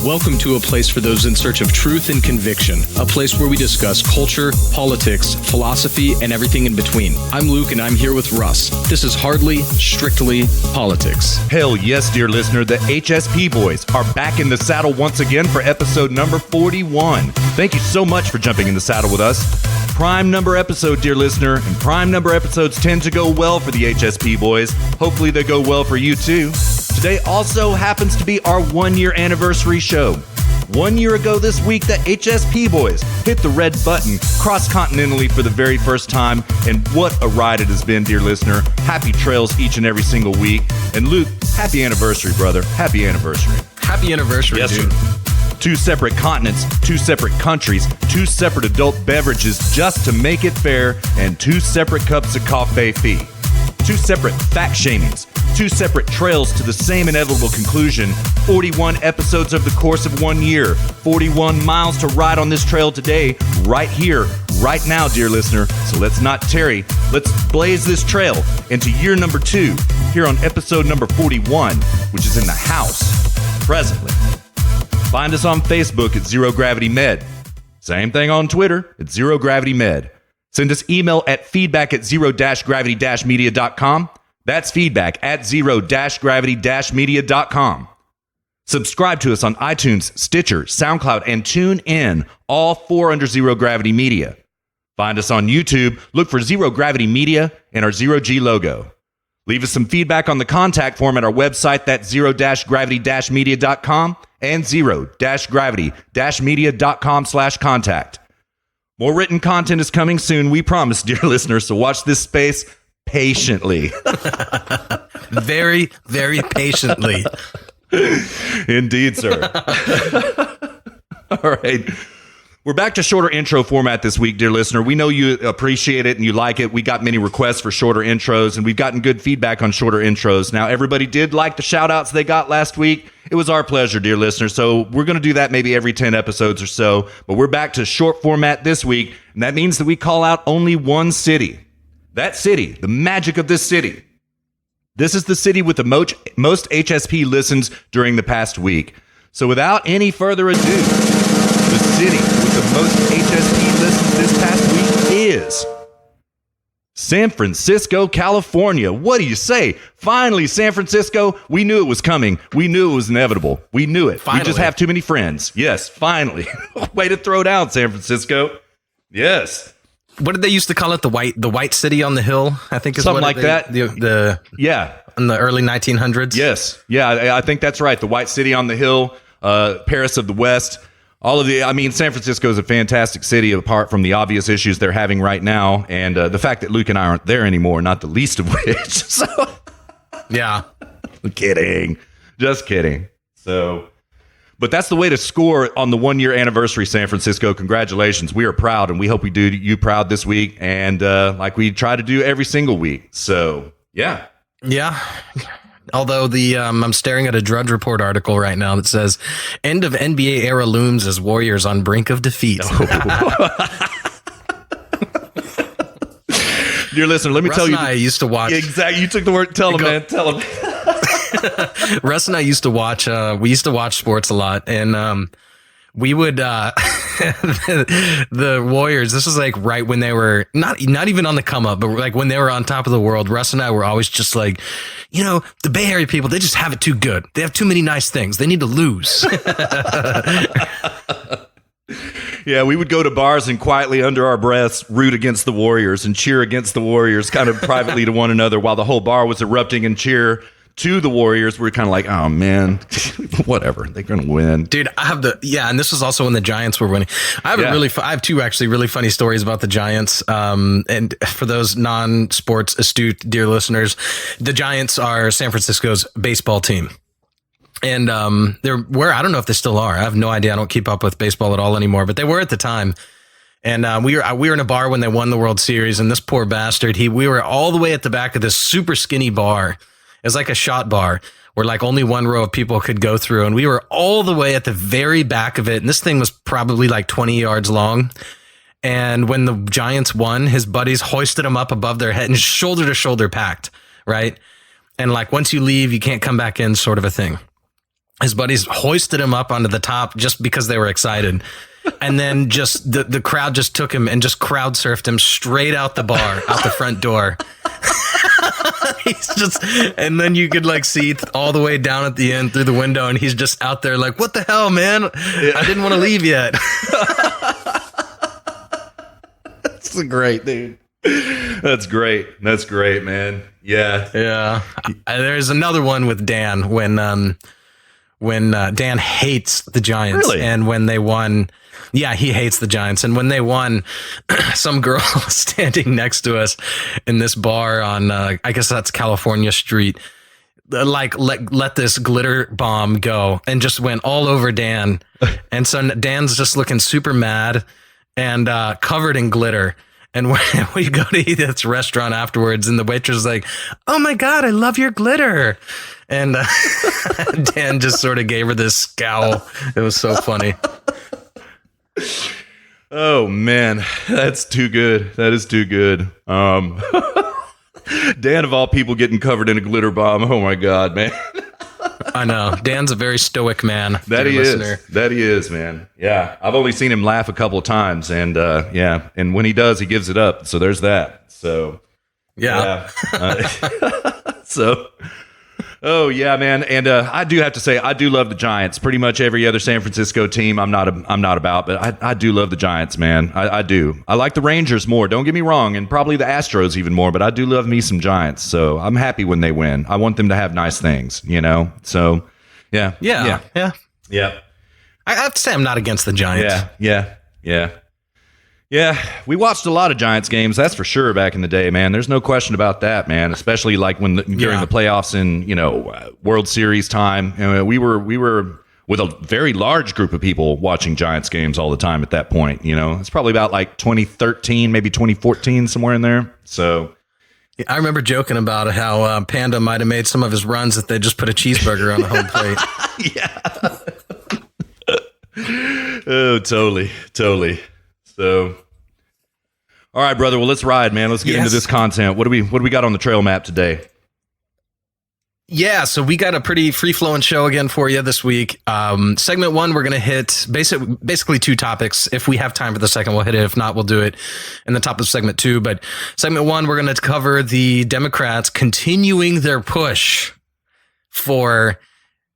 Welcome to a place for those in search of truth and conviction, a place where we discuss culture, politics, philosophy, and everything in between. I'm Luke, and I'm here with Russ. This is Hardly Strictly Politics. Hell yes, dear listener, the HSP boys are back in the saddle once again for episode number 41. Thank you so much for jumping in the saddle with us. Prime number episode, dear listener, and prime number episodes tend to go well for the HSP boys. Hopefully they go well for you too. Today also happens to be our 1-year anniversary show. 1 year ago this week, the HSP boys hit the red button cross-continentally for the very first time, and what a ride it has been, dear listener. Happy trails each and every single week. And Luke, happy anniversary, brother. Happy anniversary. Happy anniversary, yes, dude. Sir. 2 separate continents, 2 separate countries, 2 separate adult beverages just to make it fair, and 2 separate cups of coffee fee. 2 separate fact shamings, 2 separate trails to the same inevitable conclusion, 41 episodes over the course of 1 year, 41 miles to ride on this trail today, right here, right now, dear listener. So let's not tarry. Let's blaze this trail into year number 2 here on episode number 41, which is in the house presently. Find us on Facebook at Zero Gravity Med. Same thing on Twitter at Zero Gravity Med. Send us email at feedback@zero-gravity-media.com. That's feedback at zero-gravity-media.com. Subscribe to us on iTunes, Stitcher, SoundCloud, and TuneIn, all 4 under Zero Gravity Media. Find us on YouTube, look for Zero Gravity Media and our Zero G logo. Leave us some feedback on the contact form at our website, that's zero-gravity-media.com and zero-gravity-media.com/contact. More written content is coming soon, we promise, dear listeners, so watch this space patiently. Very, very patiently. Indeed, sir. All right. We're back to shorter intro format this week, dear listener. We know you appreciate it and you like it. We got many requests for shorter intros, and we've gotten good feedback on shorter intros. Now, everybody did like the shout-outs they got last week. It was our pleasure, dear listener. So we're going to do that maybe every 10 episodes or so. But we're back to short format this week, and that means that we call out only one city. That city, the magic of this city. This is the city with the most HSP listens during the past week. So without any further ado, the city with the most HSP listens this past week is San Francisco, California. What do you say? Finally, San Francisco. We knew it was coming. We knew it was inevitable. We knew it. Finally. We just have too many friends. Yes, finally. Way to throw down, San Francisco. Yes. What did they used to call it? The white city on the hill, I think is something like that. Yeah. In the early 1900s. Yes. Yeah, I think that's right. The white city on the hill, Paris of the West. San Francisco is a fantastic city apart from the obvious issues they're having right now. And the fact that Luke and I aren't there anymore, not the least of which. So, yeah. Kidding. Just kidding. So, but that's the way to score on the 1-year anniversary, San Francisco. Congratulations. We are proud, and we hope we do you proud this week. And like we try to do every single week. So, yeah. Yeah. Although I'm staring at a Drudge Report article right now that says, end of NBA era looms as Warriors on brink of defeat. Dear listener, let me tell you. Russ and I used to watch. Exactly. You took the word. Tell him, man. Tell him. Russ and I used to watch. We used to watch sports a lot, and we would the Warriors. This was like right when they were not even on the come up, but like when they were on top of the world. Russ and I were always just like, the Bay Area people, they just have it too good. They have too many nice things. They need to lose. Yeah, we would go to bars and quietly under our breaths root against the Warriors and cheer against the Warriors kind of privately to one another while the whole bar was erupting in cheer to the Warriors. We're kind of like, oh man, whatever, they're gonna win, dude. And this was also when the Giants were winning. I have 2 actually really funny stories about the Giants. And for those non-sports astute dear listeners, the Giants are San Francisco's baseball team. And I don't know if they still are. I have no idea. I don't keep up with baseball at all anymore, but they were at the time. And we were in a bar when they won the World Series, and this poor bastard, we were all the way at the back of this super skinny bar. It was like a shot bar where like only one row of people could go through. And we were all the way at the very back of it. And this thing was probably like 20 yards long. And when the Giants won, his buddies hoisted him up above their head and shoulder to shoulder packed. Right. And like, once you leave, you can't come back in, sort of a thing. his buddies hoisted him up onto the top just because they were excited. And then just the crowd just took him and just crowd surfed him straight out the bar, out the front door. He's just, and then you could like see all the way down at the end through the window, and he's just out there like, what the hell, man? I didn't want to leave yet. That's great, dude. That's great. That's great, man. Yeah. Yeah. There's another one with Dan when Dan hates the Giants. Really? And when they won, yeah, he hates the Giants. And when they won, some girl standing next to us in this bar on, I guess that's California Street, like let this glitter bomb go and just went all over Dan. And so Dan's just looking super mad and covered in glitter. And when we go to eat at this restaurant afterwards, and the waitress is like, "Oh my God, I love your glitter." And Dan just sort of gave her this scowl. It was so funny. Oh man, that's too good. That is too good. Dan of all people getting covered in a glitter bomb. Oh my God, man. I know. Dan's a very stoic man. That he is. That he is, man. Yeah. I've only seen him laugh a couple of times, and yeah. And when he does, he gives it up. So there's that. So yeah. So oh yeah, man. And I do have to say, I do love the Giants. Pretty much every other San Francisco team I'm not about, but I do love the Giants, man. I do. I like the Rangers more, don't get me wrong, and probably the Astros even more, but I do love me some Giants. So I'm happy when they win. I want them to have nice things, you know? So yeah. Yeah. I have to say I'm not against the Giants. Yeah, we watched a lot of Giants games, that's for sure, back in the day, man. There's no question about that, man. Especially like when during the playoffs and World Series time, we were with a very large group of people watching Giants games all the time at that point. It's probably about like 2013, maybe 2014, somewhere in there. So I remember joking about how Panda might have made some of his runs if they just put a cheeseburger on the home plate. Yeah. Oh, totally. So, all right, brother. Well, let's ride, man. Let's get into this content. What do we got on the trail map today? Yeah, so we got a pretty free-flowing show again for you this week. Segment one, we're going to hit basically two topics. If we have time for the second, we'll hit it. If not, we'll do it in the top of segment two. But segment one, we're going to cover the Democrats continuing their push for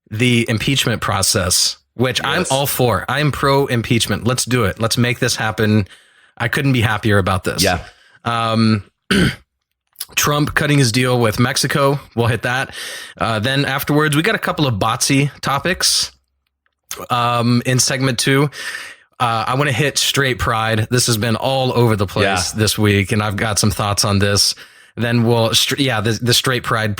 the impeachment process, which I'm all for. I'm pro-impeachment. Let's do it. Let's make this happen. I couldn't be happier about this. Yeah. Trump cutting his deal with Mexico. We'll hit that. Then afterwards, we got a couple of Botsy topics in segment two. I want to hit straight pride. This has been all over the place this week, and I've got some thoughts on this. Then we'll, the straight pride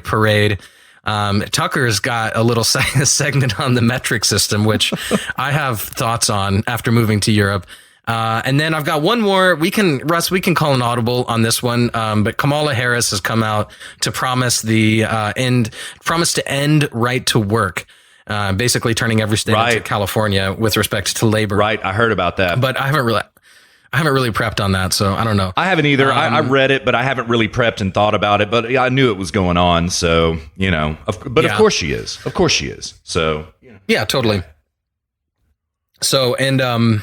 parade. Tucker's got a little segment on the metric system, which I have thoughts on after moving to Europe. And then I've got one more. We can call an audible on this one. But Kamala Harris has come out to promise to end right to work. Basically turning every state into California with respect to labor. Right. I heard about that, but I haven't really prepped on that. So I don't know. I haven't either. I read it, but I haven't really prepped and thought about it, but I knew it was going on. So, of course she is. Of course she is. So, yeah, totally. So, and,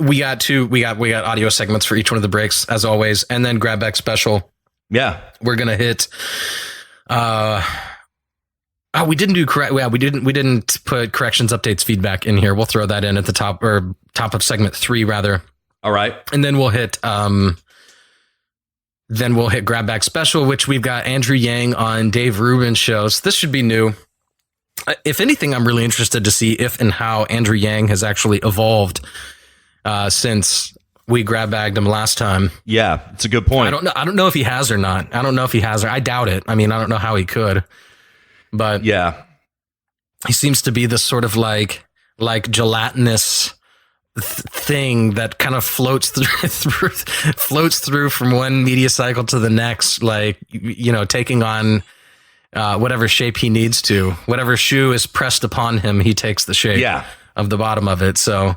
we got audio segments for each one of the breaks as always, and then grab back special. Yeah. We're going to hit, we didn't put corrections, updates, feedback in here. We'll throw that in at the top of segment 3 rather. All right. And then we'll hit grab back special, which we've got Andrew Yang on Dave Rubin's shows. This should be new. If anything, I'm really interested to see if and how Andrew Yang has actually evolved since we grab-bagged him last time. Yeah, it's a good point. I don't know if he has or not. I doubt it. I mean, I don't know how he could. But yeah, he seems to be this sort of like gelatinous thing that kind of floats through from one media cycle to the next, like, taking on whatever shape he needs to. Whatever shoe is pressed upon him, he takes the shape of the bottom of it. So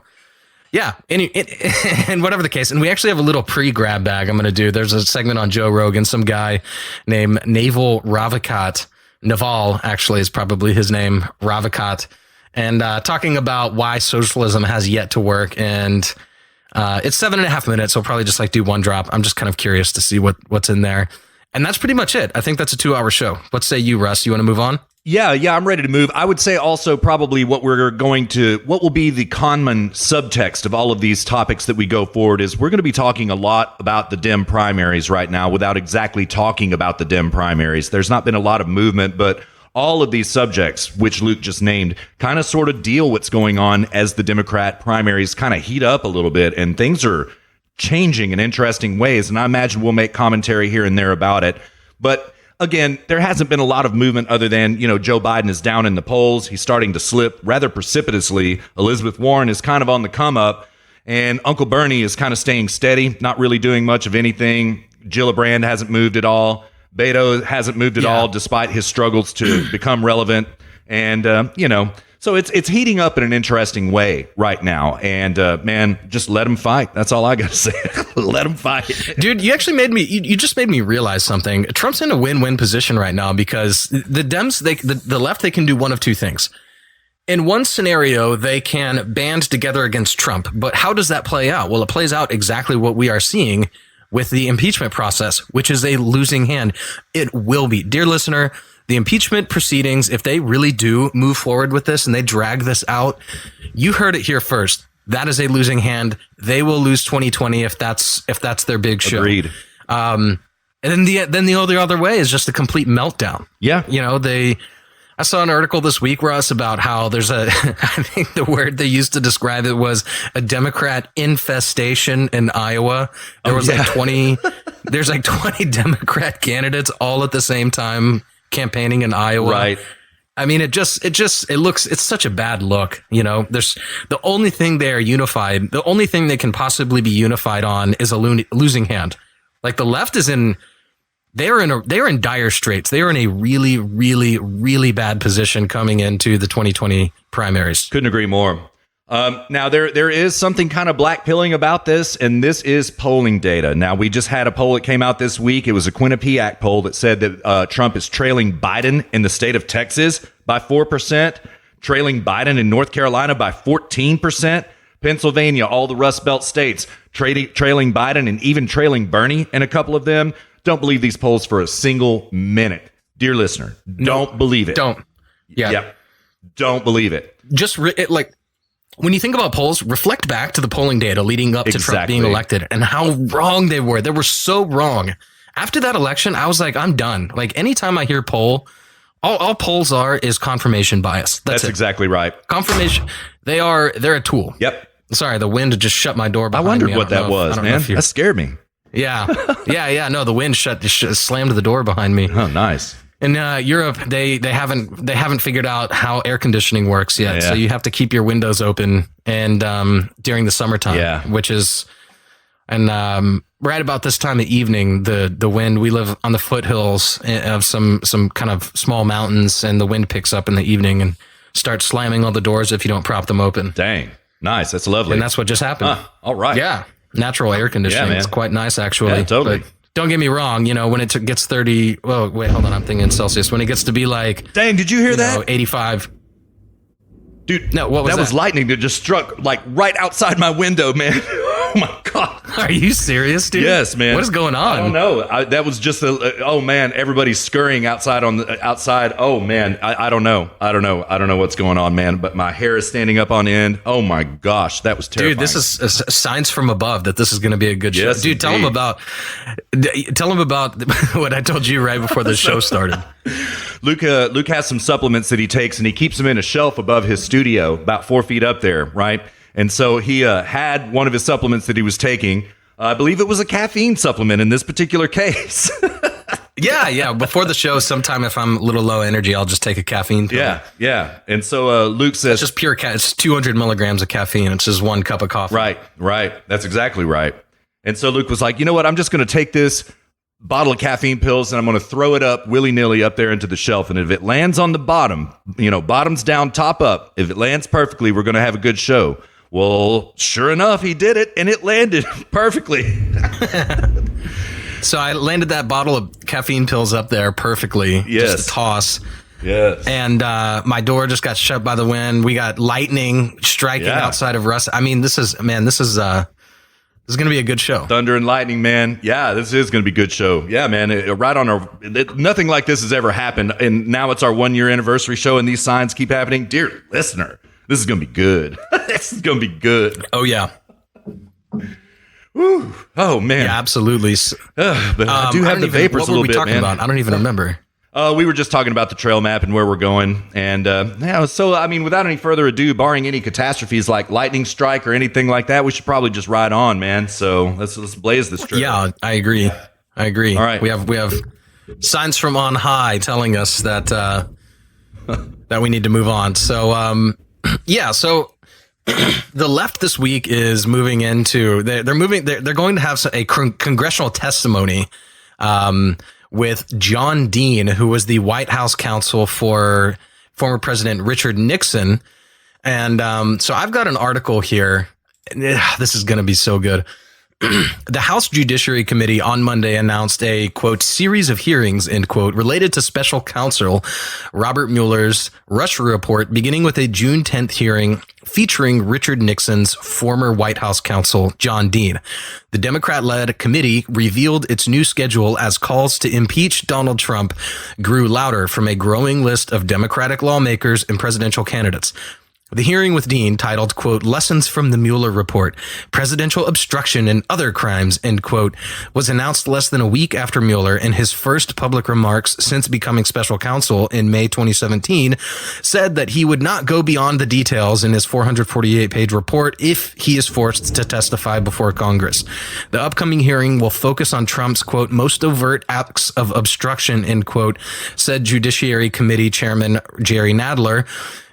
yeah, and whatever the case. And we actually have a little pre-grab bag I'm going to do. There's a segment on Joe Rogan. Some guy named Naval Ravikant Naval, actually, is probably his name, Ravikant, and talking about why socialism has yet to work. And it's 7.5 minutes, so I'll probably just like do one drop. I'm just kind of curious to see what's in there. And that's pretty much it. I think that's a 2-hour show. What say you, Russ? You want to move on? Yeah, I'm ready to move. I would say also probably what will be the common subtext of all of these topics that we go forward is we're going to be talking a lot about the Dem primaries right now without exactly talking about the Dem primaries. There's not been a lot of movement, but all of these subjects, which Luke just named, kind of sort of deal what's going on as the Democrat primaries kind of heat up a little bit, and things are changing in interesting ways. And I imagine we'll make commentary here and there about it. But again, there hasn't been a lot of movement other than, Joe Biden is down in the polls. He's starting to slip rather precipitously. Elizabeth Warren is kind of on the come up, and Uncle Bernie is kind of staying steady, not really doing much of anything. Gillibrand hasn't moved at all. Beto hasn't moved at all, despite his struggles to become relevant. And, so it's heating up in an interesting way right now. And, man, just let them fight. That's all I got to say. Let them fight. Dude, you actually you just made me realize something. Trump's in a win-win position right now because the Dems, the left, they can do one of two things. In one scenario, they can band together against Trump. But how does that play out? Well, it plays out exactly what we are seeing with the impeachment process, which is a losing hand. It will be. Dear listener, the impeachment proceedings, if they really do move forward with this and they drag this out, you heard it here first. That is a losing hand. They will lose 2020 if that's their big show. Agreed. And then the other way is just a complete meltdown. Yeah. I saw an article this week, Russ, about how there's I think the word they used to describe it was a Democrat infestation in Iowa. There was like 20 Democrat candidates all at the same time campaigning in Iowa. Right. I mean, it looks, it's such a bad look. There's the only thing they are unified. The only thing they can possibly be unified on is a losing hand. Like the left is they're in dire straits. They are in a really, really, really bad position coming into the 2020 primaries. Couldn't agree more. Now, there is something kind of black-pilling about this, and this is polling data. Now, we just had a poll that came out this week. It was a Quinnipiac poll that said that Trump is trailing Biden in the state of Texas by 4%, trailing Biden in North Carolina by 14%, Pennsylvania, all the Rust Belt states, trailing Biden and even trailing Bernie in a couple of them. Don't believe these polls for a single minute. Dear listener, don't believe it. Don't. Yeah. Yep. Don't believe it. Just when you think about polls, reflect back to the polling data leading up to Trump being elected and how wrong they were. They were so wrong. After that election, I was like, I'm done. Like anytime I hear poll, all polls is confirmation bias. That's exactly right. Confirmation. They're a tool. Yep. Sorry, the wind just shut my door behind me. I wondered what that was, man. That scared me. Yeah. No, the wind slammed the door behind me. Oh, nice. In Europe, they haven't figured out how air conditioning works yet. Yeah. So you have to keep your windows open and during the summertime, which is right about this time of evening, the wind. We live on the foothills of some kind of small mountains, and the wind picks up in the evening and starts slamming all the doors if you don't prop them open. Dang, nice. That's lovely. And that's what just happened. All right. Yeah. Natural air conditioning. It's quite nice, actually. Yeah, totally. But don't get me wrong. When it gets 30, oh, wait, hold on. I'm thinking Celsius. When it gets to be like, dang, did you hear that? 85. Dude, no, what was that? That was lightning that just struck like right outside my window, man. Oh my God. Are you serious, dude? Yes, man. What is going on? I don't know. That was just oh man, everybody's scurrying outside on the outside. Oh man, I don't know. I don't know what's going on, man, but my hair is standing up on end. Oh my gosh, that was terrifying. Dude, this is signs from above that this is going to be a good show. Yes, dude, tell them about what I told you right before the show started. Luke has some supplements that he takes, and he keeps them in a shelf above his studio, about 4 feet up there, right? And so he had one of his supplements that he was taking. I believe it was a caffeine supplement in this particular case. Yeah. Before the show, sometime if I'm a little low energy, I'll just take a caffeine pill. Yeah. And so Luke says... It's just pure it's 200 milligrams of caffeine. It's just 1 cup of coffee. Right. That's exactly right. And so Luke was like, you know what? I'm just going to take this bottle of caffeine pills and I'm going to throw it up willy-nilly up there into the shelf. And if it lands on the bottom, bottoms down, top up, if it lands perfectly, we're going to have a good show. Well, sure enough, he did it, and it landed perfectly. So I landed that bottle of caffeine pills up there perfectly. Yes. Just a toss. Yes. And my door just got shut by the wind. We got lightning striking outside of Russ. I mean, this is going to be a good show. Thunder and lightning, man. Yeah, this is going to be a good show. Yeah, man. Right on nothing like this has ever happened. And now it's our 1 year anniversary show and these signs keep happening. Dear listener, this is going to be good. This is going to be good. Oh, yeah. Whew. Oh, man. Yeah, absolutely. But I do have the vapors a little bit, man. What were we talking about? I don't even remember. We were just talking about the trail map and where we're going. And so, I mean, without any further ado, barring any catastrophes like lightning strike or anything like that, we should probably just ride on, man. So let's blaze this trail. Yeah, I agree. All right. We have signs from on high telling us that that we need to move on. So, so the left this week is moving into they're going to have a congressional testimony with John Dean, who was the White House counsel for former President Richard Nixon. And so I've got an article here. This is going to be so good. The House Judiciary Committee on Monday announced a, quote, series of hearings, end quote, related to special counsel Robert Mueller's Russia report, beginning with a June 10th hearing featuring Richard Nixon's former White House counsel, John Dean. The Democrat-led committee revealed its new schedule as calls to impeach Donald Trump grew louder from a growing list of Democratic lawmakers and presidential candidates. The hearing with Dean, titled, quote, Lessons from the Mueller Report, Presidential Obstruction and Other Crimes, end quote, was announced less than a week after Mueller, in his first public remarks since becoming special counsel in May 2017, said that he would not go beyond the details in his 448-page report if he is forced to testify before Congress. The upcoming hearing will focus on Trump's, quote, most overt acts of obstruction, end quote, said Judiciary Committee Chairman Jerry Nadler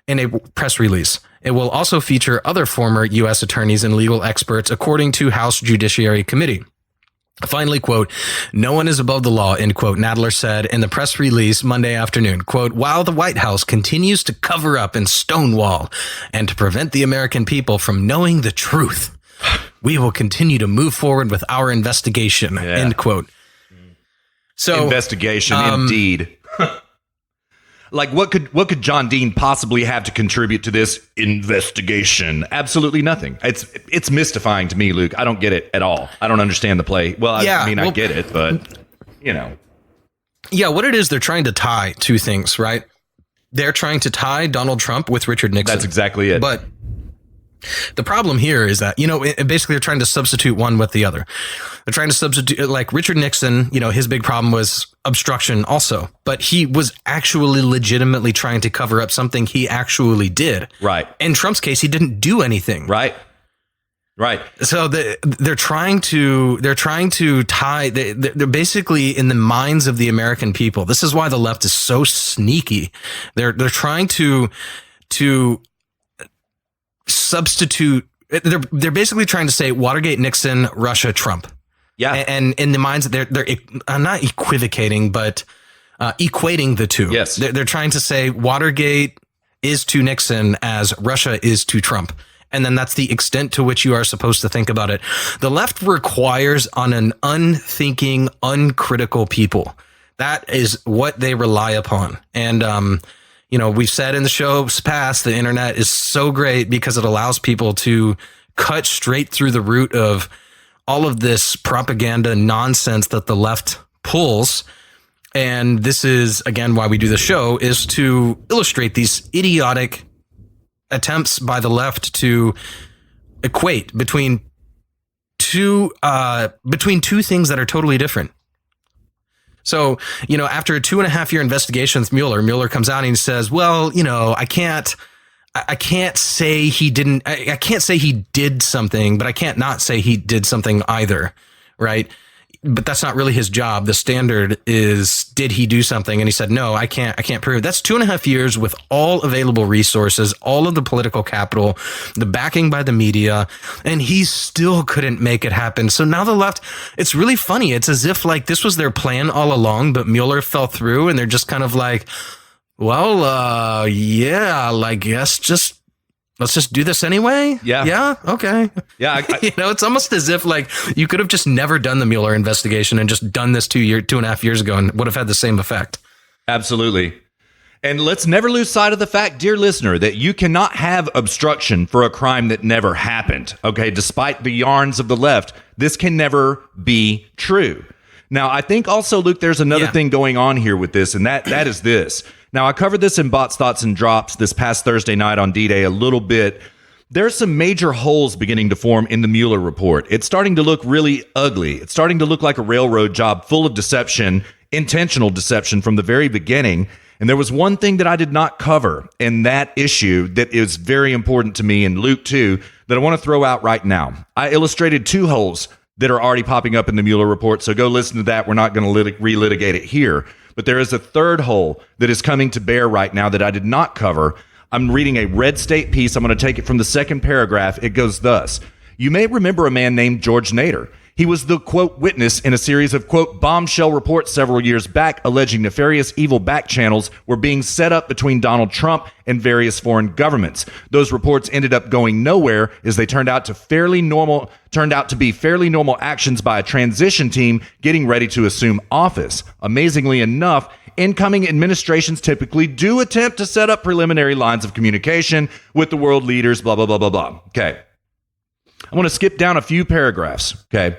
in a press release. It will also feature other former U.S. attorneys and legal experts, according to House Judiciary Committee. Finally, quote, no one is above the law, end quote, Nadler said in the press release Monday afternoon, quote, while the White House continues to cover up and stonewall and to prevent the American people from knowing the truth, we will continue to move forward with our investigation, end quote. So investigation, indeed. Like, what could John Dean possibly have to contribute to this investigation? Absolutely nothing. It's mystifying to me, Luke. I don't get it at all. I don't understand the play. Well, I get it, but, you know. Yeah, what it is, they're trying to tie two things, right? They're trying to tie Donald Trump with Richard Nixon. That's exactly it. But the problem here is that, basically they're trying to substitute one with the other. They're trying to substitute, like Richard Nixon, his big problem was obstruction also, but he was actually legitimately trying to cover up something he actually did. Right. In Trump's case, he didn't do anything. Right. So they're trying to tie, they're basically in the minds of the American people. This is why the left is so sneaky. They're trying to substitute. They're basically trying to say Watergate, Nixon, Russia, Trump. Yeah, and in the minds they're not equivocating, but equating the two. Yes, they're trying to say Watergate is to Nixon as Russia is to Trump, and then that's the extent to which you are supposed to think about it. The left requires on an unthinking, uncritical people. That is what they rely upon, and we've said in the shows past, the internet is so great because it allows people to cut straight through the root of all of this propaganda nonsense that the left pulls. And this is, again, why we do the show, is to illustrate these idiotic attempts by the left to equate between two things that are totally different. So, after a 2.5-year investigation with Mueller comes out and he says, well, I can't say he didn't, I can't say he did something, but I can't not say he did something either. Right. But that's not really his job. The standard is, did he do something? And he said, no, I can't prove it. That's 2.5 years with all available resources, all of the political capital, the backing by the media, and he still couldn't make it happen. So now the left, it's really funny. It's as if like this was their plan all along, but Mueller fell through and they're just kind of like, well, I guess just let's just do this anyway. Yeah. Okay. Yeah. It's almost as if like you could have just never done the Mueller investigation and just done this 2.5 years ago and would have had the same effect. Absolutely. And let's never lose sight of the fact, dear listener, that you cannot have obstruction for a crime that never happened. Okay. Despite the yarns of the left, this can never be true. Now, I think also, Luke, there's another thing going on here with this, and that is this. Now, I covered this in Bots, Thoughts, and Drops this past Thursday night on D-Day a little bit. There's some major holes beginning to form in the Mueller report. It's starting to look really ugly. It's starting to look like a railroad job full of deception, intentional deception from the very beginning. And there was one thing that I did not cover in that issue that is very important to me, and Luke too, that I want to throw out right now. I illustrated 2 holes that are already popping up in the Mueller report, so go listen to that. We're not going to relitigate it here. But there is a 3rd hole that is coming to bear right now that I did not cover. I'm reading a Red State piece. I'm going to take it from the 2nd paragraph. It goes thus. You may remember a man named George Nader. He was the, quote, witness in a series of, quote, bombshell reports several years back alleging nefarious evil back channels were being set up between Donald Trump and various foreign governments. Those reports ended up going nowhere as they turned out to be fairly normal actions by a transition team getting ready to assume office. Amazingly enough, incoming administrations typically do attempt to set up preliminary lines of communication with the world leaders, blah, blah, blah, blah, blah. Okay. I want to skip down a few paragraphs. Okay.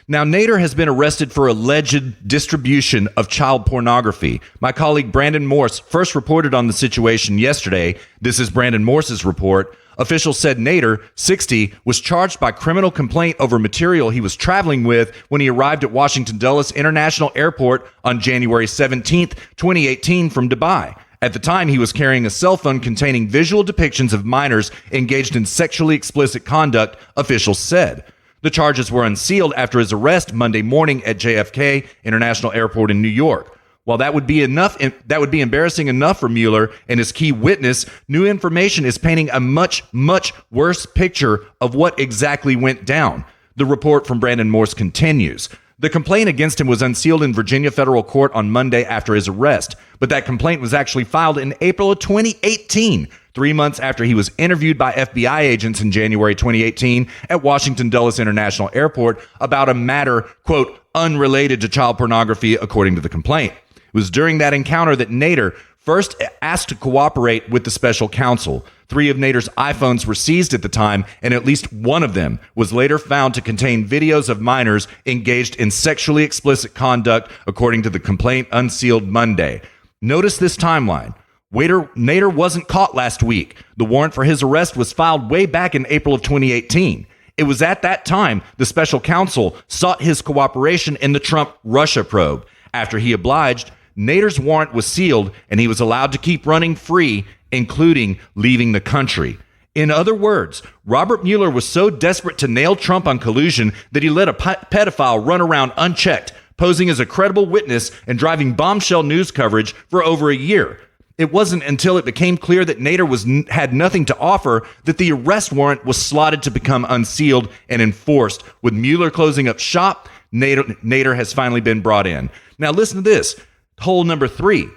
Now, Nader has been arrested for alleged distribution of child pornography. My colleague Brandon Morse first reported on the situation yesterday. This is Brandon Morse's report. Officials said Nader, 60, was charged by criminal complaint over material he was traveling with when he arrived at Washington Dulles International Airport on January 17th, 2018 from Dubai. At the time, he was carrying a cell phone containing visual depictions of minors engaged in sexually explicit conduct, officials said. The charges were unsealed after his arrest Monday morning at JFK International Airport in New York. While that would be embarrassing enough for Mueller and his key witness, new information is painting a much, much worse picture of what exactly went down. The report from Brandon Morse continues. The complaint against him was unsealed in Virginia federal court on Monday after his arrest, but that complaint was actually filed in April of 2018, 3 months after he was interviewed by FBI agents in January 2018 at Washington Dulles International Airport about a matter, quote, unrelated to child pornography, according to the complaint. It was during that encounter that Nader first asked to cooperate with the special counsel. 3 of Nader's iPhones were seized at the time, and at least one of them was later found to contain videos of minors engaged in sexually explicit conduct, according to the complaint unsealed Monday. Notice this timeline. Nader wasn't caught last week. The warrant for his arrest was filed way back in April of 2018. It was at that time the special counsel sought his cooperation in the Trump-Russia probe. After he obliged, Nader's warrant was sealed and he was allowed to keep running free, including leaving the country. In other words, Robert Mueller was so desperate to nail Trump on collusion that he let a pedophile run around unchecked, posing as a credible witness and driving bombshell news coverage for over a year. It wasn't until it became clear that Nader had nothing to offer that the arrest warrant was slotted to become unsealed and enforced. With Mueller closing up shop, Nader has finally been brought in. Now listen to this. Hole number 3.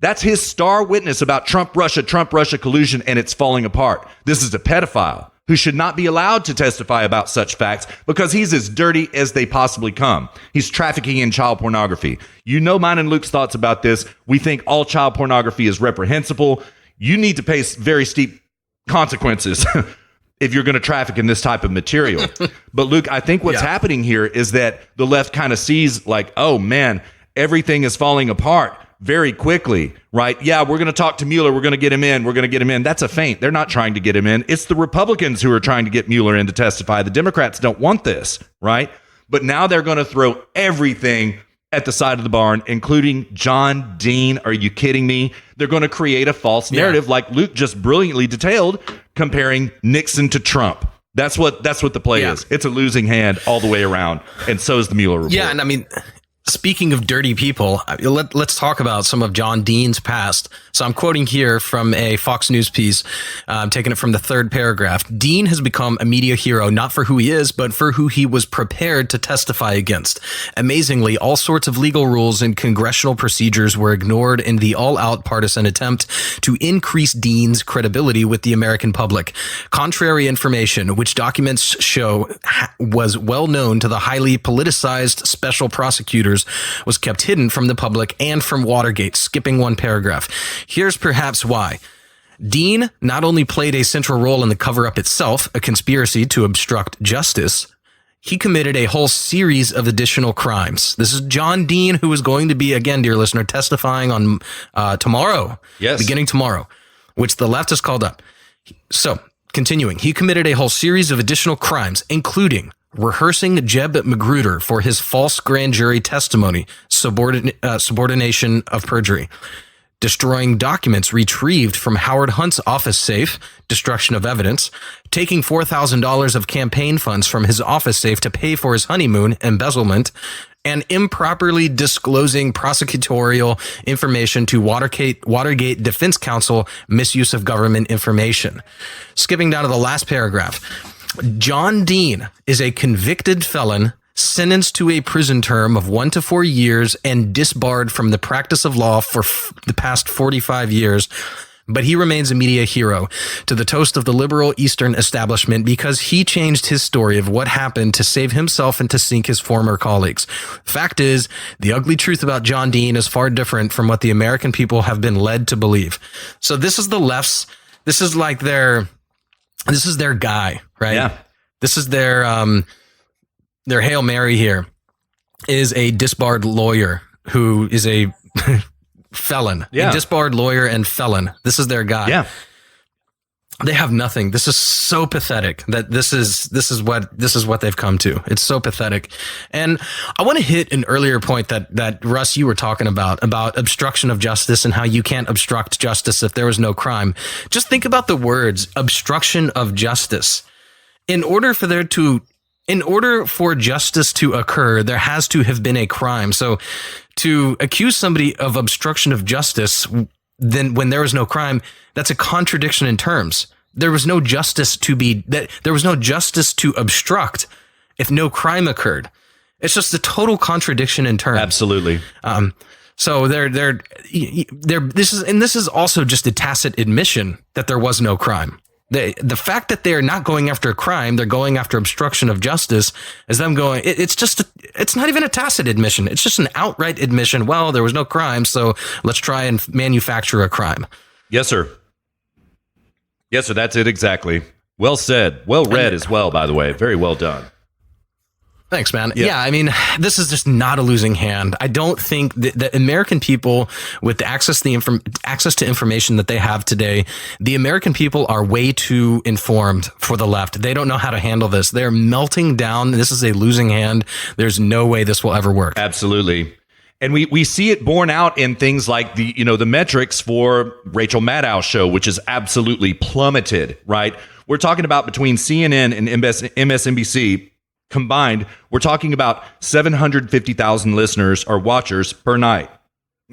That's his star witness about Trump-Russia collusion, and it's falling apart. This is a pedophile who should not be allowed to testify about such facts because he's as dirty as they possibly come. He's trafficking in child pornography. You know mine and Luke's thoughts about this. We think all child pornography is reprehensible. You need to pay very steep consequences if you're going to traffic in this type of material. But Luke, I think what's happening here is that the left kind of sees like, oh man, everything is falling apart very quickly, right? Yeah, we're going to talk to Mueller. We're going to get him in. That's a feint. They're not trying to get him in. It's the Republicans who are trying to get Mueller in to testify. The Democrats don't want this, right? But now they're going to throw everything at the side of the barn, including John Dean. Are you kidding me? They're going to create a false narrative like Luke just brilliantly detailed, comparing Nixon to Trump. That's what the play is. It's a losing hand all the way around. And so is the Mueller report. Yeah, and I mean, Speaking of dirty people, let's talk about some of John Dean's past. So I'm quoting here from a Fox News piece. I'm taking it from the third paragraph. Dean has become a media hero, not for who he is, but for who he was prepared to testify against. Amazingly, all sorts of legal rules and congressional procedures were ignored in the all-out partisan attempt to increase Dean's credibility with the American public. Contrary information, which documents show was well known to the highly politicized special prosecutors, was kept hidden from the public and from Watergate, skipping one paragraph. Here's perhaps why. Dean not only played a central role in the cover-up itself, a conspiracy to obstruct justice, he committed a whole series of additional crimes. This is John Dean, who is going to be, again, dear listener, testifying on tomorrow, beginning tomorrow, which the left has called up. So, continuing, he committed a whole series of additional crimes, including rehearsing Jeb Magruder for his false grand jury testimony, subordination of perjury, destroying documents retrieved from Howard Hunt's office safe, destruction of evidence, taking $4,000 of campaign funds from his office safe to pay for his honeymoon, embezzlement, and improperly disclosing prosecutorial information to Watergate Defense Counsel, misuse of government information. Skipping down to the last paragraph. John Dean is a convicted felon sentenced to a prison term of 1 to 4 years and disbarred from the practice of law for the past 45 years. But he remains a media hero to the toast of the liberal Eastern establishment because he changed his story of what happened to save himself and to sink his former colleagues. Fact is, the ugly truth about John Dean is far different from what the American people have been led to believe. So this is the left's, this is their guy, right? Yeah. This is their Hail Mary here is a disbarred lawyer who is a felon. Yeah. A disbarred lawyer and felon. This is their guy. Yeah. They have nothing. This is so pathetic that this is what they've come to. It's so pathetic. And I want to hit an earlier point that Russ, you were talking about obstruction of justice and how you can't obstruct justice if there was no crime. Just think about the words obstruction of justice. In order for justice to occur, there has to have been a crime. So to accuse somebody of obstruction of justice then when there was no crime, that's a contradiction in terms. There was no justice there was no justice to obstruct if no crime occurred. It's just a total contradiction in terms. Absolutely. So this is also just a tacit admission that there was no crime. The fact that they're not going after a crime, they're going after obstruction of justice, is them going, it's not even a tacit admission. It's just an outright admission. Well, there was no crime, so let's try and manufacture a crime. Yes, sir. Yes, sir. That's it exactly. Well said. Well read as well, by the way. Very well done. Thanks, man. Yeah, I mean, this is just not a losing hand. I don't think that the American people, with the access to information that they have today, the American people are way too informed for the left. They don't know how to handle this. They're melting down. This is a losing hand. There's no way this will ever work. Absolutely. And we see it borne out in things like the metrics for Rachel Maddow's show, which is absolutely plummeted, right? We're talking about between CNN and MSNBC combined, we're talking about 750,000 listeners or watchers per night.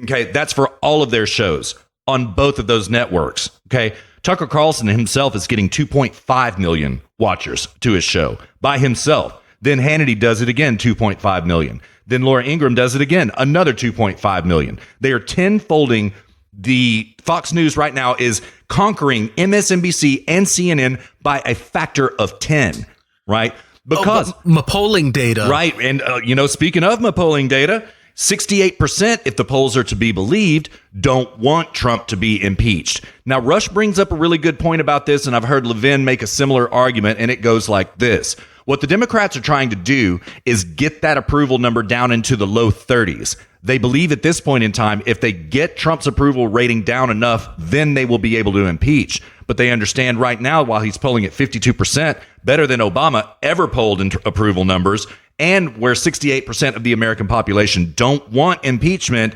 Okay, that's for all of their shows on both of those networks. Okay, Tucker Carlson himself is getting 2.5 million watchers to his show by himself. Then Hannity does it again, 2.5 million. Then Laura Ingraham does it again, another 2.5 million. They are tenfolding. The Fox News right now is conquering MSNBC and CNN by a factor of 10, right? Because my polling data. Right. And, speaking of my polling data, 68%, if the polls are to be believed, don't want Trump to be impeached. Now, Rush brings up a really good point about this, and I've heard Levin make a similar argument, and it goes like this. What the Democrats are trying to do is get that approval number down into the low 30s. They believe at this point in time, if they get Trump's approval rating down enough, then they will be able to impeach. But they understand right now, while he's polling at 52%, better than Obama ever polled in approval numbers, and where 68% of the American population don't want impeachment,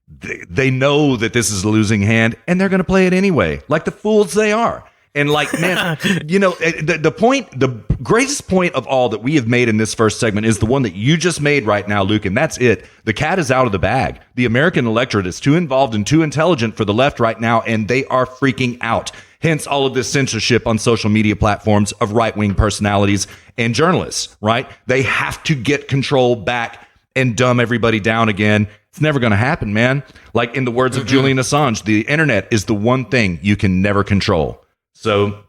they know that this is a losing hand, and they're going to play it anyway, like the fools they are. And like, man, the greatest point of all that we have made in this first segment is the one that you just made right now, Luke, and that's it. The cat is out of the bag. The American electorate is too involved and too intelligent for the left right now, and they are freaking out. Hence all of this censorship on social media platforms of right-wing personalities and journalists, right? They have to get control back and dumb everybody down again. It's never going to happen, man. Like in the words of Julian Assange, the internet is the one thing you can never control. So,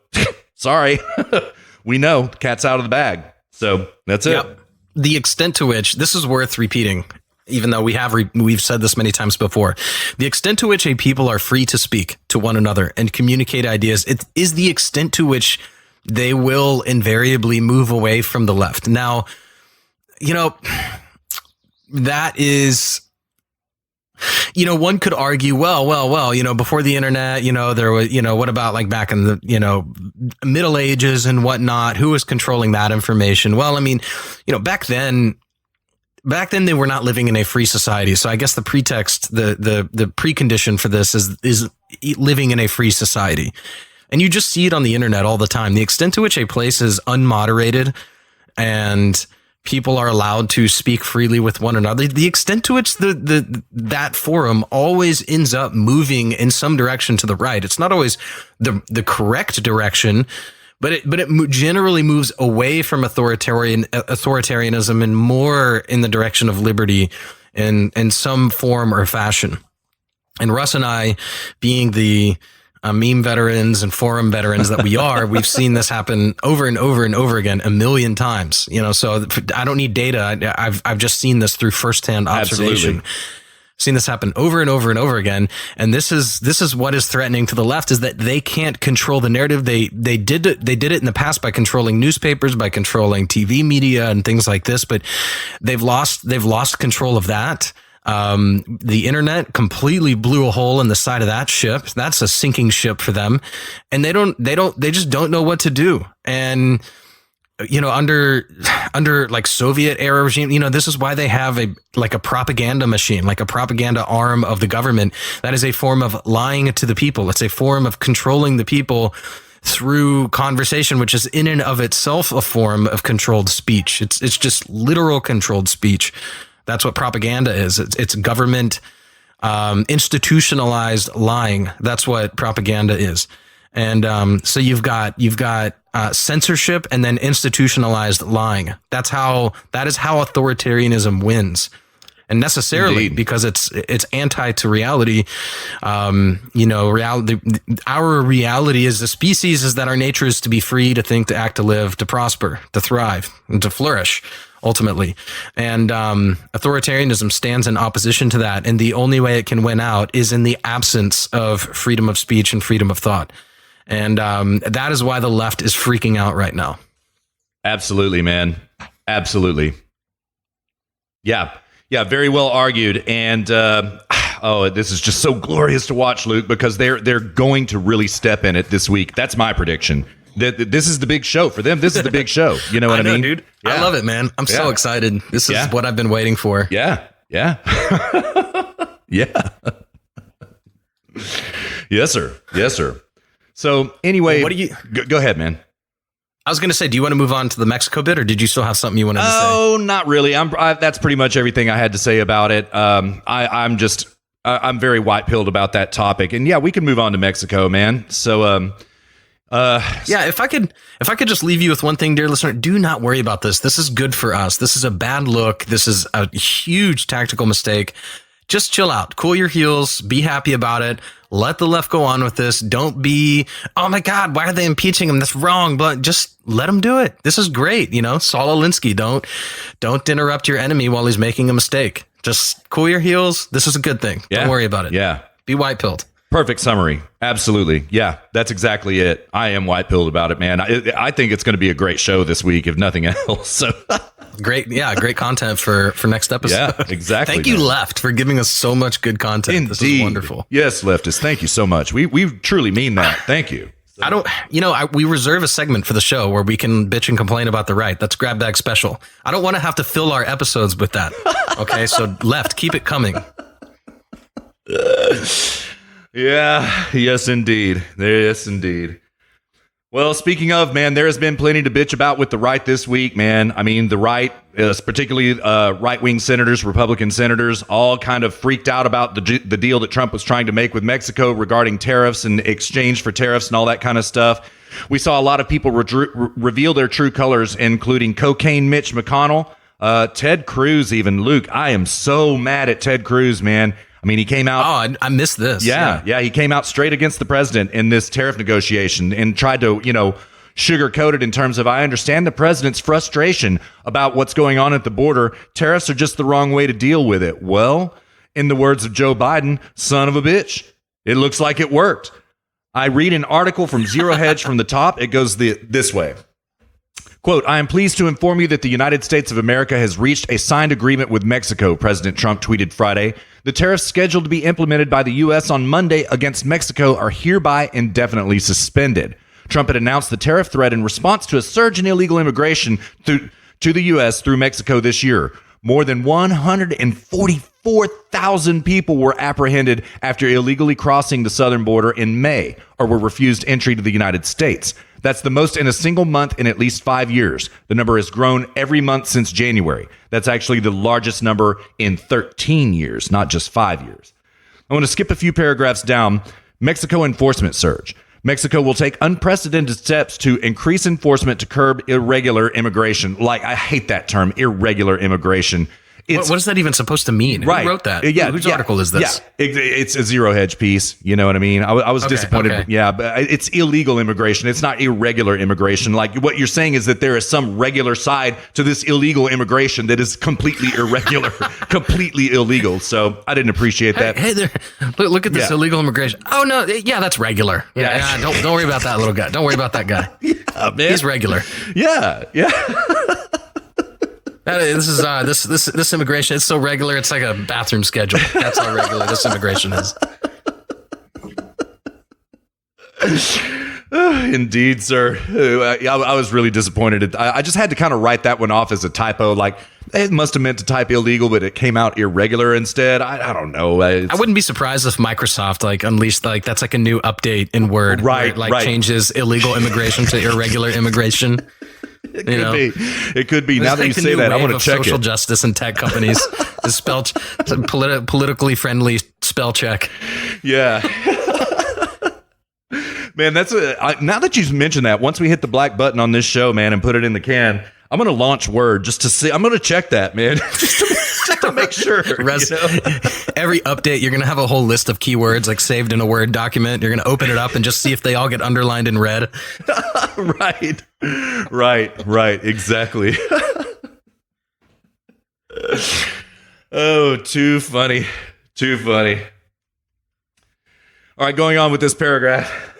sorry, we know the cat's out of the bag. So that's it. Yep. The extent to which, this is worth repeating, even though we've said this many times before, the extent to which a people are free to speak to one another and communicate ideas, it is the extent to which they will invariably move away from the left. Now, that is... one could argue, well, before the internet, there was, what about like back in the, Middle Ages and whatnot, who was controlling that information? Well, I mean, back then they were not living in a free society. So I guess the pretext, the precondition for this is living in a free society. And you just see it on the internet all the time. The extent to which a place is unmoderated and people are allowed to speak freely with one another, the extent to which that forum always ends up moving in some direction to the right. It's not always the correct direction, but it generally moves away from authoritarianism and more in the direction of liberty in some form or fashion. And Russ and I, being the meme veterans and forum veterans that we are, we've seen this happen over and over and over again a million times. So I don't need data. I've just seen this through firsthand observation. Absolutely. Seen this happen over and over and over again. And this is what is threatening to the left, is that they can't control the narrative. They did it in the past by controlling newspapers, by controlling TV media and things like this, but they've lost control of that. The internet completely blew a hole in the side of that ship. That's a sinking ship for them. And they just don't know what to do. And, under like Soviet era regime, this is why they have a propaganda machine, like a propaganda arm of the government. That is a form of lying to the people. It's a form of controlling the people through conversation, which is in and of itself a form of controlled speech. It's just literal controlled speech. That's what propaganda is. It's government institutionalized lying. That's what propaganda is. And so you've got censorship and then institutionalized lying. That is how authoritarianism wins. And necessarily, indeed, because it's anti to reality. Reality. Our reality as a species is that our nature is to be free, to think, to act, to live, to prosper, to thrive, and to flourish, ultimately. And authoritarianism stands in opposition to that. And the only way it can win out is in the absence of freedom of speech and freedom of thought. And that is why the left is freaking out right now. Absolutely, man. Absolutely. Yeah. Yeah, very well argued. And this is just so glorious to watch, Luke, because they're going to really step in it this week. That's my prediction. This is the big show for them. This is the big show. You know what I mean, dude? Yeah. I love it, man. I'm so excited. This is what I've been waiting for. Yeah. Yeah. Yeah. Yes, sir. Yes, sir. So anyway, what do you go ahead, man? I was going to say, do you want to move on to the Mexico bit, or did you still have something you wanted to say? Oh, not really. That's pretty much everything I had to say about it. I'm very white-pilled about that topic, and yeah, we can move on to Mexico, man. So, if I could just leave you with one thing, dear listener, do not worry about this. This is good for us. This is a bad look. This is a huge tactical mistake. Just chill out, cool your heels, be happy about it. Let the left go on with this. Don't be, oh my God, why are they impeaching him? That's wrong. But just let him do it. This is great. Saul Alinsky, don't interrupt your enemy while he's making a mistake. Just cool your heels. This is a good thing. Yeah. Don't worry about it. Yeah. Be white-pilled. Perfect summary. Absolutely. Yeah, that's exactly it. I am white-pilled about it, man. I think it's going to be a great show this week, if nothing else. So great. Yeah, great content for next episode. Yeah, exactly. Thank you, Left, for giving us so much good content. Indeed. This is wonderful. Yes, Leftists. Thank you so much. We truly mean that. Thank you. We reserve a segment for the show where we can bitch and complain about the right. That's Grab Bag Special. I don't want to have to fill our episodes with that. Okay, so Left, keep it coming. Yeah. Yes, indeed. Yes, indeed. Well, speaking of, man, there has been plenty to bitch about with the right this week, man. I mean, the right, particularly right-wing senators, Republican senators, all kind of freaked out about the deal that Trump was trying to make with Mexico regarding tariffs and exchange for tariffs and all that kind of stuff. We saw a lot of people reveal their true colors, including cocaine Mitch McConnell, Ted Cruz even. Luke, I am so mad at Ted Cruz, man. I mean, he came out. Oh, I missed this. Yeah. He came out straight against the president in this tariff negotiation and tried to, sugarcoat it in terms of, I understand the president's frustration about what's going on at the border. Tariffs are just the wrong way to deal with it. Well, in the words of Joe Biden, son of a bitch, it looks like it worked. I read an article from Zero Hedge from the top. It goes this way. Quote, I am pleased to inform you that the United States of America has reached a signed agreement with Mexico, President Trump tweeted Friday. The tariffs scheduled to be implemented by the U.S. on Monday against Mexico are hereby indefinitely suspended. Trump had announced the tariff threat in response to a surge in illegal immigration to the U.S. through Mexico this year. More than 144,000 people were apprehended after illegally crossing the southern border in May or were refused entry to the United States. That's the most in a single month in at least 5 years. The number has grown every month since January. That's actually the largest number in 13 years, not just 5 years. I want to skip a few paragraphs down. Mexico enforcement surge. Mexico will take unprecedented steps to increase enforcement to curb irregular immigration. Like, I hate that term, irregular immigration. What is that even supposed to mean? Right. Who wrote that? Yeah, Whose article is this? Yeah, it's a Zero Hedge piece. You know what I mean? I was disappointed. Okay. Yeah, but it's illegal immigration. It's not irregular immigration. Like, what you're saying is that there is some regular side to this illegal immigration that is completely irregular, completely illegal. So I didn't appreciate that. Hey there. Look at this illegal immigration. Oh, no. Yeah, that's regular. Yeah. Don't worry about that little guy. Don't worry about that guy. Yeah, man. He's regular. Yeah. This is this immigration. It's so regular. It's like a bathroom schedule. That's how regular this immigration is. Indeed, sir. I was really disappointed. I just had to kind of write that one off as a typo. Like, it must have meant to type illegal, but it came out irregular instead. I don't know. I wouldn't be surprised if Microsoft unleashed that's a new update in Word, right? Where it changes illegal immigration to irregular immigration. It could be. Now that you say that, I want to check social justice and tech companies. The politically friendly spell check. Yeah. Man, now that you've mentioned that, once we hit the black button on this show, man, and put it in the can, I'm going to launch Word just to see. I'm going to check that, man. just to make sure. Every update, you're going to have a whole list of keywords saved in a Word document. You're going to open it up and just see if they all get underlined in red. Right. Exactly. Oh, too funny. All right, going on with this paragraph.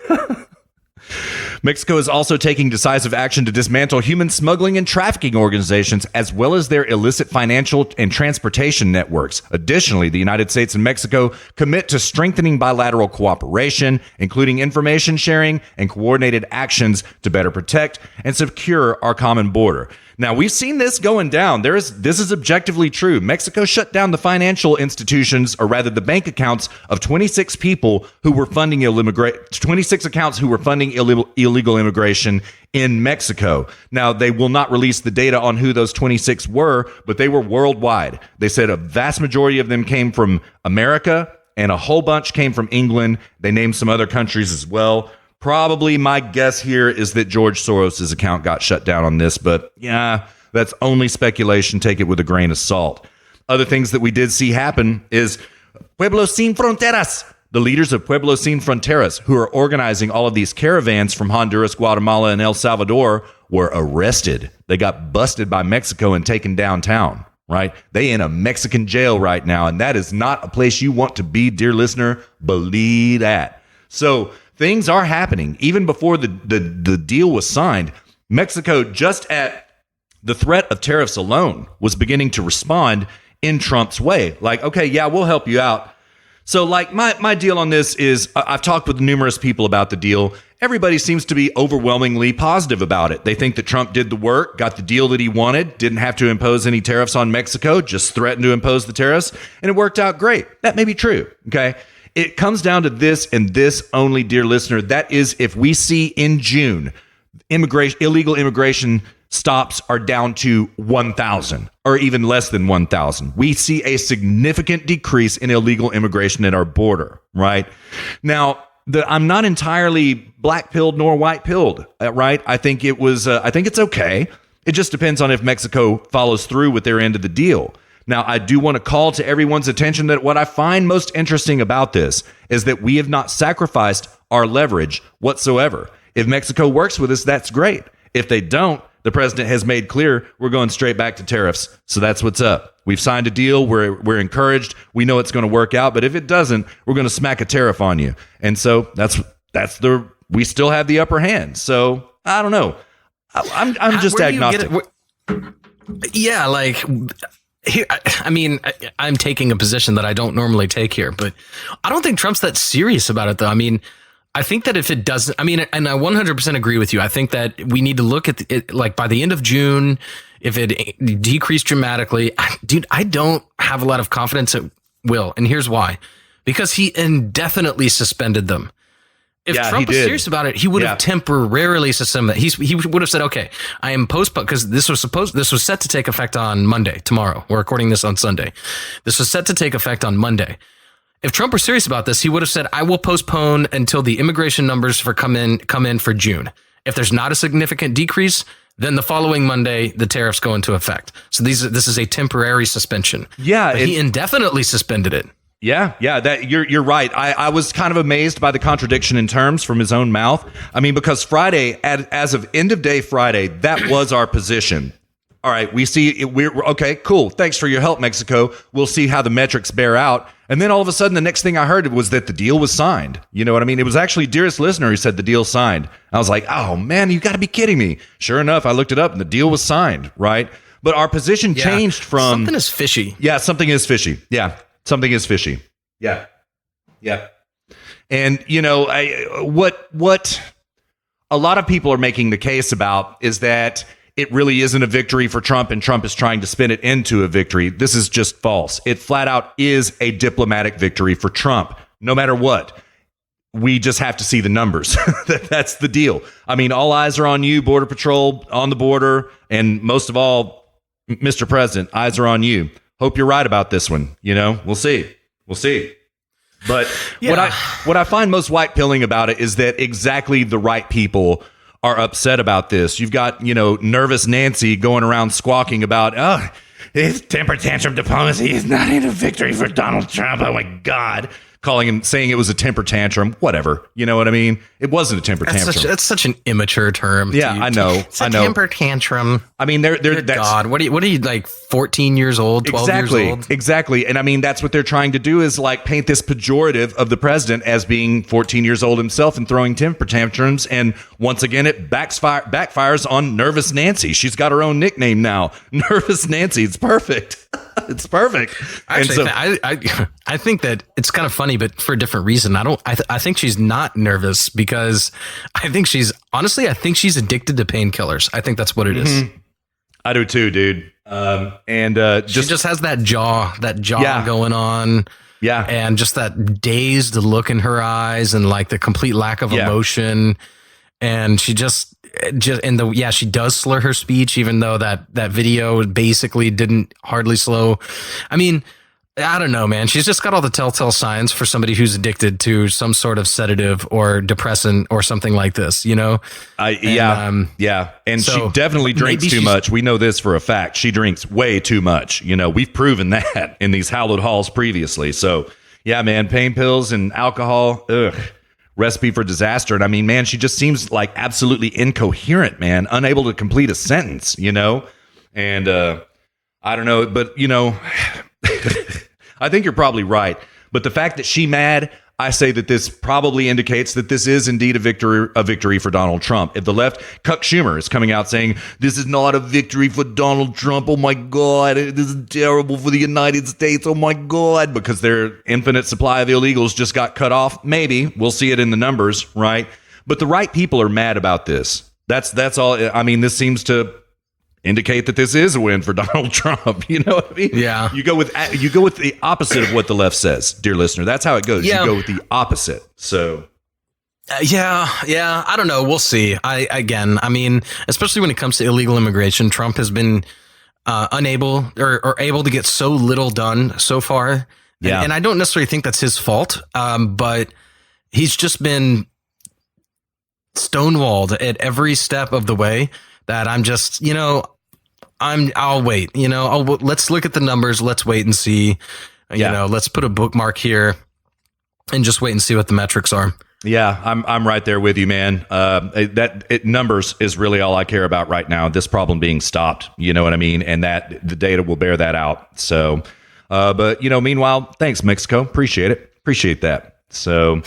Mexico is also taking decisive action to dismantle human smuggling and trafficking organizations, as well as their illicit financial and transportation networks. Additionally, the United States and Mexico commit to strengthening bilateral cooperation, including information sharing and coordinated actions to better protect and secure our common border. Now, we've seen this going down. This is objectively true. Mexico shut down the financial institutions, or rather the bank accounts of 26 people who were funding 26 accounts who were funding illegal immigration in Mexico. Now, they will not release the data on who those 26 were, but they were worldwide. They said a vast majority of them came from America and a whole bunch came from England. They named some other countries as well. Probably my guess here is that George Soros' account got shut down on this, but yeah, that's only speculation. Take it with a grain of salt. Other things that we did see happen is Pueblos Sin Fronteras. The leaders of Pueblos Sin Fronteras, who are organizing all of these caravans from Honduras, Guatemala, and El Salvador, were arrested. They got busted by Mexico and taken downtown, right? They in a Mexican jail right now, and that is not a place you want to be, dear listener. Believe that. So things are happening. Even before the deal was signed, Mexico, just at the threat of tariffs alone, was beginning to respond in Trump's way. Like, okay, yeah, we'll help you out. So my deal on this is I've talked with numerous people about the deal. Everybody seems to be overwhelmingly positive about it. They think that Trump did the work, got the deal that he wanted, didn't have to impose any tariffs on Mexico, just threatened to impose the tariffs, and it worked out great. That may be true, okay? It comes down to this and this only, dear listener. That is, if we see in June illegal immigration stops are down to 1,000 or even less than 1,000. We see a significant decrease in illegal immigration at our border, right? Now, I'm not entirely black-pilled nor white-pilled, right? I think it's okay. It just depends on if Mexico follows through with their end of the deal. Now, I do want to call to everyone's attention that what I find most interesting about this is that we have not sacrificed our leverage whatsoever. If Mexico works with us, that's great. If they don't, the president has made clear we're going straight back to tariffs. So that's what's up. We've signed a deal. We're encouraged. We know it's going to work out. But if it doesn't, we're going to smack a tariff on you. And so we still have the upper hand. So I don't know. I'm just agnostic. Yeah, like here, I mean, I'm taking a position that I don't normally take here, but I don't think Trump's that serious about it, though. I mean, I think that if it doesn't, I mean, and I 100% agree with you. I think that we need to look at it like by the end of June, if it decreased dramatically, dude, I don't have a lot of confidence it will. And here's why. Because he indefinitely suspended them. If Trump was serious about it, he would have temporarily suspended it. He would have said, okay, I am postponed, because this was set to take effect on Monday, tomorrow. We're recording this on Sunday. This was set to take effect on Monday. If Trump were serious about this, he would have said, I will postpone until the immigration numbers come in for June. If there's not a significant decrease, then the following Monday, the tariffs go into effect. So this is a temporary suspension. Yeah. But he indefinitely suspended it. Yeah, that you're right. I was kind of amazed by the contradiction in terms from his own mouth. I mean, because Friday, as of end of day Friday, that was our position. All right, we're okay, cool. Thanks for your help, Mexico. We'll see how the metrics bear out. And then all of a sudden, the next thing I heard was that the deal was signed. You know what I mean? It was actually Dearest Listener who said the deal signed. I was like, oh man, you got to be kidding me. Sure enough, I looked it up and the deal was signed, right? But our position changed from... Something is fishy. Yeah, something is fishy. Yeah. Something is fishy. Yeah. And, you know, what a lot of people are making the case about is that it really isn't a victory for Trump and Trump is trying to spin it into a victory. This is just false. It flat out is a diplomatic victory for Trump, no matter what. We just have to see the numbers. That's the deal. I mean, all eyes are on you, Border Patrol, on the border, and most of all, Mr. President, eyes are on you. Hope you're right about this one. You know, we'll see. But what I find most white pilling about it is that exactly the right people are upset about this. You've got, nervous Nancy going around squawking about, his temper tantrum diplomacy is not in a victory for Donald Trump. Oh my God. Saying it was a temper tantrum, whatever. You know what I mean? It wasn't a temper tantrum. That's such an immature term. Yeah, I know. It's a temper tantrum. I mean, God, what are you like 14 years old, 12 years old? Exactly. And I mean, that's what they're trying to do is like paint this pejorative of the president as being 14 years old himself and throwing temper tantrums. And once again, it backfires on Nervous Nancy. She's got her own nickname now. Nervous Nancy. It's perfect. It's perfect. Actually, I think that it's kind of funny, but for a different reason. I think she's not nervous because I think she's addicted to painkillers. I think that's what it is. I do too, dude. She just has that jaw going on. Yeah. And just that dazed look in her eyes and like the complete lack of emotion. And she she does slur her speech, even though that video basically didn't hardly slow. I mean, I don't know, man. She's just got all the telltale signs for somebody who's addicted to some sort of sedative or depressant or something like this, you know? And so she definitely drinks too much. We know this for a fact. She drinks way too much. You know, we've proven that in these hallowed halls previously. So yeah, man, pain pills and alcohol, recipe for disaster. And I mean, man, she just seems like absolutely incoherent, man, unable to complete a sentence, you know? And I don't know, but I think you're probably right. But the fact that she's mad, I say that this probably indicates that this is indeed a victory for Donald Trump. If the left, Chuck Schumer is coming out saying, this is not a victory for Donald Trump. Oh my God, this is terrible for the United States. Oh my God, because their infinite supply of illegals just got cut off. Maybe we'll see it in the numbers, right? But the right people are mad about this. That's all. I mean, this seems to indicate that this is a win for Donald Trump. You know what I mean? Yeah. You go with the opposite of what the left says, dear listener. That's how it goes. Yeah. You go with the opposite. So Yeah. I don't know. We'll see. I mean, especially when it comes to illegal immigration, Trump has been unable or able to get so little done so far. Yeah. And I don't necessarily think that's his fault, but he's just been stonewalled at every step of the way that I'm just, I'll wait, let's look at the numbers. Let's wait and see, let's put a bookmark here and just wait and see what the metrics are. Yeah, I'm right there with you, man. Numbers is really all I care about right now. This problem being stopped, you know what I mean, and that the data will bear that out. So, but meanwhile, thanks Mexico, appreciate that. So,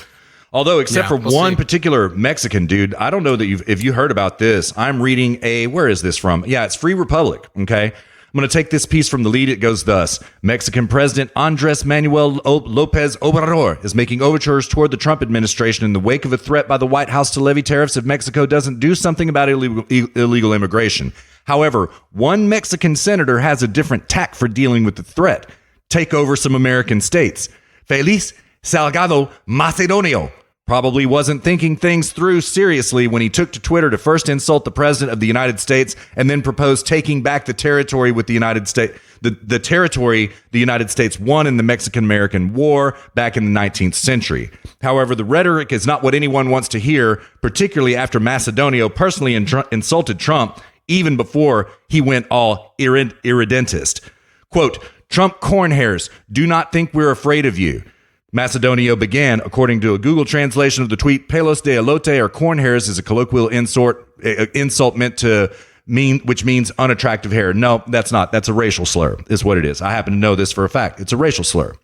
although except for one particular Mexican dude, I don't know that if you heard about this. I'm reading where is this from? Yeah, it's Free Republic. Okay. I'm going to take this piece from the lead. It goes thus. Mexican President Andres Manuel Lopez Obrador is making overtures toward the Trump administration in the wake of a threat by the White House to levy tariffs if Mexico doesn't do something about illegal immigration. However, one Mexican senator has a different tack for dealing with the threat. Take over some American states. Feliz Salgado Macedonio probably wasn't thinking things through seriously when he took to Twitter to first insult the president of the United States and then propose taking back the territory with the United States, the territory the United States won in the Mexican-American War back in the 19th century. However, the rhetoric is not what anyone wants to hear, particularly after Macedonio personally insulted Trump even before he went all irredentist. Quote, Trump corn hairs, do not think we're afraid of you. Macedonio began, according to a Google translation of the tweet, pelos de elote or corn hairs is a colloquial insult meant to mean, which means unattractive hair. No, that's not. That's a racial slur is what it is. I happen to know this for a fact. It's a racial slur.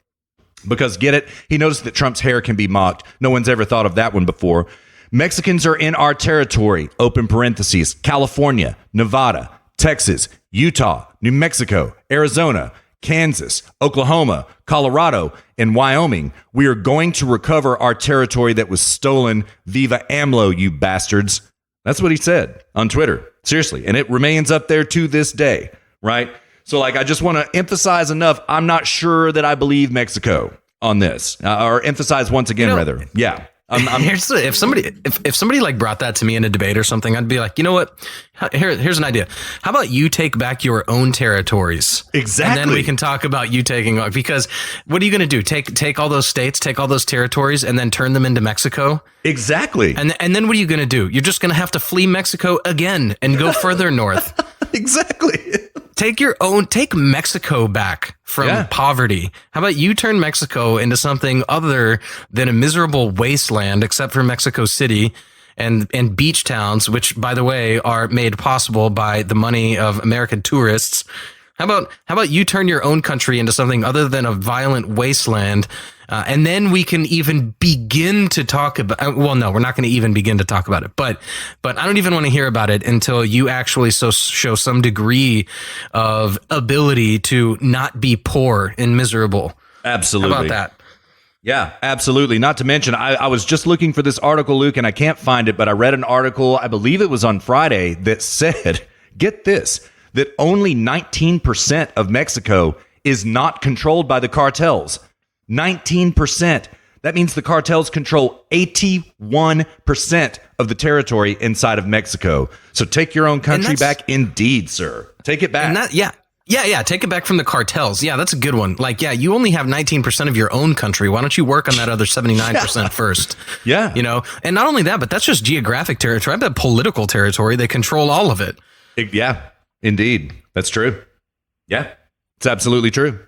Because get it? He noticed that Trump's hair can be mocked. No one's ever thought of that one before. Mexicans are in our territory, open parentheses, California, Nevada, Texas, Utah, New Mexico, Arizona, Kansas, Oklahoma, Colorado, and Wyoming. We are going to recover our territory that was stolen. Viva AMLO, you bastards. That's what he said on Twitter. Seriously. And it remains up there to this day, right? So I just want to emphasize enough. I'm not sure that I believe Mexico on this, or emphasize once again, rather. Yeah. If somebody brought that to me in a debate or something, I'd be like, you know what? Here's an idea. How about you take back your own territories? Exactly. And then we can talk about you taking, because what are you going to do? Take all those states, take all those territories, and then turn them into Mexico? Exactly. And then what are you going to do? You're just going to have to flee Mexico again and go further north. Exactly. Take Mexico back from poverty. How about you turn Mexico into something other than a miserable wasteland, except for Mexico City and beach towns, which, by the way, are made possible by the money of American tourists. How about you turn your own country into something other than a violent wasteland? And then we can even begin to talk about, well, no, we're not going to even begin to talk about it, but I don't even want to hear about it until you actually show some degree of ability to not be poor and miserable. Absolutely. How about that? Yeah, absolutely. Not to mention, I was just looking for this article, Luke, and I can't find it, but I read an article, I believe it was on Friday, that said, get this, that only 19% of Mexico is not controlled by the cartels. 19%. That means the cartels control 81% of the territory inside of Mexico. So take your own country back, indeed, sir. Take it back. And yeah. Take it back from the cartels. Yeah, that's a good one. You only have 19% of your own country. Why don't you work on that other 79% first? Yeah. And not only that, but that's just geographic territory. I bet political territory, they control all of it. Yeah, indeed. That's true. Yeah, it's absolutely true.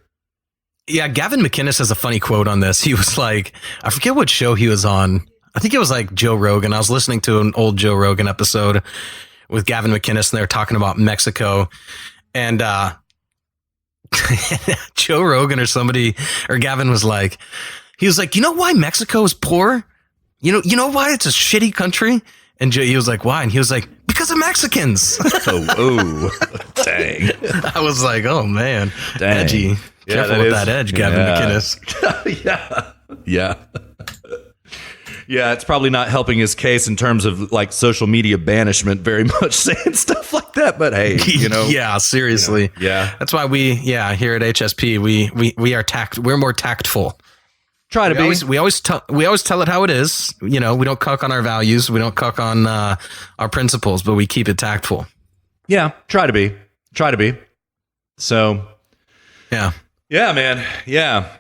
Yeah, Gavin McInnes has a funny quote on this. He was like, I forget what show he was on. I think it was like Joe Rogan. I was listening to an old Joe Rogan episode with Gavin McInnes, and they were talking about Mexico. And Joe Rogan or Gavin was like, he was like, you know why Mexico is poor? You know why it's a shitty country? And he was like, why? And he was like, because of Mexicans. oh, dang. I was like, oh, man. Dang. Edgy. Careful with that edge, Gavin McInnes. Yeah. Yeah, it's probably not helping his case in terms of social media banishment very much, saying stuff like that. But hey, yeah, seriously. Yeah. That's why here at HSP, we are we're more tactful. Try to be. We always tell it how it is. You know, we don't cuck on our values. We don't cuck on our principles, but we keep it tactful. Yeah, try to be. So, yeah, man, yeah.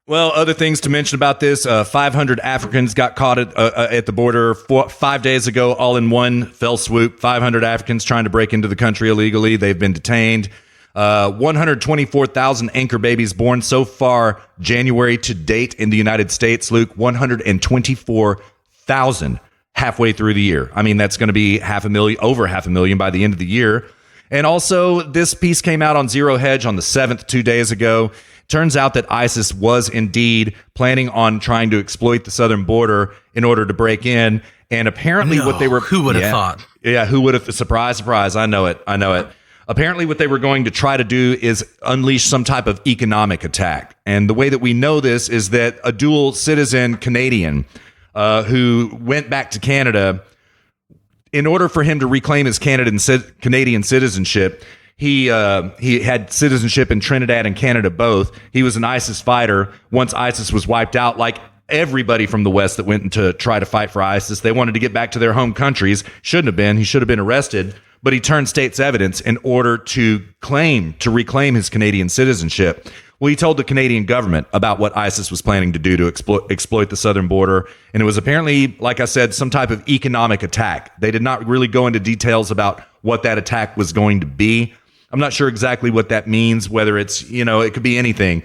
Well, other things to mention about this: 500 Africans got caught at the border 5 days ago, all in one fell swoop. 500 Africans trying to break into the country illegally. They've been detained. 124,000 anchor babies born so far January to date in the United States. Luke, 124,000 halfway through the year. I mean, that's going to be over 500,000 by the end of the year. And also, this piece came out on Zero Hedge on the 7th, 2 days ago. Turns out that ISIS was indeed planning on trying to exploit the southern border in order to break in. And apparently what they were... Who would have thought? Yeah, who would have... Surprise, surprise. I know it. Apparently what they were going to try to do is unleash some type of economic attack. And the way that we know this is that a dual citizen Canadian who went back to Canada, in order for him to reclaim his Canadian citizenship... He had citizenship in Trinidad and Canada both. He was an ISIS fighter. Once ISIS was wiped out, like everybody from the West that went to try to fight for ISIS, they wanted to get back to their home countries. Shouldn't have been. He should have been arrested. But he turned state's evidence in order to reclaim his Canadian citizenship. Well, he told the Canadian government about what ISIS was planning to do to exploit the southern border. And it was apparently, like I said, some type of economic attack. They did not really go into details about what that attack was going to be. I'm not sure exactly what that means, whether it's, it could be anything.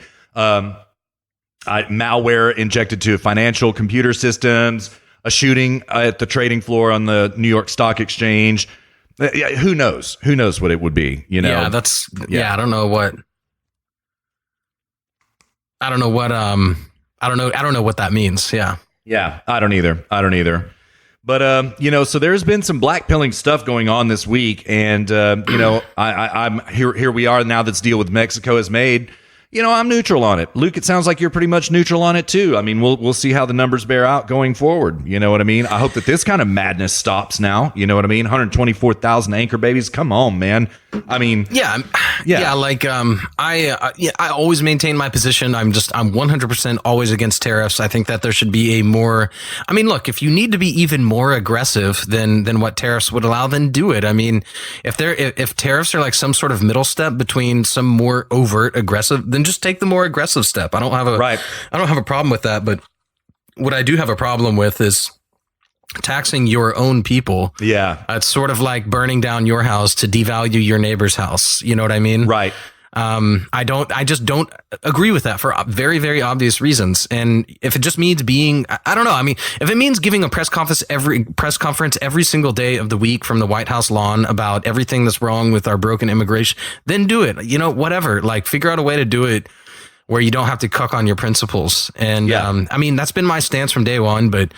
Malware injected to financial computer systems, a shooting at the trading floor on the New York Stock Exchange. Who knows? Who knows what it would be? Yeah, I don't know what that means. Yeah. Yeah, I don't either. But, so there's been some blackpilling stuff going on this week. And, I'm here we are now. This deal with Mexico is made. I'm neutral on it. Luke, it sounds like you're pretty much neutral on it, too. I mean, we'll see how the numbers bear out going forward. You know what I mean? I hope that this kind of madness stops now. You know what I mean? 124,000 anchor babies. Come on, man. I mean, yeah. Like, I always maintain my position. I'm 100% always against tariffs. I think that there should be look, if you need to be even more aggressive than what tariffs would allow, then do it. I mean, if tariffs are like some sort of middle step between some more overt aggressive, then just take the more aggressive step. I don't have a problem with that. But what I do have a problem with is taxing your own people. Yeah. It's sort of like burning down your house to devalue your neighbor's house. You know what I mean? Right. I just don't agree with that for very, very obvious reasons. And if it just means I don't know. I mean, if it means giving a press conference every single day of the week from the White House lawn about everything that's wrong with our broken immigration, then do it. Whatever, like figure out a way to do it where you don't have to cuck on your principles. And, that's been my stance from day one, but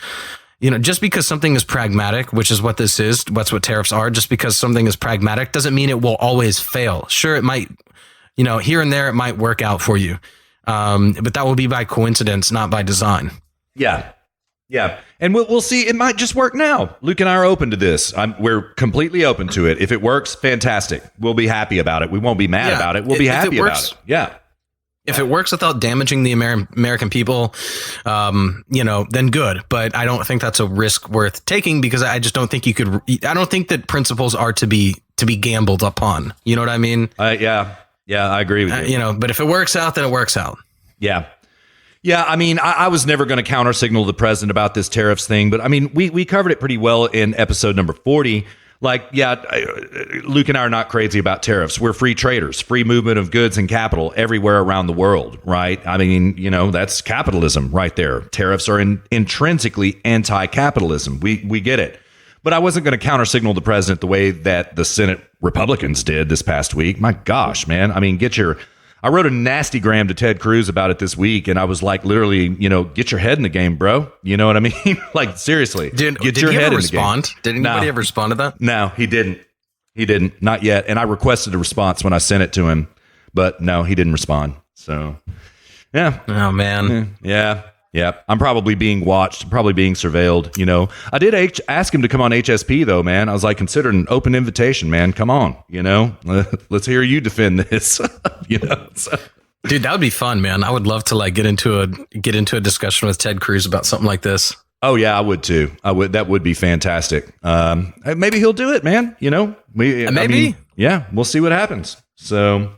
just because something is pragmatic, which is what this is, what's what tariffs are, just because something is pragmatic doesn't mean it will always fail. Sure, it might, here and there, it might work out for you. But that will be by coincidence, not by design. Yeah. Yeah. And we'll see. It might just work now. Luke and I are open to this. We're completely open to it. If it works, fantastic. We'll be happy about it. We won't be mad about it. We'll be happy about it. Yeah. If it works without damaging the American people, then good. But I don't think that's a risk worth taking because I just don't think I don't think that principles are to be gambled upon. You know what I mean? Yeah, I agree with you. But if it works out, then it works out. Yeah. Yeah, I mean, I was never going to counter signal the president about this tariffs thing, but I mean, we covered it pretty well in episode number 40. Like, yeah, Luke and I are not crazy about tariffs. We're free traders, free movement of goods and capital everywhere around the world, right? I mean, that's capitalism right there. Tariffs are intrinsically anti-capitalism. We get it. But I wasn't going to counter signal the president the way that the Senate Republicans did this past week. My gosh, man. I mean, I wrote a nasty gram to Ted Cruz about it this week, and I was like, literally, get your head in the game, bro. You know what I mean? Like, seriously. Did your head in the game. Did anybody ever respond to that? No, he didn't. He didn't. Not yet. And I requested a response when I sent it to him, but no, he didn't respond. So, yeah. Oh, man. Yeah. Yeah. I'm probably being watched, probably being surveilled. I did ask him to come on HSP, though, man. I was like, consider an open invitation, man. Come on. Let's hear you defend this. So. Dude, that would be fun, man. I would love to like get into a discussion with Ted Cruz about something like this. Oh yeah, I would too. I would. That would be fantastic. Maybe he'll do it, man. You know, maybe. Yeah, we'll see what happens. So,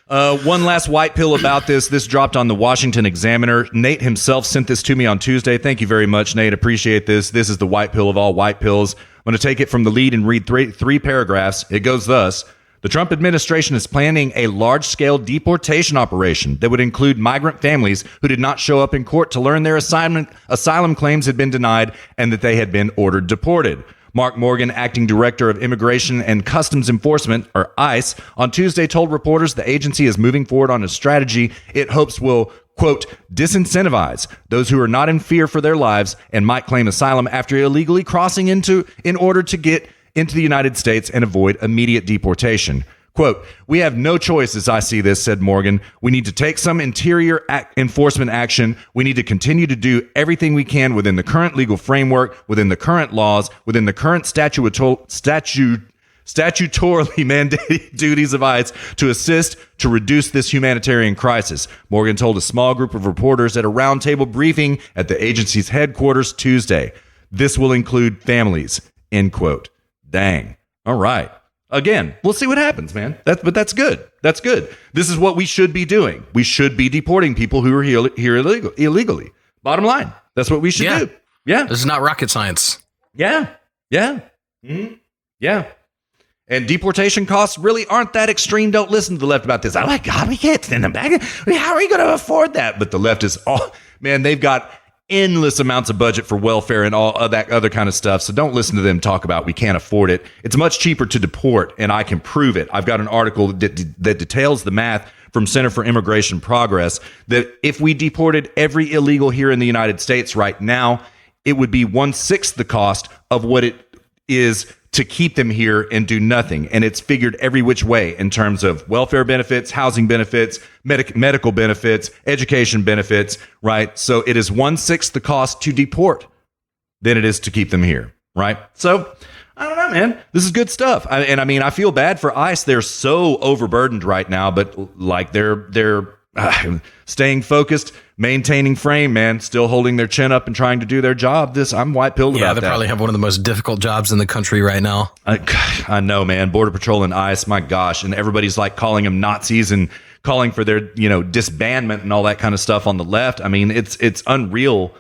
one last white pill about this. This dropped on the Washington Examiner. Nate himself sent this to me on Tuesday. Thank you very much, Nate. Appreciate this. This is the white pill of all white pills. I'm going to take it from the lead and read three paragraphs. It goes thus. The Trump administration is planning a large-scale deportation operation that would include migrant families who did not show up in court to learn their asylum claims had been denied and that they had been ordered deported. Mark Morgan, acting director of Immigration and Customs Enforcement, or ICE, on Tuesday told reporters the agency is moving forward on a strategy it hopes will, quote, disincentivize those who are not in fear for their lives and might claim asylum after illegally crossing in order to get into the United States and avoid immediate deportation. Quote, we have no choice as I see this, said Morgan. We need to take some interior enforcement action. We need to continue to do everything we can within the current legal framework, within the current laws, within the current statutorily mandated duties of ICE to assist to reduce this humanitarian crisis. Morgan told a small group of reporters at a roundtable briefing at the agency's headquarters Tuesday. This will include families, end quote. Dang. All right. Again, we'll see what happens, man. But that's good. That's good. This is what we should be doing. We should be deporting people who are here illegally. Bottom line. That's what we should do. Yeah. This is not rocket science. Yeah. Yeah. Mm-hmm. Yeah. And deportation costs really aren't that extreme. Don't listen to the left about this. Oh my God, we can't send them back. How are you going to afford that? But the left is man, they've got endless amounts of budget for welfare and all of that other kind of stuff. So don't listen to them talk about we can't afford it. It's much cheaper to deport, and I can prove it. I've got an article that details the math from Center for Immigration Progress that if we deported every illegal here in the United States right now, it would be 1/6 the cost of what it is to keep them here and do nothing. And it's figured every which way in terms of welfare benefits, housing benefits, medical benefits, education benefits, right? So it is 1/6 the cost to deport than it is to keep them here, right? So I don't know, man. This is good stuff. I feel bad for ICE. They're so overburdened right now, but like they're staying focused, maintaining frame, man, still holding their chin up and trying to do their job. I'm white-pilled about that. Yeah, they probably have one of the most difficult jobs in the country right now. I know, man. Border Patrol and ICE, my gosh. And everybody's like calling them Nazis and calling for their, disbandment and all that kind of stuff on the left. I mean, it's unreal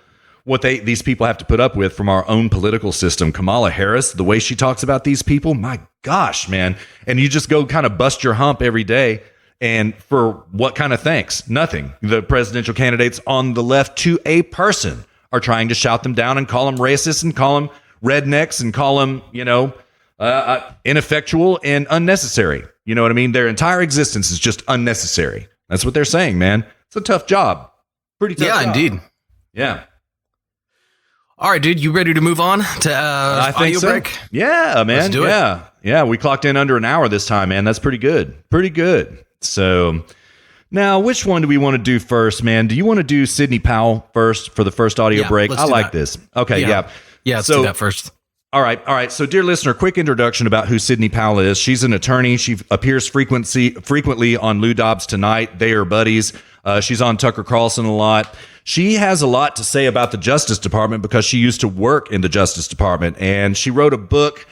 what these people have to put up with from our own political system. Kamala Harris, the way she talks about these people, my gosh, man. And you just go kind of bust your hump every day. And for what kind of thanks? Nothing. The presidential candidates on the left to a person are trying to shout them down and call them racist and call them rednecks and call them, ineffectual and unnecessary. You know what I mean? Their entire existence is just unnecessary. That's what they're saying, man. It's a tough job. Pretty tough job. Yeah, indeed. Yeah. All right, dude, you ready to move on to I think audio so. break? Yeah, man. Let's do it. Yeah, we clocked in under an hour this time, man. That's pretty good. Pretty good. So now, which one do we want to do first, man? Do you want to do Sidney Powell first for the first audio break? I like this. Okay, yeah. Yeah, let's do that first. All right. So, dear listener, quick introduction about who Sidney Powell is. She's an attorney. She appears frequently on Lou Dobbs Tonight. They are buddies. She's on Tucker Carlson a lot. She has a lot to say about the Justice Department because she used to work in the Justice Department, and she wrote a book.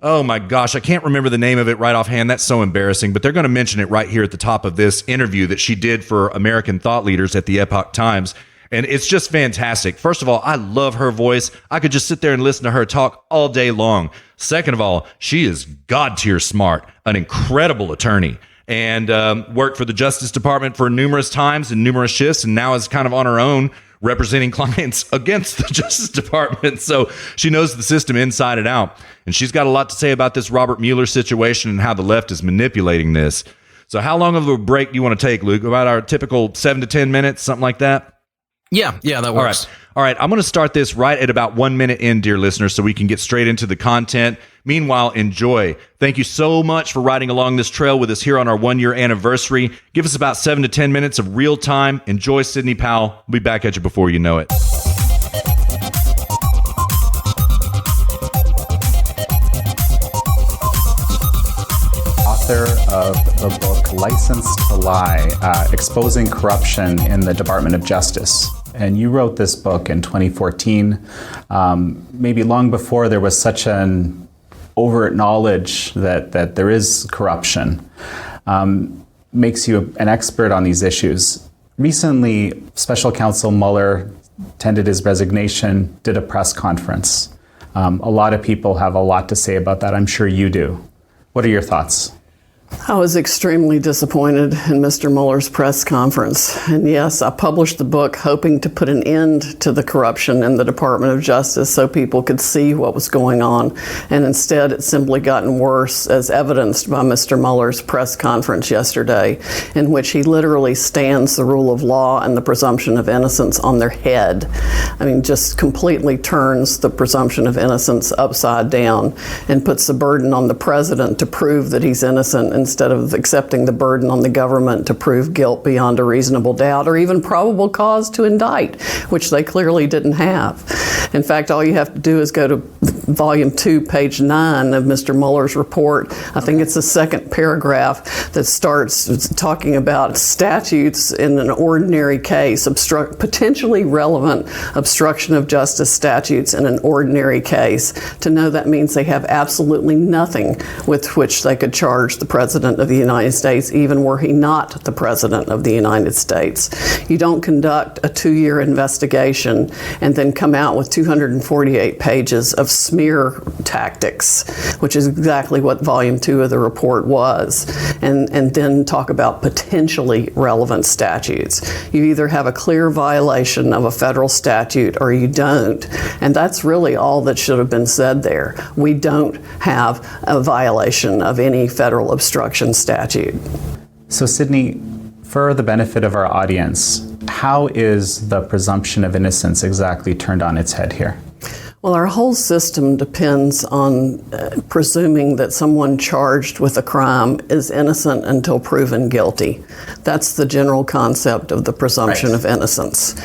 Oh my gosh, I can't remember the name of it right offhand. That's so embarrassing, but they're going to mention it right here at the top of this interview that she did for American thought leaders at the Epoch Times. And it's just fantastic. First of all, I love her voice. I could just sit there and listen to her talk all day long. Second of all, she is God tier smart, an incredible attorney, and worked for the Justice Department for numerous times and numerous shifts, and now is kind of on her own, representing clients against the Justice Department. So she knows the system inside and out. And she's got a lot to say about this Robert Mueller situation and how the left is manipulating this. So how long of a break do you want to take, Luke? About our typical 7 to 10 minutes, something like that? Yeah, that works. All right. I'm going to start this right at about 1 minute in, dear listeners, so we can get straight into the content. Meanwhile, enjoy. Thank you so much for riding along this trail with us here on our 1-year anniversary. Give us about 7 to 10 minutes of real time. Enjoy Sidney Powell. We'll be back at you before you know it. author of the book License to Lie, Exposing Corruption in the Department of Justice. And you wrote this book in 2014, maybe long before there was such an overt knowledge that there is corruption. Makes you an expert on these issues. Recently, Special Counsel Mueller tendered his resignation, did a press conference. A lot of people have a lot to say about that. I'm sure you do. What are your thoughts? I was extremely disappointed in Mr. Mueller's press conference. And yes, I published the book hoping to put an end to the corruption in the Department of Justice so people could see what was going on. And instead, it's simply gotten worse, as evidenced by Mr. Mueller's press conference yesterday, in which he literally stands the rule of law and the presumption of innocence on their head. I mean, just completely turns the presumption of innocence upside down and puts the burden on the president to prove that he's innocent instead of accepting the burden on the government to prove guilt beyond a reasonable doubt or even probable cause to indict, which they clearly didn't have. In fact, all you have to do is go to Volume 2, page 9 of Mr. Mueller's report. I think it's the second paragraph that starts talking about statutes in an ordinary case, potentially relevant obstruction of justice statutes in an ordinary case. To know that means they have absolutely nothing with which they could charge the President of the United States, even were he not the President of the United States. You don't conduct a 2-year investigation and then come out with 248 pages of smear tactics, which is exactly what Volume 2 of the report was, and then talk about potentially relevant statutes. You either have a clear violation of a federal statute or you don't, and that's really all that should have been said there. We don't have a violation of any federal obstruction statute. So, Sydney, for the benefit of our audience, how is the presumption of innocence exactly turned on its head here? Well, our whole system depends on presuming that someone charged with a crime is innocent until proven guilty. That's the general concept of the presumption of innocence.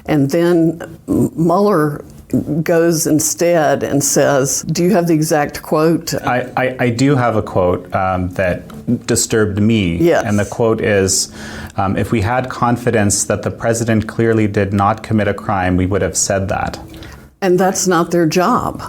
And then Mueller goes instead and says, do you have the exact quote? I do have a quote that disturbed me. Yes. And the quote is, if we had confidence that the president clearly did not commit a crime, we would have said that. And that's not their job.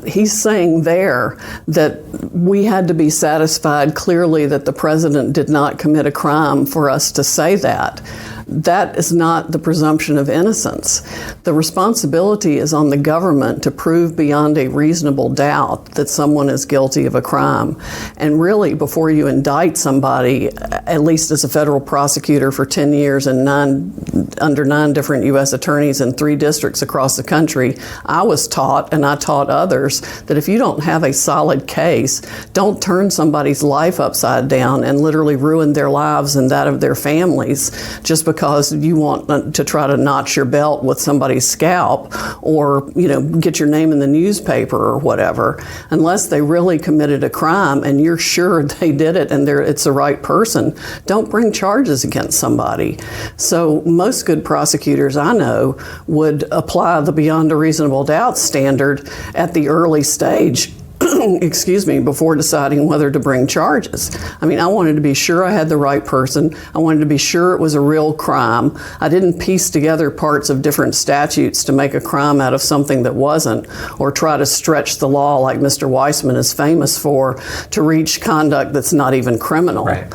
He's saying there that we had to be satisfied clearly that the president did not commit a crime for us to say that. That is not the presumption of innocence. The responsibility is on the government to prove beyond a reasonable doubt that someone is guilty of a crime. And really, before you indict somebody, at least as a federal prosecutor for 10 years and under 9 different U.S. attorneys in 3 districts across the country, I was taught, and I taught others, that if you don't have a solid case, don't turn somebody's life upside down and literally ruin their lives and that of their families just because you want to try to notch your belt with somebody's scalp or, get your name in the newspaper or whatever. Unless they really committed a crime and you're sure they did it and it's the right person, don't bring charges against somebody. So most good prosecutors I know would apply the beyond a reasonable doubt standard at the early stage before deciding whether to bring charges. I mean, I wanted to be sure I had the right person. I wanted to be sure it was a real crime. I didn't piece together parts of different statutes to make a crime out of something that wasn't, or try to stretch the law like Mr. Weissman is famous for to reach conduct that's not even criminal. Right.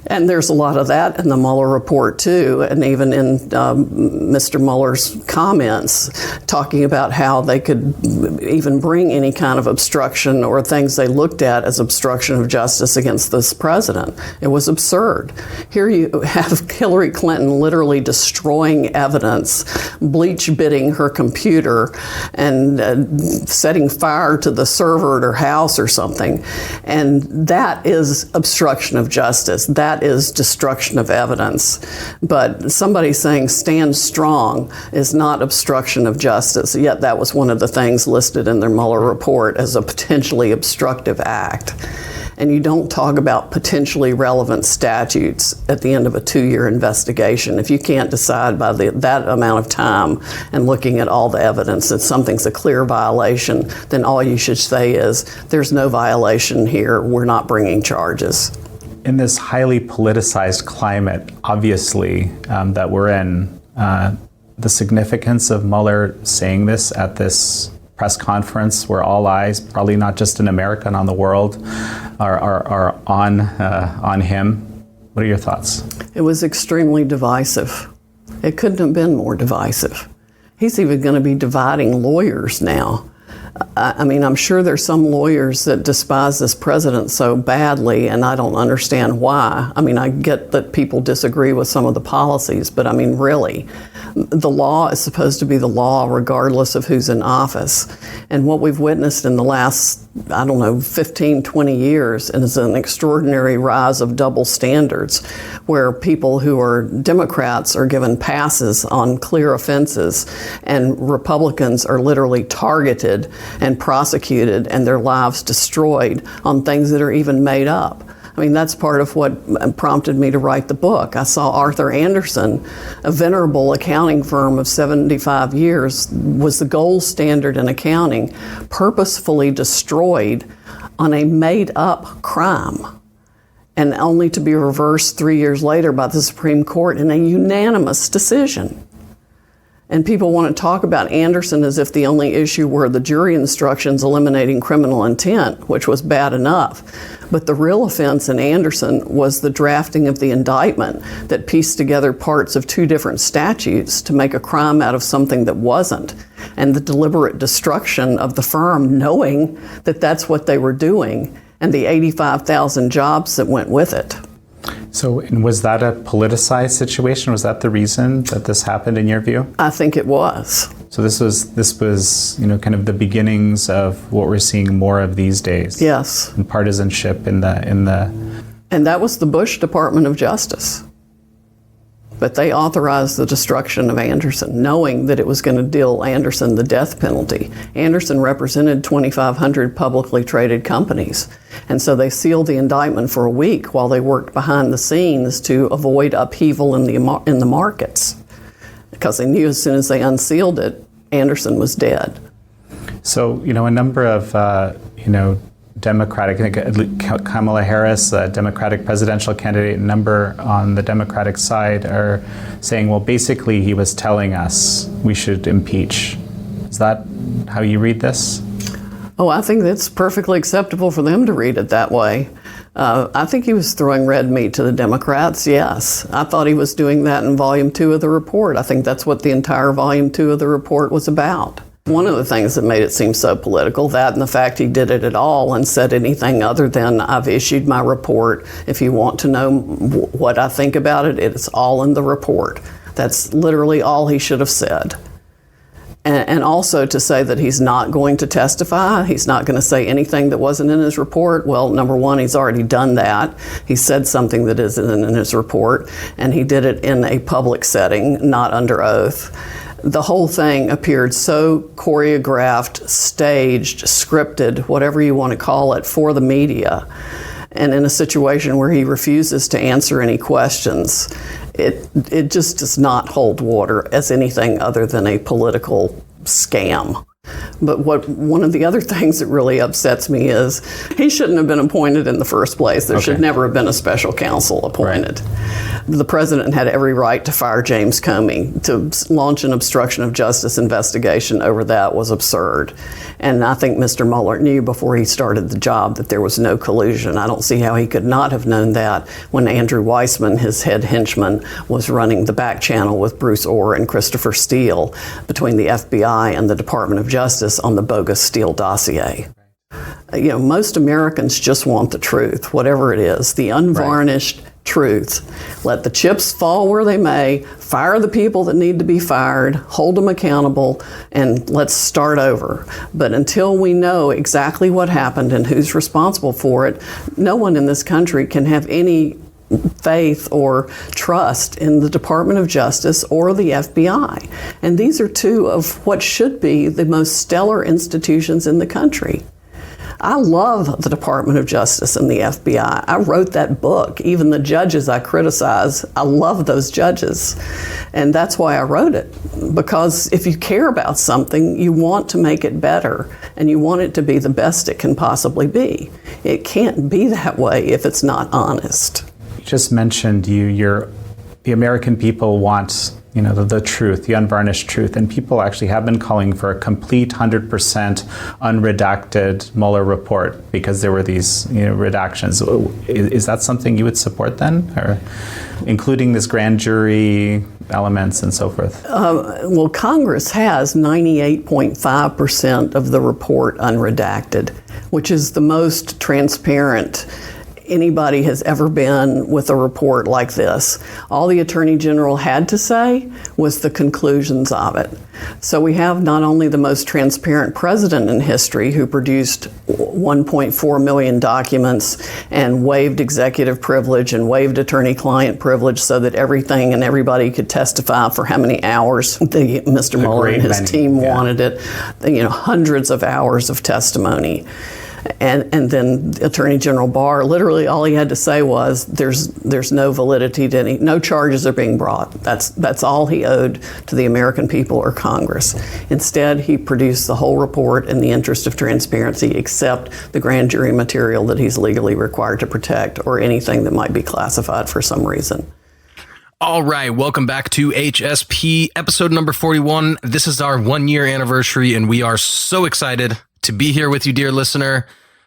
And there's a lot of that in the Mueller report, too, and even in Mr. Mueller's comments, talking about how they could even bring any kind of obstruction or things they looked at as obstruction of justice against this president. It was absurd. Here you have Hillary Clinton literally destroying evidence, bleach-bitting her computer, and setting fire to the server at her house or something. And that is obstruction of justice. That that is destruction of evidence. But somebody saying stand strong is not obstruction of justice, yet that was one of the things listed in their Mueller report as a potentially obstructive act. And you don't talk about potentially relevant statutes at the end of a 2-year investigation. If you can't decide by that amount of time and looking at all the evidence that something's a clear violation, then all you should say is, there's no violation here, we're not bringing charges. In this highly politicized climate, obviously, that we're in, the significance of Mueller saying this at this press conference where all eyes, probably not just in America and on the world, are on him. What are your thoughts? It was extremely divisive. It couldn't have been more divisive. He's even going to be dividing lawyers now. I mean, I'm sure there's some lawyers that despise this president so badly, and I don't understand why. I mean, I get that people disagree with some of the policies, but I mean, really, the law is supposed to be the law regardless of who's in office. And what we've witnessed in the last, 15, 20 years is an extraordinary rise of double standards where people who are Democrats are given passes on clear offenses and Republicans are literally targeted and prosecuted and their lives destroyed on things that are even made up. I mean, that's part of what prompted me to write the book. I saw Arthur Andersen, a venerable accounting firm of 75 years, was the gold standard in accounting, purposefully destroyed on a made-up crime, and only to be reversed 3 years later by the Supreme Court in a unanimous decision. And people want to talk about Andersen as if the only issue were the jury instructions eliminating criminal intent, which was bad enough. But the real offense in Andersen was the drafting of the indictment that pieced together parts of 2 different statutes to make a crime out of something that wasn't, and the deliberate destruction of the firm knowing that that's what they were doing, and the 85,000 jobs that went with it. So, and was that a politicized situation? Was that the reason that this happened in your view? I think it was. So this was, kind of the beginnings of what we're seeing more of these days. Yes. And partisanship in the. And that was the Bush Department of Justice. But they authorized the destruction of Andersen, knowing that it was going to deal Andersen the death penalty. Andersen represented 2,500 publicly traded companies. And so they sealed the indictment for a week while they worked behind the scenes to avoid upheaval in the markets. Because they knew as soon as they unsealed it, Andersen was dead. So, a number of, Democratic, I think Kamala Harris, a Democratic presidential candidate, a number on the Democratic side are saying, well, basically he was telling us we should impeach. Is that how you read this? Oh, I think it's perfectly acceptable for them to read it that way. I think he was throwing red meat to the Democrats, yes. I thought he was doing that in Volume 2 of the report. I think that's what the entire Volume 2 of the report was about. One of the things that made it seem so political, that and the fact he did it at all and said anything other than, I've issued my report. If you want to know what I think about it, it's all in the report. That's literally all he should have said. And also to say that he's not going to testify, he's not going to say anything that wasn't in his report. Well, number one, he's already done that. He said something that isn't in his report, and he did it in a public setting, not under oath. The whole thing appeared so choreographed, staged, scripted, whatever you want to call it, for the media. And in a situation where he refuses to answer any questions, it just does not hold water as anything other than a political scam. But one of the other things that really upsets me is he shouldn't have been appointed in the first place. There should never have been a special counsel appointed. Right. The president had every right to fire James Comey. To launch an obstruction of justice investigation over that was absurd. And I think Mr. Mueller knew before he started the job that there was no collusion. I don't see how he could not have known that when Andrew Weissman, his head henchman, was running the back channel with Bruce Orr and Christopher Steele between the FBI and the Department of Justice on the bogus Steele dossier. Most Americans just want the truth, whatever it is, the unvarnished truth. Let the chips fall where they may, fire the people that need to be fired, hold them accountable, and let's start over. But until we know exactly what happened and who's responsible for it, no one in this country can have any faith or trust in the Department of Justice or the FBI. And these are two of what should be the most stellar institutions in the country. I love the Department of Justice and the FBI. I wrote that book. Even the judges I criticize, I love those judges. And that's why I wrote it. Because if you care about something, you want to make it better, and you want it to be the best it can possibly be. It can't be that way if it's not honest. You just mentioned the American people want the truth, the unvarnished truth, and people actually have been calling for a complete 100% unredacted Mueller report because there were these redactions. Is that something you would support then, or including this grand jury elements and so forth? Well, Congress has 98.5% of the report unredacted, which is the most transparent anybody has ever been with a report like this. All the Attorney General had to say was the conclusions of it. So we have not only the most transparent president in history, who produced 1.4 million documents and waived executive privilege and waived attorney-client privilege so that everything and everybody could testify for how many hours Mr. Mueller and his team wanted it. Hundreds of hours of testimony. And then Attorney General Barr, literally all he had to say was, there's no validity to no charges are being brought. That's all he owed to the American people or Congress. Instead, he produced the whole report in the interest of transparency, except the grand jury material that he's legally required to protect, or anything that might be classified for some reason. All right, welcome back to HSP, episode number 41. This is our 1-year anniversary, and we are so excited to be here with you, dear listener.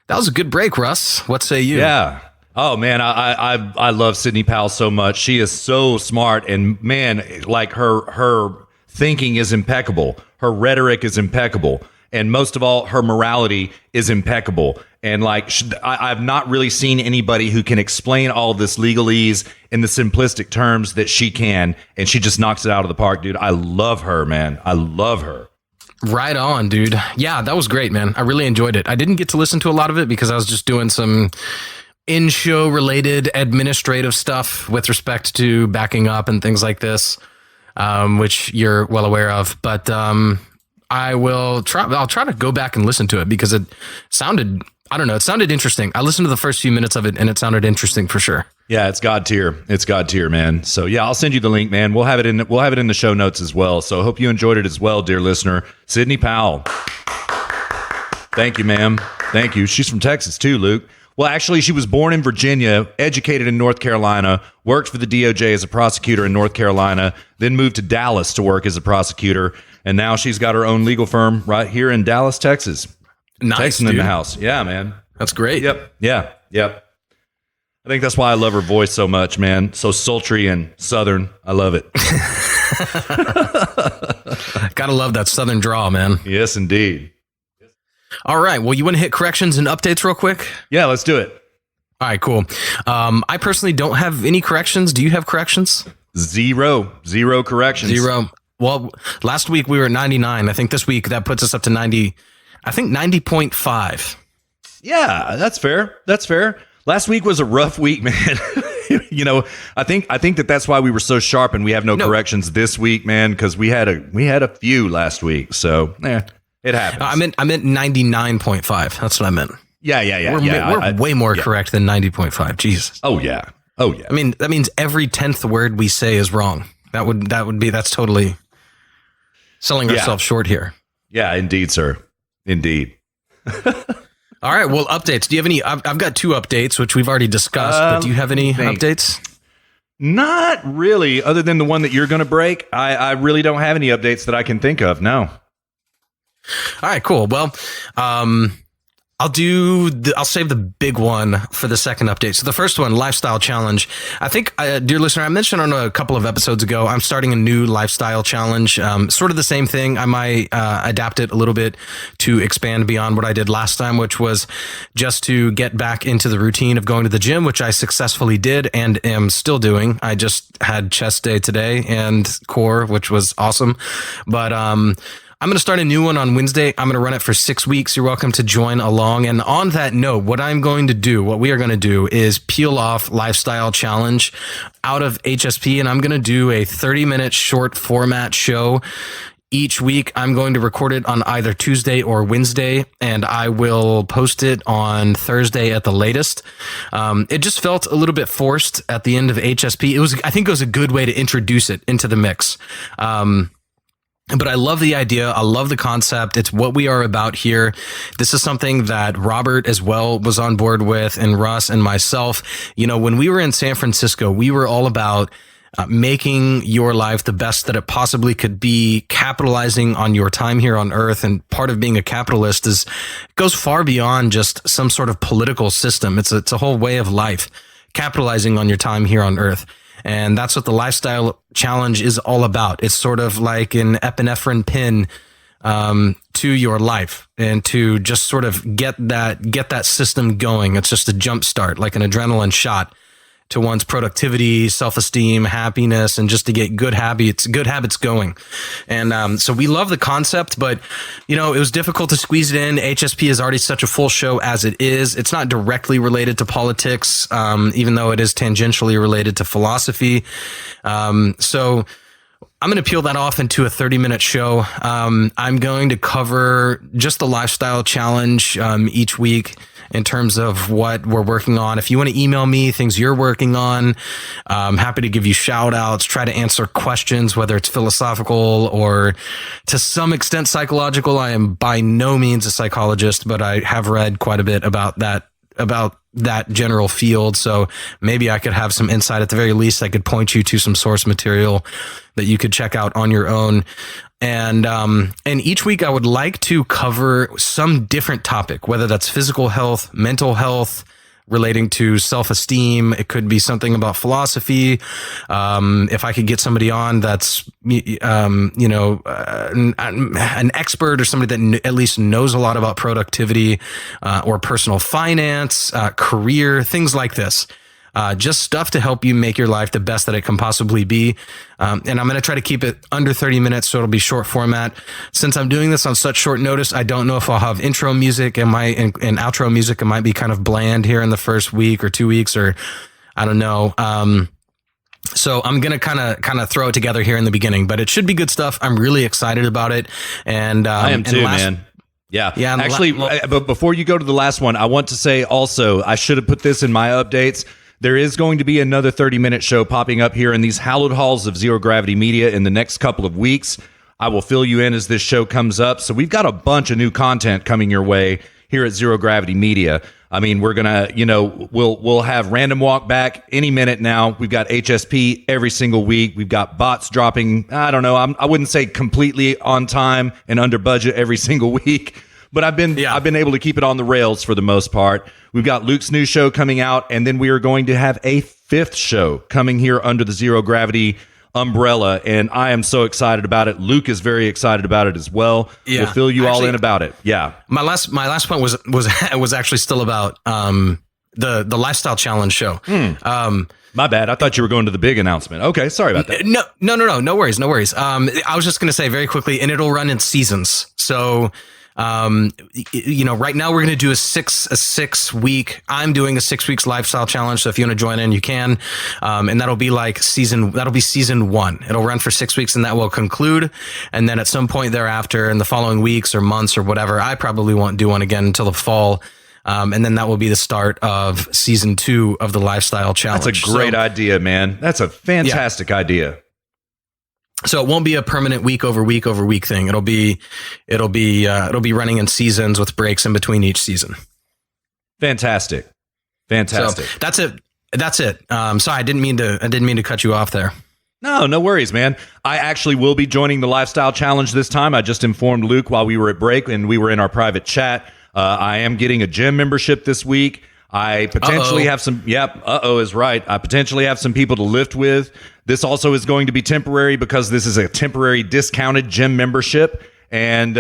That was a good break, Russ. What say you? Yeah. Oh man, I love Sidney Powell so much. She is so smart, and man, like her thinking is impeccable. Her rhetoric is impeccable, and most of all, her morality is impeccable. And I've not really seen anybody who can explain all this legalese in the simplistic terms that she can, and she just knocks it out of the park, dude. I love her, man. I love her. Right on, dude. Yeah, that was great, man. I really enjoyed it. I didn't get to listen to a lot of it because I was just doing some in-show related administrative stuff with respect to backing up and things like this, which you're well aware of. But I'll try to go back and listen to it because it sounded, it sounded interesting. I listened to the first few minutes of it and it sounded interesting for sure. Yeah, it's God tier. It's God tier, man. So yeah, I'll send you the link, man. We'll have it in the show notes as well. So I hope you enjoyed it as well, dear listener. Sidney Powell. Thank you, ma'am. Thank you. She's from Texas too, Luke. Well, actually, she was born in Virginia, educated in North Carolina, worked for the DOJ as a prosecutor in North Carolina, then moved to Dallas to work as a prosecutor, and now she's got her own legal firm right here in Dallas, Texas. Nice, Texan dude. in the house. Yeah, man. That's great. Yep. Yeah. Yep. I think that's why I love her voice so much, man. So sultry and Southern. I love it. Gotta love that Southern drawl, man. Yes, indeed. All right. Well, you want to hit corrections and updates real quick? Yeah, let's do it. All right, cool. I personally don't have any corrections. Do you have corrections? Zero corrections. Zero. Well, last week we were at 99. I think this week that puts us up to 90. I think 90.5. Yeah, that's fair. That's fair. Last week was a rough week, man. I think that's why we were so sharp and we have no corrections this week, man, because we had a few last week. So, it happens. I meant 99.5. That's what I meant. Yeah. We're way more correct than 90.5. Jesus. Oh yeah. I mean, that means every 10th word we say is wrong. That's totally selling ourselves short here. Yeah, indeed, sir. Indeed. All right. Well, updates. Do you have any? I've got 2 updates, which we've already discussed. But do you have any updates? Not really, other than the one that you're going to break. I really don't have any updates that I can think of. No. All right. Cool. Well, I'll save the big one for the second update. So the first one, lifestyle challenge. I think, dear listener, I mentioned on a couple of episodes ago, I'm starting a new lifestyle challenge. Sort of the same thing. I might adapt it a little bit to expand beyond what I did last time, which was just to get back into the routine of going to the gym, which I successfully did and am still doing. I just had chest day today and core, which was awesome. But I'm going to start a new one on Wednesday. I'm going to run it for 6 weeks. You're welcome to join along. And on that note, what we are going to do is peel off Lifestyle Challenge out of HSP, and I'm going to do a 30-minute short format show. Each week, I'm going to record it on either Tuesday or Wednesday, and I will post it on Thursday at the latest. It just felt a little bit forced at the end of HSP. I think it was a good way to introduce it into the mix. But I love the idea. I love the concept. It's what we are about here. This is something that Robert as well was on board with, and Russ and myself. When we were in San Francisco, we were all about making your life the best that it possibly could be, capitalizing on your time here on Earth. And part of being a capitalist goes far beyond just some sort of political system. It's a whole way of life, capitalizing on your time here on Earth. And that's what the Lifestyle Challenge is all about. It's sort of like an epinephrine pin to your life, and to just sort of get that system going. It's just a jump start, like an adrenaline shot to one's productivity, self-esteem, happiness, and just to get good habits going. And so we love the concept, but it was difficult to squeeze it in. HSP is already such a full show as it is. It's not directly related to politics, even though it is tangentially related to philosophy. So I'm going to peel that off into a 30-minute show. I'm going to cover just the Lifestyle Challenge each week in terms of what we're working on. If you want to email me things you're working on, I'm happy to give you shout outs, try to answer questions, whether it's philosophical or to some extent psychological. I am by no means a psychologist, but I have read quite a bit about that general field. So maybe I could have some insight. At the very least, I could point you to some source material that you could check out on your own. And each week I would like to cover some different topic, whether that's physical health, mental health, relating to self-esteem. It could be something about philosophy. If I could get somebody on that's, an expert, or somebody that at least knows a lot about productivity, or personal finance, career, things like this. Just stuff to help you make your life the best that it can possibly be. And I'm going to try to keep it under 30 minutes, so it'll be short format. Since I'm doing this on such short notice, I don't know if I'll have intro music and outro music. It might be kind of bland here in the first week or 2 weeks, or I don't know. So I'm going to kind of throw it together here in the beginning, but it should be good stuff. I'm really excited about it. And I am too, man. Yeah. Actually, but before you go to the last one, I want to say also, I should have put this in my updates. There is going to be another 30-minute show popping up here in these hallowed halls of Zero Gravity Media in the next couple of weeks. I will fill you in as this show comes up. So we've got a bunch of new content coming your way here at Zero Gravity Media. I mean, we're going to, we'll have Random Walk back any minute now. We've got HSP every single week. We've got bots dropping, I don't know, I wouldn't say completely on time and under budget every single week. But I've been able to keep it on the rails for the most part. We've got Luke's new show coming out, and then we are going to have a 5th show coming here under the Zero Gravity umbrella, and I am so excited about it. Luke is very excited about it as well. Yeah. We'll fill you all in about it. Yeah. My last point was actually still about the Lifestyle Challenge show. My bad. I thought you were going to the big announcement. Okay, sorry about that. No worries. I was just going to say very quickly, and it'll run in seasons. So right now we're going to do a six week. I'm doing a 6 weeks Lifestyle Challenge. So if you want to join in, you can. And that'll be season 1. It'll run for 6 weeks, and that will conclude. And then at some point thereafter, in the following weeks or months or whatever, I probably won't do one again until the fall. And then that will be the start of season 2 of the Lifestyle Challenge. That's a great idea, man. That's a fantastic idea. So it won't be a permanent week over week thing. It'll be running in seasons with breaks in between each season. Fantastic. So that's it. Sorry, I didn't mean to cut you off there. No worries, man. I actually will be joining the Lifestyle Challenge this time. I just informed Luke while we were at break and we were in our private chat. I am getting a gym membership this week. I potentially have some, is right. I potentially have some people to lift with. This also is going to be temporary because this is a temporary discounted gym membership. And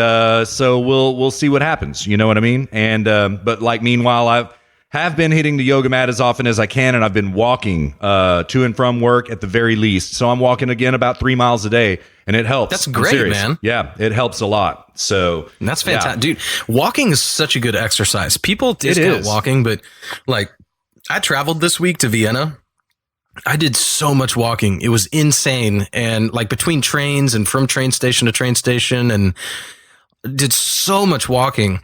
so we'll see what happens. You know what I mean? And but like meanwhile, have been hitting the yoga mat as often as I can, and I've been walking to and from work at the very least. So I'm walking again about 3 miles a day, and it helps. That's great, man. Yeah, it helps a lot. So and that's fantastic, dude. Walking is such a good exercise. People discount walking, but like I traveled this week to Vienna. I did so much walking. It was insane. And like between trains and from train station to train station, and did so much walking.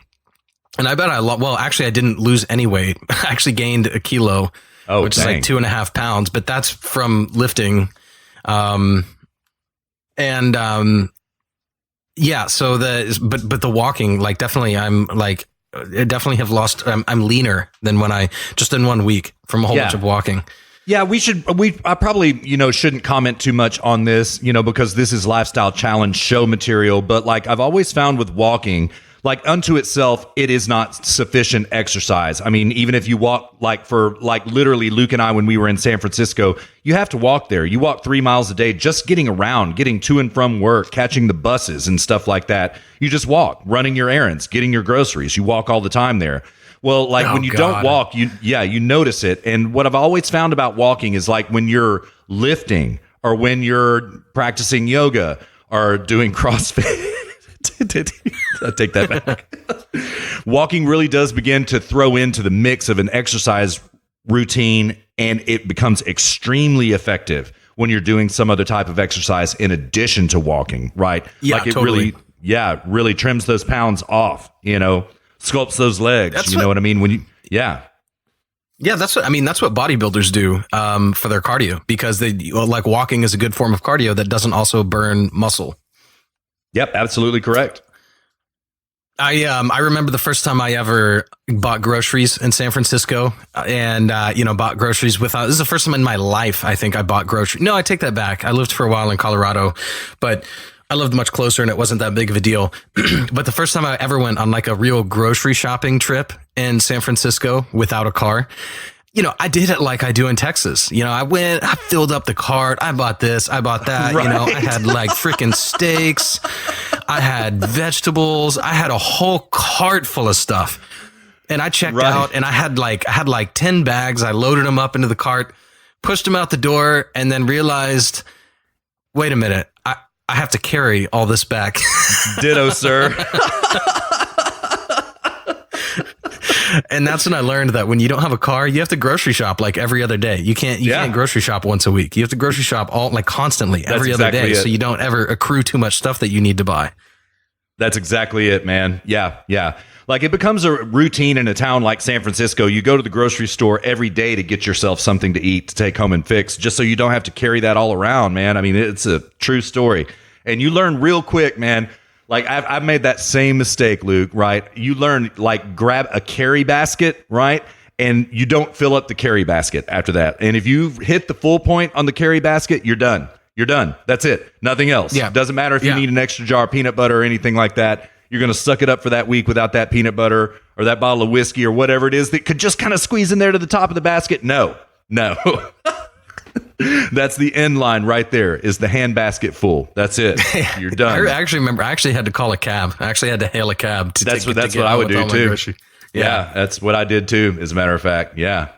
And I bet actually I didn't lose any weight. I actually gained a kilo, which is like 2.5 pounds, but that's from lifting. So but the walking, like definitely I definitely have lost, I'm leaner than when I, just in 1 week from a whole bunch of walking. Yeah, I probably, shouldn't comment too much on this, because this is lifestyle challenge show material. But like I've always found with walking, like unto itself, it is not sufficient exercise. I mean, even if you walk literally Luke and I, when we were in San Francisco, you have to walk there. You walk 3 miles a day, just getting around, getting to and from work, catching the buses and stuff like that. You just walk, running your errands, getting your groceries. You walk all the time there. Well, like when you don't walk, you notice it. And what I've always found about walking is like when you're lifting or when you're practicing yoga or doing CrossFit. I take that back. Walking really does begin to throw into the mix of an exercise routine, and it becomes extremely effective when you're doing some other type of exercise in addition to walking, right? Yeah, like it totally. really trims those pounds off, sculpts those legs. What I mean? Yeah, that's what bodybuilders do for their cardio, because like walking is a good form of cardio that doesn't also burn muscle. Yep, absolutely correct. I remember the first time I ever bought groceries in San Francisco, and bought groceries without. This is the first time in my life I think I bought groceries. No, I take that back. I lived for a while in Colorado, but I lived much closer and it wasn't that big of a deal. But the first time I ever went on like a real grocery shopping trip in San Francisco without a car, I did it like I do in Texas. I went, I filled up the cart. I bought this, I bought that. Right. I had like freaking steaks. I had vegetables. I had a whole cart full of stuff. And I checked out, and I had like 10 bags. I loaded them up into the cart, pushed them out the door, and then realized, wait a minute, I have to carry all this back. Ditto, sir. And that's when I learned that when you don't have a car, you have to grocery shop like every other day. You can't grocery shop once a week. You have to grocery shop constantly every other day. So you don't ever accrue too much stuff that you need to buy. That's exactly it, man. Yeah. Like it becomes a routine in a town like San Francisco. You go to the grocery store every day to get yourself something to eat, to take home and fix, just so you don't have to carry that all around, man. I mean, it's a true story. And you learn real quick, man. Like I've made that same mistake, Luke, right? You learn, like, grab a carry basket, right? And you don't fill up the carry basket after that. And if you hit the full point on the carry basket, you're done. You're done. That's it. Nothing else. Yeah. Doesn't matter if you need an extra jar of peanut butter or anything like that. You're going to suck it up for that week without that peanut butter or that bottle of whiskey or whatever it is that could just kind of squeeze in there to the top of the basket. No. That's the end line right there, is the hand basket full. That's it. You're done. I actually had to call a cab. I actually had to hail a cab. That's what I would do too. Yeah, that's what I did too, as a matter of fact. Yeah.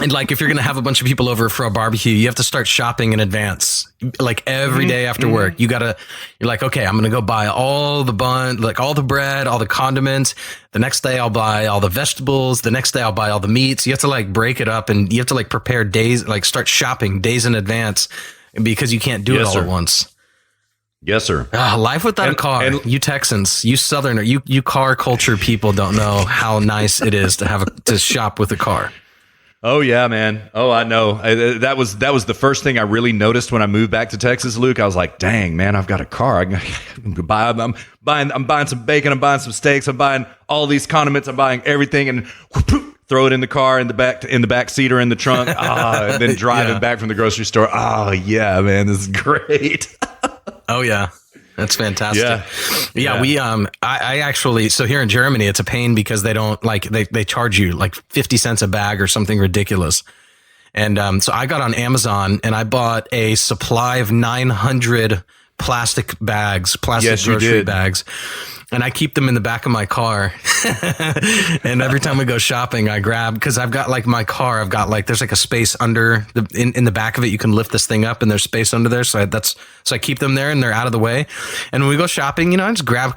And like, if you're going to have a bunch of people over for a barbecue, you have to start shopping in advance. Like every day after work, you're like, okay, I'm going to go buy all the bun, like all the bread, all the condiments. The next day I'll buy all the vegetables. The next day I'll buy all the meats. You have to like break it up, and you have to like prepare days, like start shopping days in advance, because you can't do it all at once. Yes, sir. Life without a car. You Texans, you Southerner, you car culture people don't know how nice it is to shop with a car. Oh yeah, man. Oh, I know. That was the first thing I really noticed when I moved back to Texas, Luke. I was like, dang, man, I've got a car. I'm buying some bacon. I'm buying some steaks. I'm buying all these condiments. I'm buying everything, and throw it in the car, in the back seat or in the trunk. And then driving back from the grocery store. Oh yeah, man, this is great. Oh yeah. That's fantastic. Yeah. We, I actually, so here in Germany, it's a pain because they don't they charge you like 50 cents a bag or something ridiculous. And, so I got on Amazon and I bought a supply of 900 plastic bags, plastic Yes, you grocery did. bags. And I keep them in the back of my car. And every time we go shopping, I grab, because I've got like my car, I've got like, there's like a space under in the back of it. You can lift this thing up and there's space under there. So I keep them there and they're out of the way. And when we go shopping, I just grab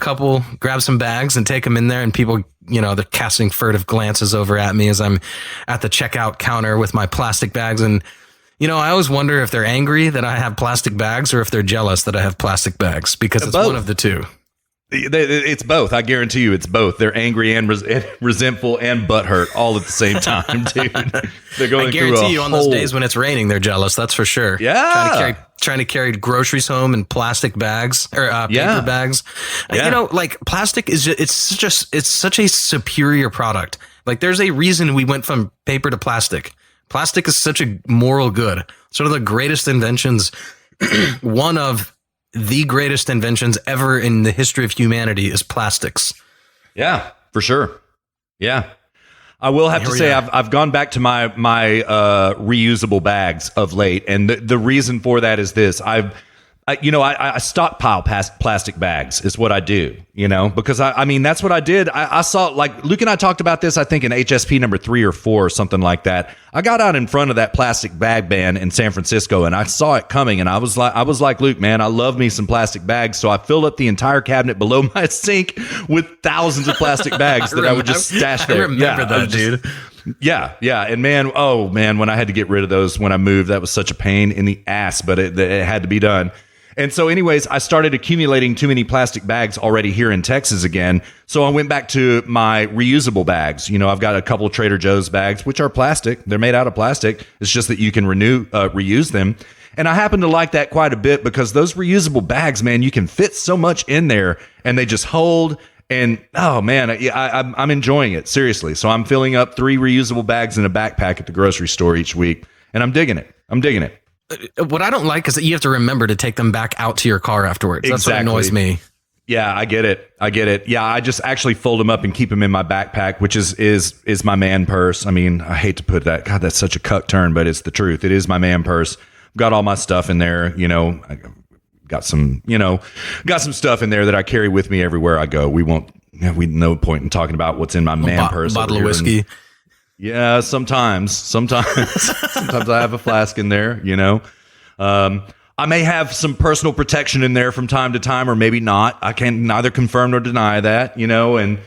some bags and take them in there, and people, they're casting furtive glances over at me as I'm at the checkout counter with my plastic bags. And, I always wonder if they're angry that I have plastic bags or if they're jealous that I have plastic bags, because it's Both. one of the two. It's both. I guarantee you, it's both. They're angry and resentful and butthurt all at the same time, dude. They're going. I guarantee you, on those days when it's raining, they're jealous. That's for sure. Yeah, trying to carry groceries home in plastic bags or paper bags. Yeah. Like plastic is it's such a superior product. Like there's a reason we went from paper to plastic. Plastic is such a moral good. It's one of the greatest inventions. One of the greatest inventions ever in the history of humanity is plastics. Yeah, for sure. Yeah. I will have to say I've gone back to my reusable bags of late, and the reason for that is this. I stockpile plastic bags is what I do, because I mean, that's what I did. I saw, like, Luke and I talked about this, I think in HSP number 3 or 4 or something like that. I got out in front of that plastic bag ban in San Francisco, and I saw it coming, and I was like, Luke, man, I love me some plastic bags. So I filled up the entire cabinet below my sink with thousands of plastic bags that I would just stash there. I remember that, dude. Yeah. And man, when I had to get rid of those when I moved, that was such a pain in the ass, but it had to be done. And so anyways, I started accumulating too many plastic bags already here in Texas again. So I went back to my reusable bags. I've got a couple of Trader Joe's bags, which are plastic. They're made out of plastic. It's just that you can reuse them. And I happen to like that quite a bit, because those reusable bags, man, you can fit so much in there and they just hold. And oh man, I'm enjoying it, seriously. So I'm filling up 3 reusable bags in a backpack at the grocery store each week, and I'm digging it. What I don't like is that you have to remember to take them back out to your car afterwards. That's what annoys me. Yeah, I get it. Yeah, I just actually fold them up and keep them in my backpack, which is my man purse. I mean, I hate to put that. God, that's such a cuck term, but it's the truth. It is my man purse. I've got all my stuff in there. I got some stuff in there that I carry with me everywhere I go. We no point in talking about what's in my man purse. Bottle of whiskey. Yeah, sometimes I have a flask in there, I may have some personal protection in there from time to time, or maybe not. I can neither confirm nor deny that, and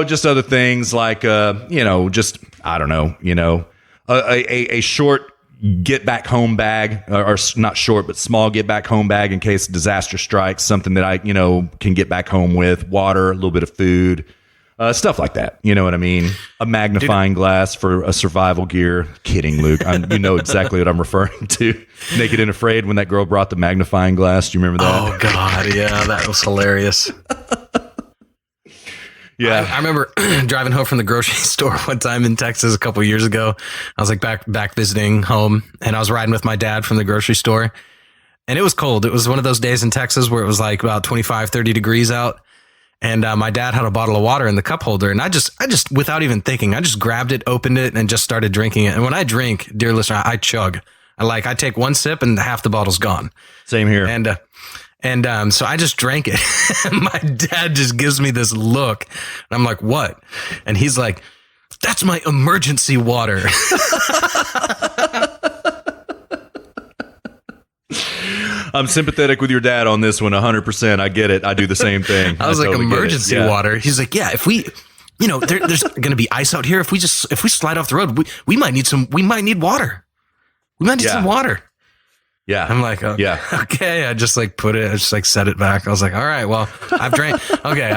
just other things like, just, I don't know, a short get back home bag, or not short, but small get back home bag in case disaster strikes, something that I, can get back home with, water, a little bit of food. Stuff like that. You know what I mean? A magnifying glass for a survival gear. Kidding, Luke. You know exactly what I'm referring to. Naked and Afraid, when that girl brought the magnifying glass. Do you remember that? Oh, God. Yeah, that was hilarious. Yeah. I remember driving home from the grocery store one time in Texas a couple of years ago. I was like back visiting home, and I was riding with my dad from the grocery store, and it was cold. It was one of those days in Texas where it was like about 25, 30 degrees out. And my dad had a bottle of water in the cup holder, and I just without even thinking, I just grabbed it, opened it, and just started drinking it. And when I drink, dear listener, I chug. I take one sip and half the bottle's gone. Same here. And so I just drank it. My dad just gives me this look, and I'm like, "What?" And he's like, "That's my emergency water." I'm sympathetic with your dad on this one, 100%. I get it. I do the same thing. I was like, emergency water. He's like, yeah, if we, there's going to be ice out here. If we slide off the road, we might need water. We might need some water. Yeah. I'm like, okay. I just set it back. I was like, all right, well, I've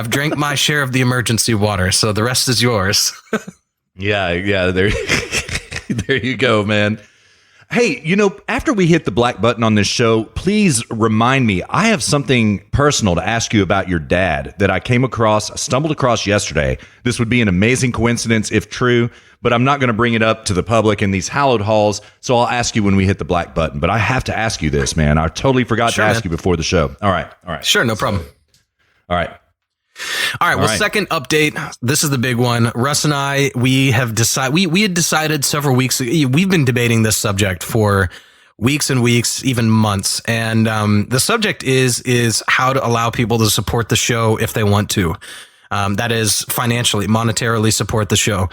drank my share of the emergency water. So the rest is yours. Yeah. There you go, man. Hey, after we hit the black button on this show, please remind me. I have something personal to ask you about your dad that I stumbled across yesterday. This would be an amazing coincidence if true, but I'm not going to bring it up to the public in these hallowed halls, so I'll ask you when we hit the black button. But I have to ask you this, man. I totally forgot to ask you before the show. All right. Sure, no problem. All right. Second update. This is the big one. Russ and I, we have decided, we had decided several weeks ago, we've been debating this subject for weeks and weeks, even months. And the subject is how to allow people to support the show if they want to. That is financially, monetarily support the show.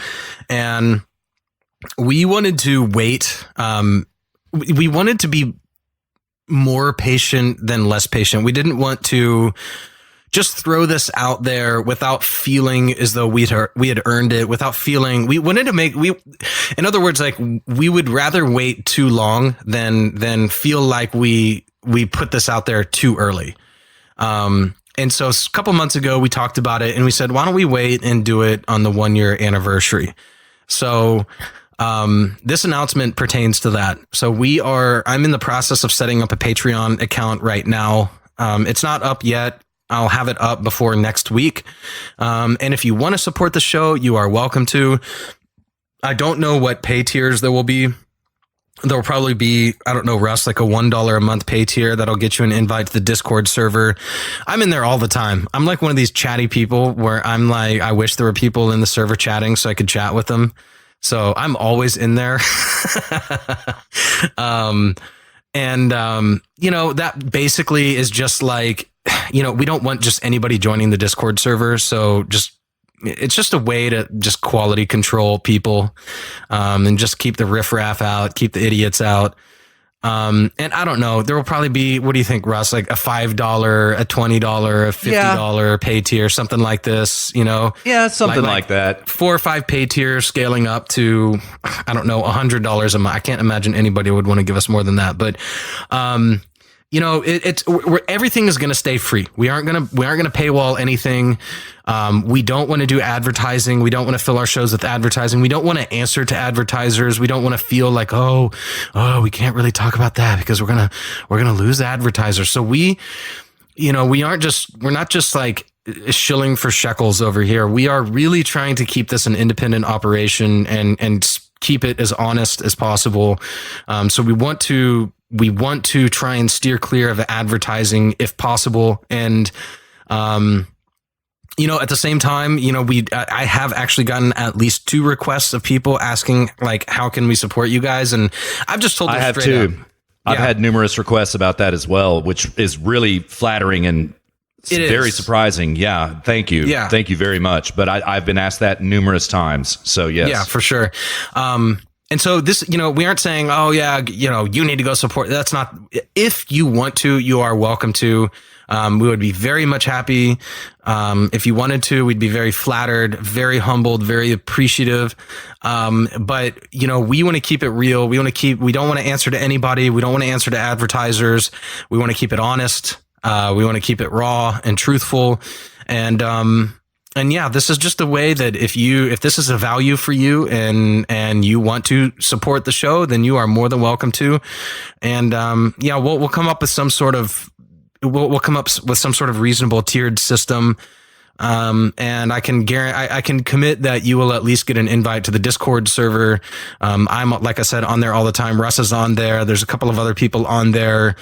And we wanted to wait. We wanted to be more patient than less patient. We didn't want to just throw this out there without feeling as though we had earned it, without feeling we wanted to in other words, like we would rather wait too long than feel like we put this out there too early. And so a couple months ago we talked about it and we said, why don't we wait and do it on the 1-year anniversary? So this announcement pertains to that. So I'm in the process of setting up a Patreon account right now. It's not up yet. I'll have it up before next week. And if you want to support the show, you are welcome to. I don't know what pay tiers there will be. There will probably be, I don't know, Russ, like a $1 a month pay tier that'll get you an invite to the Discord server. I'm in there all the time. I'm like one of these chatty people where I'm like, I wish there were people in the server chatting so I could chat with them. So I'm always in there. That basically is just like, we don't want just anybody joining the Discord server. So it's just a way to just quality control people, and just keep the riffraff out, keep the idiots out. And I don't know, there will probably be, what do you think, Russ? Like a $5, a $20, a $50 pay tier, something like this, Yeah, something like that. 4 or 5 pay tiers scaling up to, I don't know, $100 a month. I can't imagine anybody would want to give us more than that. But, everything is going to stay free. We aren't going to paywall anything. We don't want to do advertising. We don't want to fill our shows with advertising. We don't want to answer to advertisers. We don't want to feel like, oh, we can't really talk about that because we're going to lose advertisers. So we're not just like shilling for shekels over here. We are really trying to keep this an independent operation and keep it as honest as possible. So we want to try and steer clear of advertising if possible. And, at the same time, I have actually gotten at least 2 requests of people asking, like, how can we support you guys? And I've just told them I have straight too. up. I've had numerous requests about that as well, which is really flattering and very surprising. Yeah. Thank you. Yeah. Thank you very much. But I've been asked that numerous times. So yes. Yeah, for sure. And so this, we aren't saying, oh yeah, you need to go support. That's not, if you want to, you are welcome to. We would be very much happy. If you wanted to, we'd be very flattered, very humbled, very appreciative. But we want to keep it real. We don't want to answer to anybody. We don't want to answer to advertisers. We want to keep it honest. We want to keep it raw and truthful. And yeah, this is just a way that if this is a value for you and you want to support the show, then you are more than welcome to. And we'll come up with some sort of reasonable tiered system. And I can commit that you will at least get an invite to the Discord server. I'm, like I said, on there all the time. Russ is on there. There's a couple of other people on there.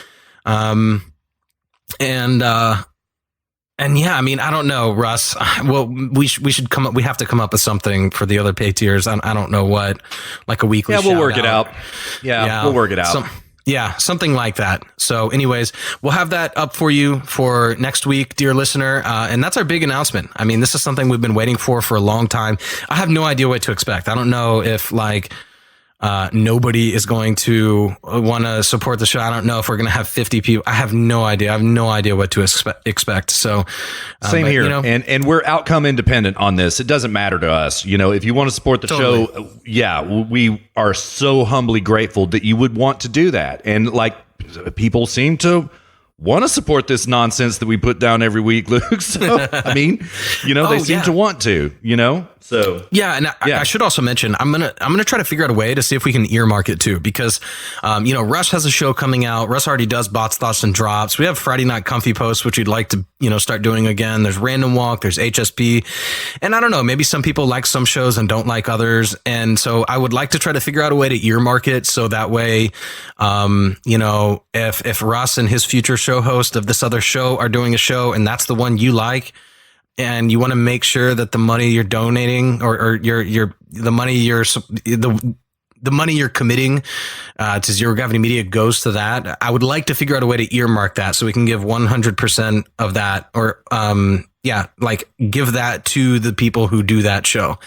And yeah, I mean, I don't know, Russ. Well, we have to come up with something for the other pay tiers. I don't know what, like a weekly. Yeah, we'll work it out. Yeah, we'll work it out. Something like that. So anyways, we'll have that up for you for next week, dear listener. And that's our big announcement. I mean, this is something we've been waiting for a long time. I have no idea what to expect. I don't know if nobody is going to want to support the show. I don't know if we're going to have 50 people. I have no idea. I have no idea what to expect. So same here. And we're outcome independent on this. It doesn't matter to us. If you want to support the show, we are so humbly grateful that you would want to do that. And like, people seem to want to support this nonsense that we put down every week, Luke. So, I mean, they seem to want to, So yeah, and I should also mention I'm gonna try to figure out a way to see if we can earmark it too, because Russ has a show coming out. Russ already does Bots, Thoughts, and Drops. We have Friday Night Comfy Posts, which we'd like to start doing again. There's Random Walk, there's HSP, and I don't know, maybe some people like some shows and don't like others, and so I would like to try to figure out a way to earmark it so that way, if Russ and his future show host of this other show are doing a show and that's the one you like, and you want to make sure that the money you're donating or the money the money you're committing to Zero Gravity Media goes to that. I would like to figure out a way to earmark that so we can give 100% of that, or like give that to the people who do that show.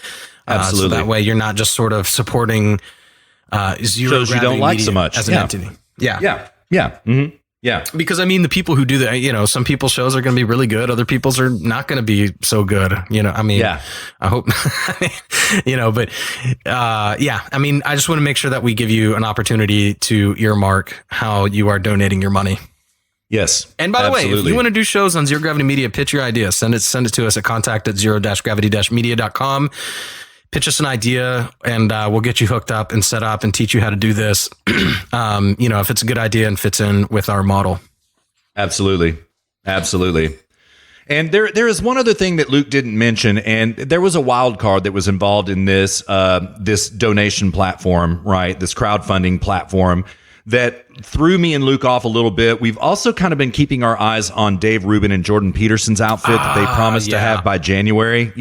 Absolutely. So that way you're not just sort of supporting Zero Shows you Gravity don't like Media so much. as an entity. Yeah. Yeah. Because I memean, the people who do that, some people's shows are going to be really good. Other people's are not going to be so good. I mean, I hope, but I mean, I just want to make sure that we give you an opportunity to earmark how you are donating your money. Yes. And by the way, if you want to do shows on Zero Gravity Media, pitch your idea. Send it to us at contact@zero-gravity-media.com. Pitch us an idea and we'll get you hooked up and set up and teach you how to do this. If it's a good idea and fits in with our model. Absolutely. And there is one other thing that Luke didn't mention, and there was a wild card that was involved in this donation platform, right? This crowdfunding platform that threw me and Luke off a little bit. We've also kind of been keeping our eyes on Dave Rubin and Jordan Peterson's outfit that they promised to have by January,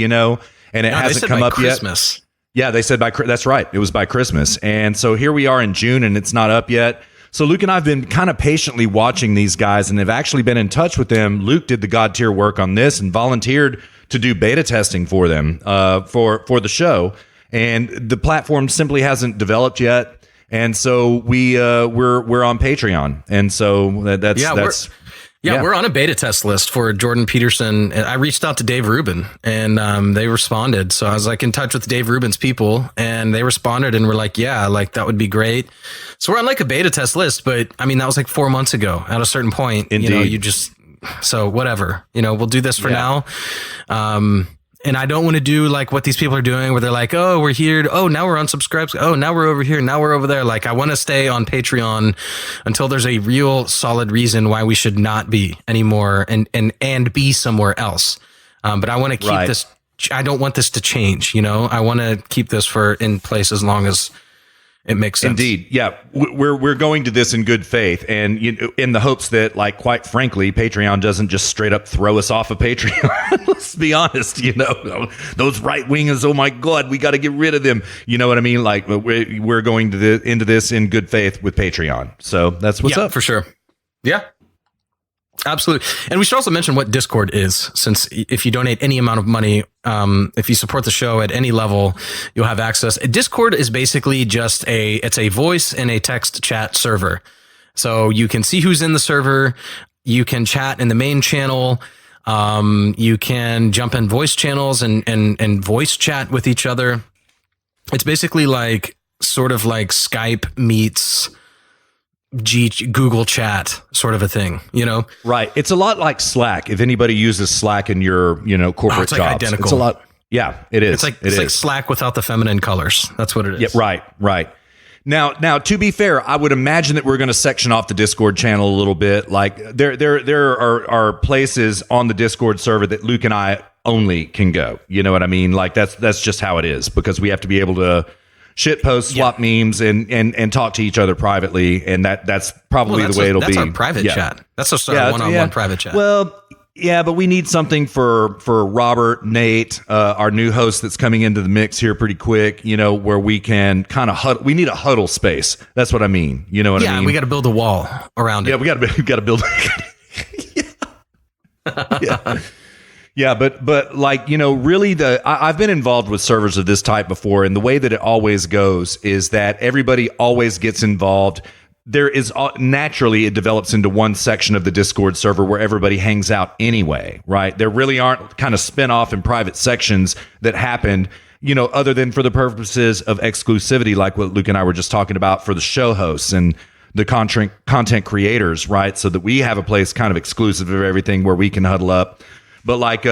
and it hasn't come up Christmas. Yet. Yeah, they said that's right. It was by Christmas. And so here we are in June and it's not up yet. So Luke and I have been kind of patiently watching these guys and have actually been in touch with them. Luke did the God tier work on this and volunteered to do beta testing for them for the show. And the platform simply hasn't developed yet. And so we're on Patreon. And so that's we're on a beta test list for Jordan Peterson. I reached out to Dave Rubin and they responded. So I was like in touch with Dave Rubin's people and they responded and were like, yeah, like that would be great. So we're on like a beta test list, but I mean, that was like 4 months ago. At a certain point, Indeed. So whatever, we'll do this for now. And I don't want to do like what these people are doing where they're like, oh, we're here. Oh, now we're unsubscribed. Oh, now we're over here. Now we're over there. Like I want to stay on Patreon until there's a real solid reason why we should not be anymore and be somewhere else. But I want to keep this. I don't want this to change. I want to keep this in place as long as it makes sense. Indeed. Yeah. We're going to this in good faith and in the hopes that, like, quite frankly, Patreon doesn't just straight up throw us off of Patreon. Let's be honest, those right wingers. Oh my God, we got to get rid of them. You know what I mean? Like we're going into this in good faith with Patreon. So that's what's up for sure. Yeah. Absolutely. And we should also mention what Discord is, since if you donate any amount of money, if you support the show at any level, you'll have access. Discord is basically just it's a voice and a text chat server. So you can see who's in the server. You can chat in the main channel. You can jump in voice channels and voice chat with each other. It's basically like sort of like Skype meets Google Chat sort of a thing, Right. It's a lot like Slack. If anybody uses Slack in your, corporate it's like jobs, identical. it's a lot. Yeah, it is. It's like Slack without the feminine colors. That's what it is. Yeah, right. Now, to be fair, I would imagine that we're going to section off the Discord channel a little bit. Like there are places on the Discord server that Luke and I only can go. You know what I mean? Like that's just how it is, because we have to be able to shit post, swap memes, and talk to each other privately, and that's probably the way it'll be. That's our private chat. That's just our one-on-one private chat. Well, yeah, but we need something for Robert, Nate, our new host that's coming into the mix here pretty quick. Where we can kind of we need a huddle space. That's what I mean. You know what I mean? Yeah, we got to build a wall around it. Yeah, we got to build. Yeah. Yeah, but like, really I've been involved with servers of this type before, and the way that it always goes is that everybody always gets involved. There is naturally it develops into one section of the Discord server where everybody hangs out anyway, right? There really aren't kind of spin-off and private sections that happened, other than for the purposes of exclusivity, like what Luke and I were just talking about for the show hosts and the content creators, right? So that we have a place kind of exclusive of everything where we can huddle up. But like,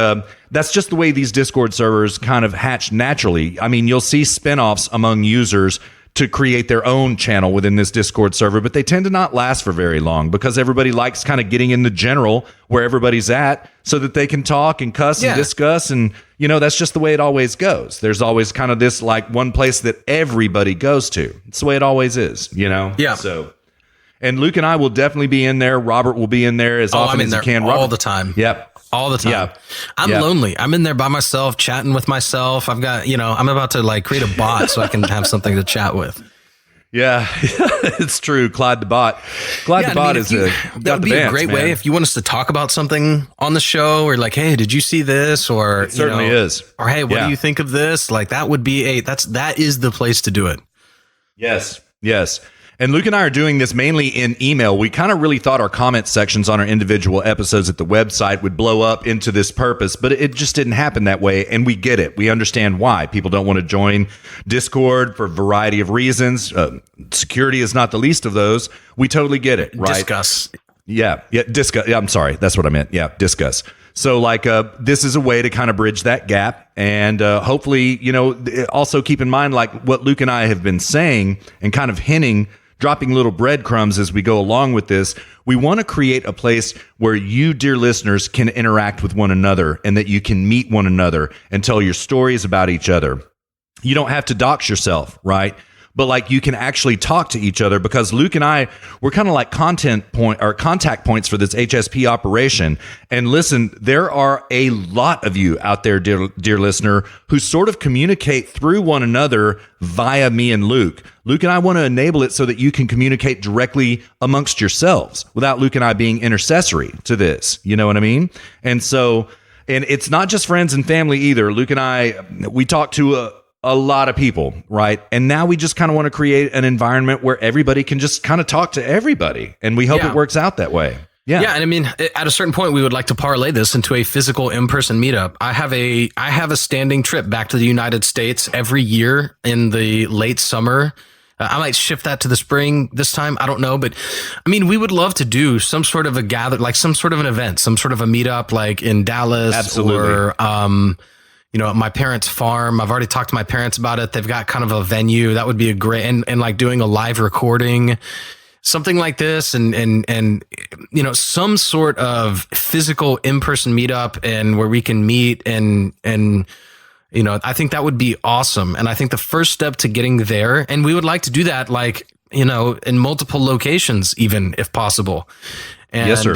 that's just the way these Discord servers kind of hatch naturally. I mean, you'll see spinoffs among users to create their own channel within this Discord server, but they tend to not last for very long because everybody likes kind of getting in the general where everybody's at so that they can talk and cuss and discuss. And, that's just the way it always goes. There's always kind of this like one place that everybody goes to. It's the way it always is, Yeah. So, and Luke and I will definitely be in there. Robert will be in there as often as he can. All the time. Yep. All the time. Yeah. I'm lonely. I'm in there by myself, chatting with myself. I've got, I'm about to like create a bot so I can have something to chat with. Yeah, it's true. Clyde the Bot. Clyde the Bot is that would be a great way if you want us to talk about something on the show, or like, hey, did you see this? Or it certainly is. Or hey, what do you think of this? Like that would be that is the place to do it. Yes. And Luke and I are doing this mainly in email. We kind of really thought our comment sections on our individual episodes at the website would blow up into this purpose, but it just didn't happen that way. And we get it. We understand why people don't want to join Discord for a variety of reasons. Security is not the least of those. We totally get it, right? Discuss. Yeah, discuss. Yeah, I'm sorry. That's what I meant. Yeah, discuss. So this is a way to kind of bridge that gap. And hopefully, also keep in mind, like what Luke and I have been saying and kind of hinting, dropping little breadcrumbs as we go along with this. We want to create a place where you, dear listeners, can interact with one another and that you can meet one another and tell your stories about each other. You don't have to dox yourself, right? But like you can actually talk to each other, because Luke and I, we're kind of like contact points for this HSP operation. And listen, there are a lot of you out there, dear listener, who sort of communicate through one another via me and Luke. Luke and I want to enable it so that you can communicate directly amongst yourselves without Luke and I being intercessory to this. You know what I mean? And it's not just friends and family either. Luke and I, we talk to a lot of people, right? And now we just kind of want to create an environment where everybody can just kind of talk to everybody. And we hope it works out that way. Yeah. Yeah. And I mean, at a certain point, we would like to parlay this into a physical in-person meetup. I have a standing trip back to the United States every year in the late summer. I might shift that to the spring this time. I don't know. But I mean, we would love to do some sort of a gather, like some sort of an event, some sort of a meetup, like in Dallas. Absolutely. Or, at my parents' farm. I've already talked to my parents about it. They've got kind of a venue that would be a great, and like doing a live recording, something like this, and some sort of physical in-person meetup, and where we can meet and I think that would be awesome. And I think the first step to getting there, and we would like to do that, like, in multiple locations, even if possible. And, yes, sir.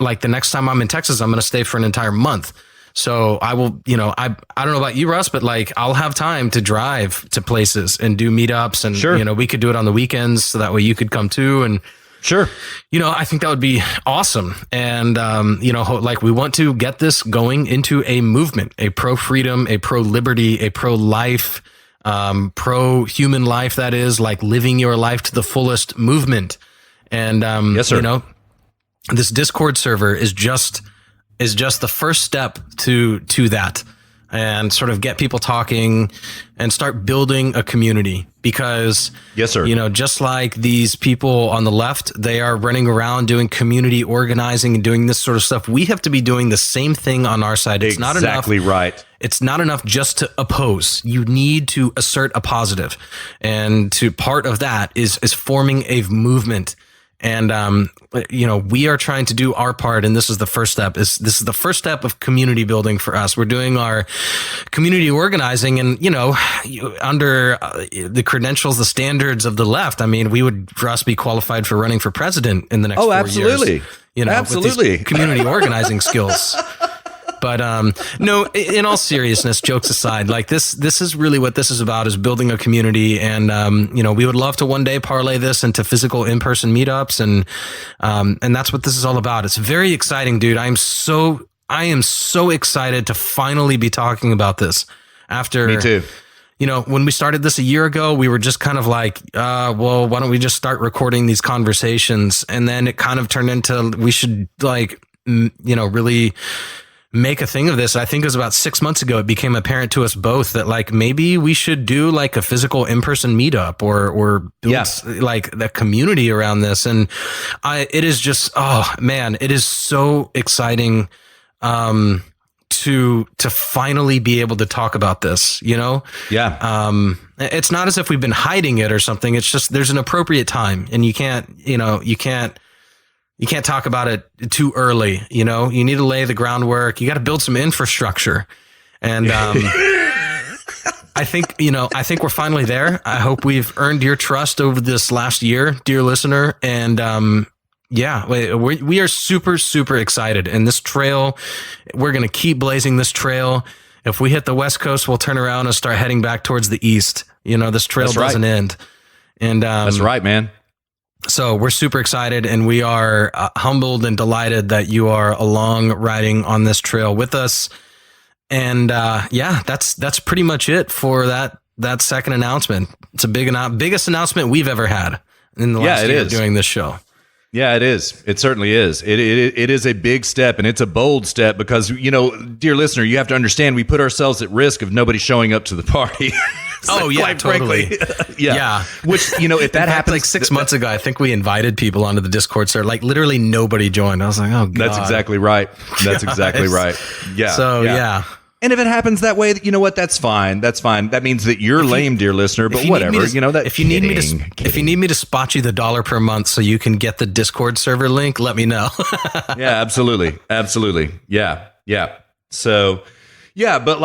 Like the next time I'm in Texas, I'm going to stay for an entire month. So I will, I don't know about you, Russ, but like I'll have time to drive to places and do meetups, and, sure. We could do it on the weekends so that way you could come too. And sure. I think that would be awesome. And, like we want to get this going into a movement, a pro-freedom, a pro-liberty, a pro-life, pro-human life, that is, like living your life to the fullest movement. And, yes, sir. This Discord server is just the first step to that, and sort of get people talking and start building a community. Because, yes, sir. Just like these people on the left, they are running around doing community organizing and doing this sort of stuff. We have to be doing the same thing on our side. It's not enough. Exactly right. It's not enough just to oppose. You need to assert a positive. And part of that is forming a movement. And, we are trying to do our part. And this is the first step. This is the first step of community building for us. We're doing our community organizing, and, under the credentials, the standards of the left. I mean, we would, for us, be qualified for running for president in the next 4 years. Absolutely. Absolutely. With these community organizing skills. But no, in all seriousness, jokes aside, like this is really what this is about, is building a community. And, we would love to one day parlay this into physical in-person meetups. And that's what this is all about. It's very exciting, dude. I am so excited to finally be talking about this after. Me too. When we started this a year ago, we were just kind of like, well, why don't we just start recording these conversations? And then it kind of turned into, we should really make a thing of this. I think it was about 6 months ago, it became apparent to us both that like maybe we should do like a physical in-person meetup or build like the community around this. And it is just, oh man, it is so exciting to finally be able to talk about this, Yeah. It's not as if we've been hiding it or something. It's just there's an appropriate time, and you can't talk about it too early. You need to lay the groundwork. You got to build some infrastructure. And I think we're finally there. I hope we've earned your trust over this last year, dear listener. And we are super, super excited. And this trail, we're going to keep blazing this trail. If we hit the West Coast, we'll turn around and start heading back towards the East. This trail doesn't end. And that's right, man. So we're super excited, and we are humbled and delighted that you are along riding on this trail with us. And that's pretty much it for that second announcement. It's a biggest announcement we've ever had in the last year doing this show. Yeah, it is. It certainly is. It is a big step, and it's a bold step because, dear listener, you have to understand we put ourselves at risk of nobody showing up to the party. Oh, yeah, totally. Yeah. Which, if that happens. Like 6 months ago, I think we invited people onto the Discord server. Like literally nobody joined. I was like, oh, God. That's exactly right. That's exactly right. Yeah. So, yeah. And if it happens that way, you know what? That's fine. That's fine. That means that you're lame, dear listener. But whatever. If you need me to spot you the $1 per month so you can get the Discord server link, let me know. Yeah, absolutely. Yeah. So, yeah, but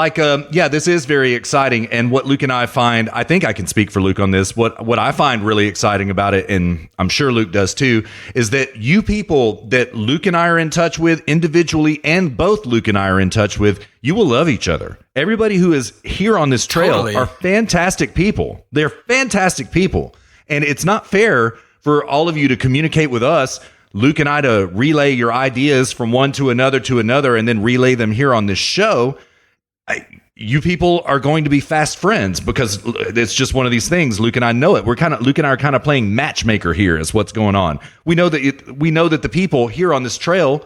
this is very exciting. And what Luke and I find, I think I can speak for Luke on this. What I find really exciting about it, and I'm sure Luke does too, is that you people that Luke and I are in touch with individually, and both Luke and I are in touch with, you will love each other. Everybody who is here on this trail are fantastic people. They're fantastic people. And it's not fair for all of you to communicate with us, Luke and I, to relay your ideas from one to another, and then relay them here on this show. You people are going to be fast friends because it's just one of these things. Luke and I know it. Luke and I are kind of playing matchmaker here is what's going on. We know that the people here on this trail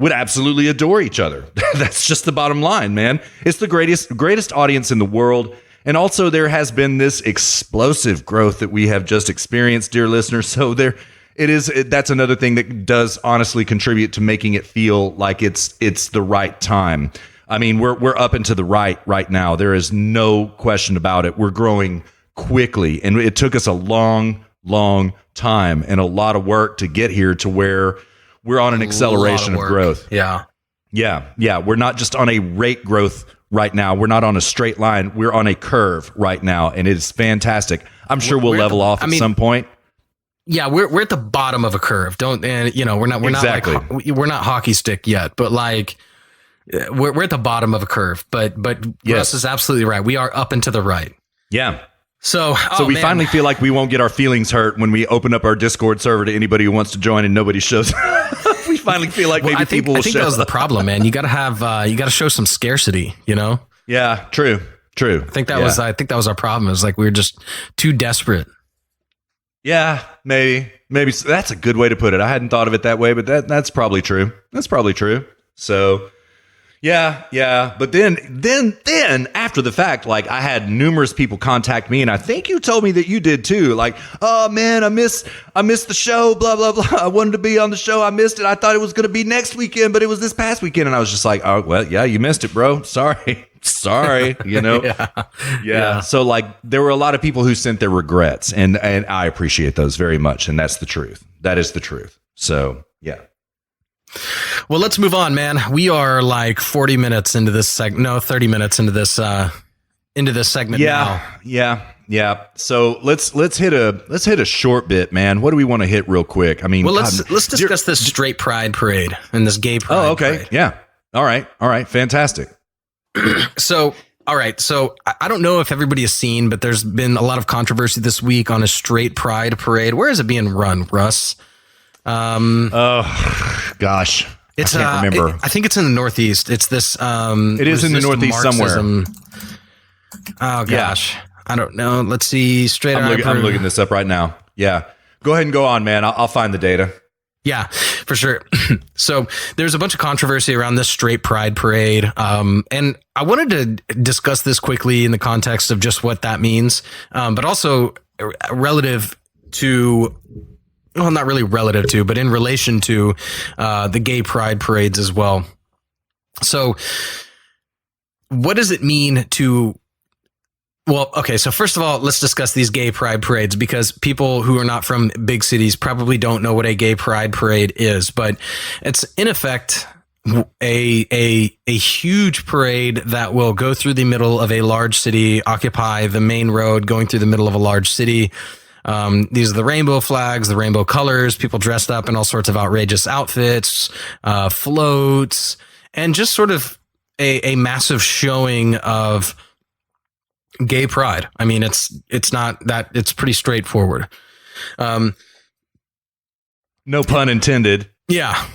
would absolutely adore each other. That's just the bottom line, man. It's the greatest audience in the world. And also there has been this explosive growth that we have just experienced, dear listeners. So that's another thing that does honestly contribute to making it feel like it's the right time. I mean, we're up and to the right now. There is no question about it. We're growing quickly, and it took us a long time and a lot of work to get here to where we're on an acceleration of growth. Yeah. We're not just on a rate growth right now. We're not on a straight line. We're on a curve right now, and it is fantastic. I'm sure we'll level off at some point. Yeah, we're at the bottom of a curve. We're not we're not hockey stick yet, but like. We're at the bottom of a curve, but Russ is absolutely right. We are up and to the right. Yeah. So we finally feel like we won't get our feelings hurt when we open up our Discord server to anybody who wants to join and nobody shows up. We finally feel like people will show up. I think that was the problem, man. You got to show some scarcity, Yeah, true. I think that was our problem. It was like we were just too desperate. Yeah, maybe that's a good way to put it. I hadn't thought of it that way, but that's probably true. So Yeah. But then after the fact, like I had numerous people contact me, and I think you told me that you did too. Like, oh man, I missed the show, blah, blah, blah. I wanted to be on the show. I missed it. I thought it was going to be next weekend, but it was this past weekend. And I was just like, oh, well, yeah, you missed it, bro. Sorry. Yeah. So like there were a lot of people who sent their regrets, and I appreciate those very much. And that's the truth. That is the truth. So yeah. Well, let's move on, man. We are like 40 minutes into this 30 minutes into this segment now. Yeah. So let's hit a short bit, man. What do we want to hit real quick? I mean, well, let's discuss this straight pride parade and this gay pride. Oh, okay. Parade. Yeah. All right. Fantastic. So, all right. So I don't know if everybody has seen, but there's been a lot of controversy this week on a straight pride parade. Where is it being run, Russ? Oh gosh, I can't remember. I think it's in the Northeast. It's this. It is in the Northeast Marxism. Somewhere. Oh gosh, yeah. I don't know. Let's see. I'm looking this up right now. Yeah, go ahead and go on, man. I'll find the data. Yeah, for sure. So there's a bunch of controversy around this straight pride parade. And I wanted to discuss this quickly in the context of just what that means, but also relative to. Well, not really relative to, but in relation to the gay pride parades as well. So what does it mean to... Well, okay, so first of all, let's discuss these gay pride parades, because people who are not from big cities probably don't know what a gay pride parade is, but it's in effect a huge parade that will go through the middle of a large city, occupy the main road going through the middle of a large city. These are the rainbow flags, the rainbow colors, people dressed up in all sorts of outrageous outfits, floats, and just sort of a massive showing of Gay pride. I mean, it's not that, it's pretty straightforward. No pun intended. Yeah.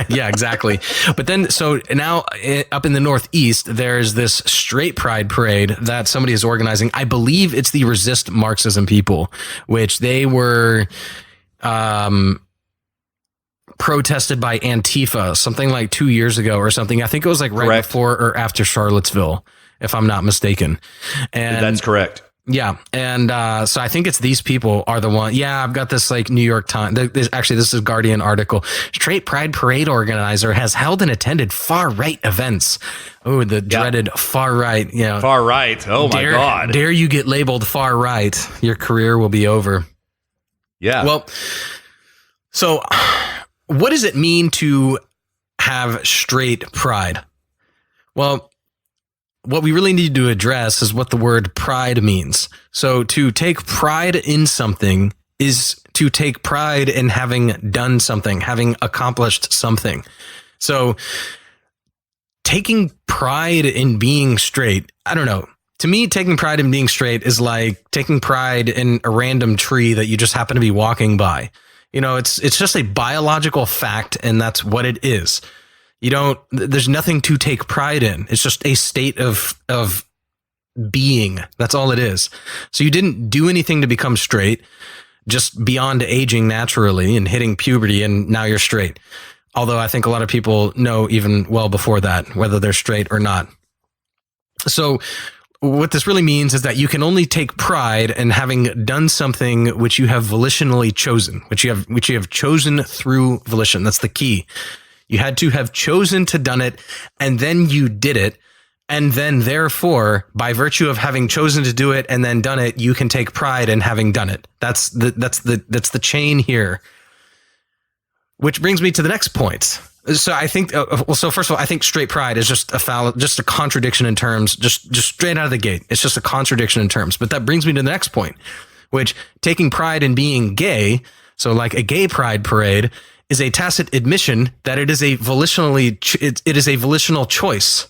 Yeah, exactly. But then, so now up in the Northeast, there's this straight pride parade that somebody is organizing. I believe it's the Resist Marxism people, which they were protested by Antifa something like 2 years ago or something. I think it was like right Correct. before or after Charlottesville, if I'm not mistaken. And That's correct. yeah. And so I think it's these people are the one. Yeah, I've got this like New York Times. Actually, this is a Guardian article. Straight Pride Parade organizer has held and attended far right events. Oh, the dreaded far right. You know, Far right. Oh, my God. Dare you get labeled far right, your career will be over. Yeah. Well, so what does it mean to have straight pride? Well, what we really need to address is what the word pride means. So to take pride in something is to take pride in having done something, having accomplished something. So taking pride in being straight, I don't know. To me, taking pride in being straight is like taking pride in a random tree that you just happen to be walking by. You know, it's just a biological fact, and that's what it is. There's nothing to take pride in. It's just a state of being. That's all it is. So you didn't do anything to become straight, just beyond aging naturally and hitting puberty, and now you're straight. Although I think a lot of people know even well before that, whether they're straight or not. So what this really means is that you can only take pride in having done something which you have volitionally chosen, which you have chosen through volition. That's the key. You had to have chosen to done it, and then you did it. And then therefore, by virtue of having chosen to do it and then done it, you can take pride in having done it. That's the chain here. Which brings me to the next point. So I think, so first of all, I think straight pride is just a contradiction in terms, just straight out of the gate. It's just a contradiction in terms. But that brings me to the next point, which taking pride in being gay, so like a gay pride parade, is a tacit admission that it is a volitional choice,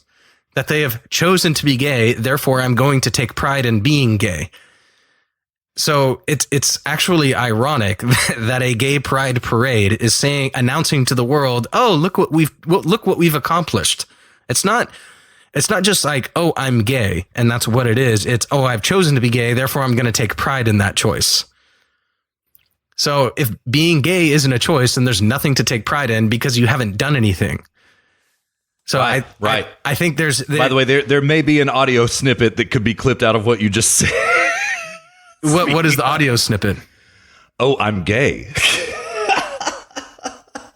that they have chosen to be gay. Therefore, I'm going to take pride in being gay. So it's actually ironic that a gay pride parade is announcing to the world, "Oh, look what we've accomplished." It's not just like, "Oh, I'm gay," and that's what it is. It's, "Oh, I've chosen to be gay, therefore I'm going to take pride in that choice." So if being gay isn't a choice, then there's nothing to take pride in because you haven't done anything. So I think by the way, there may be an audio snippet that could be clipped out of what you just said. What is the audio snippet? Oh, I'm gay.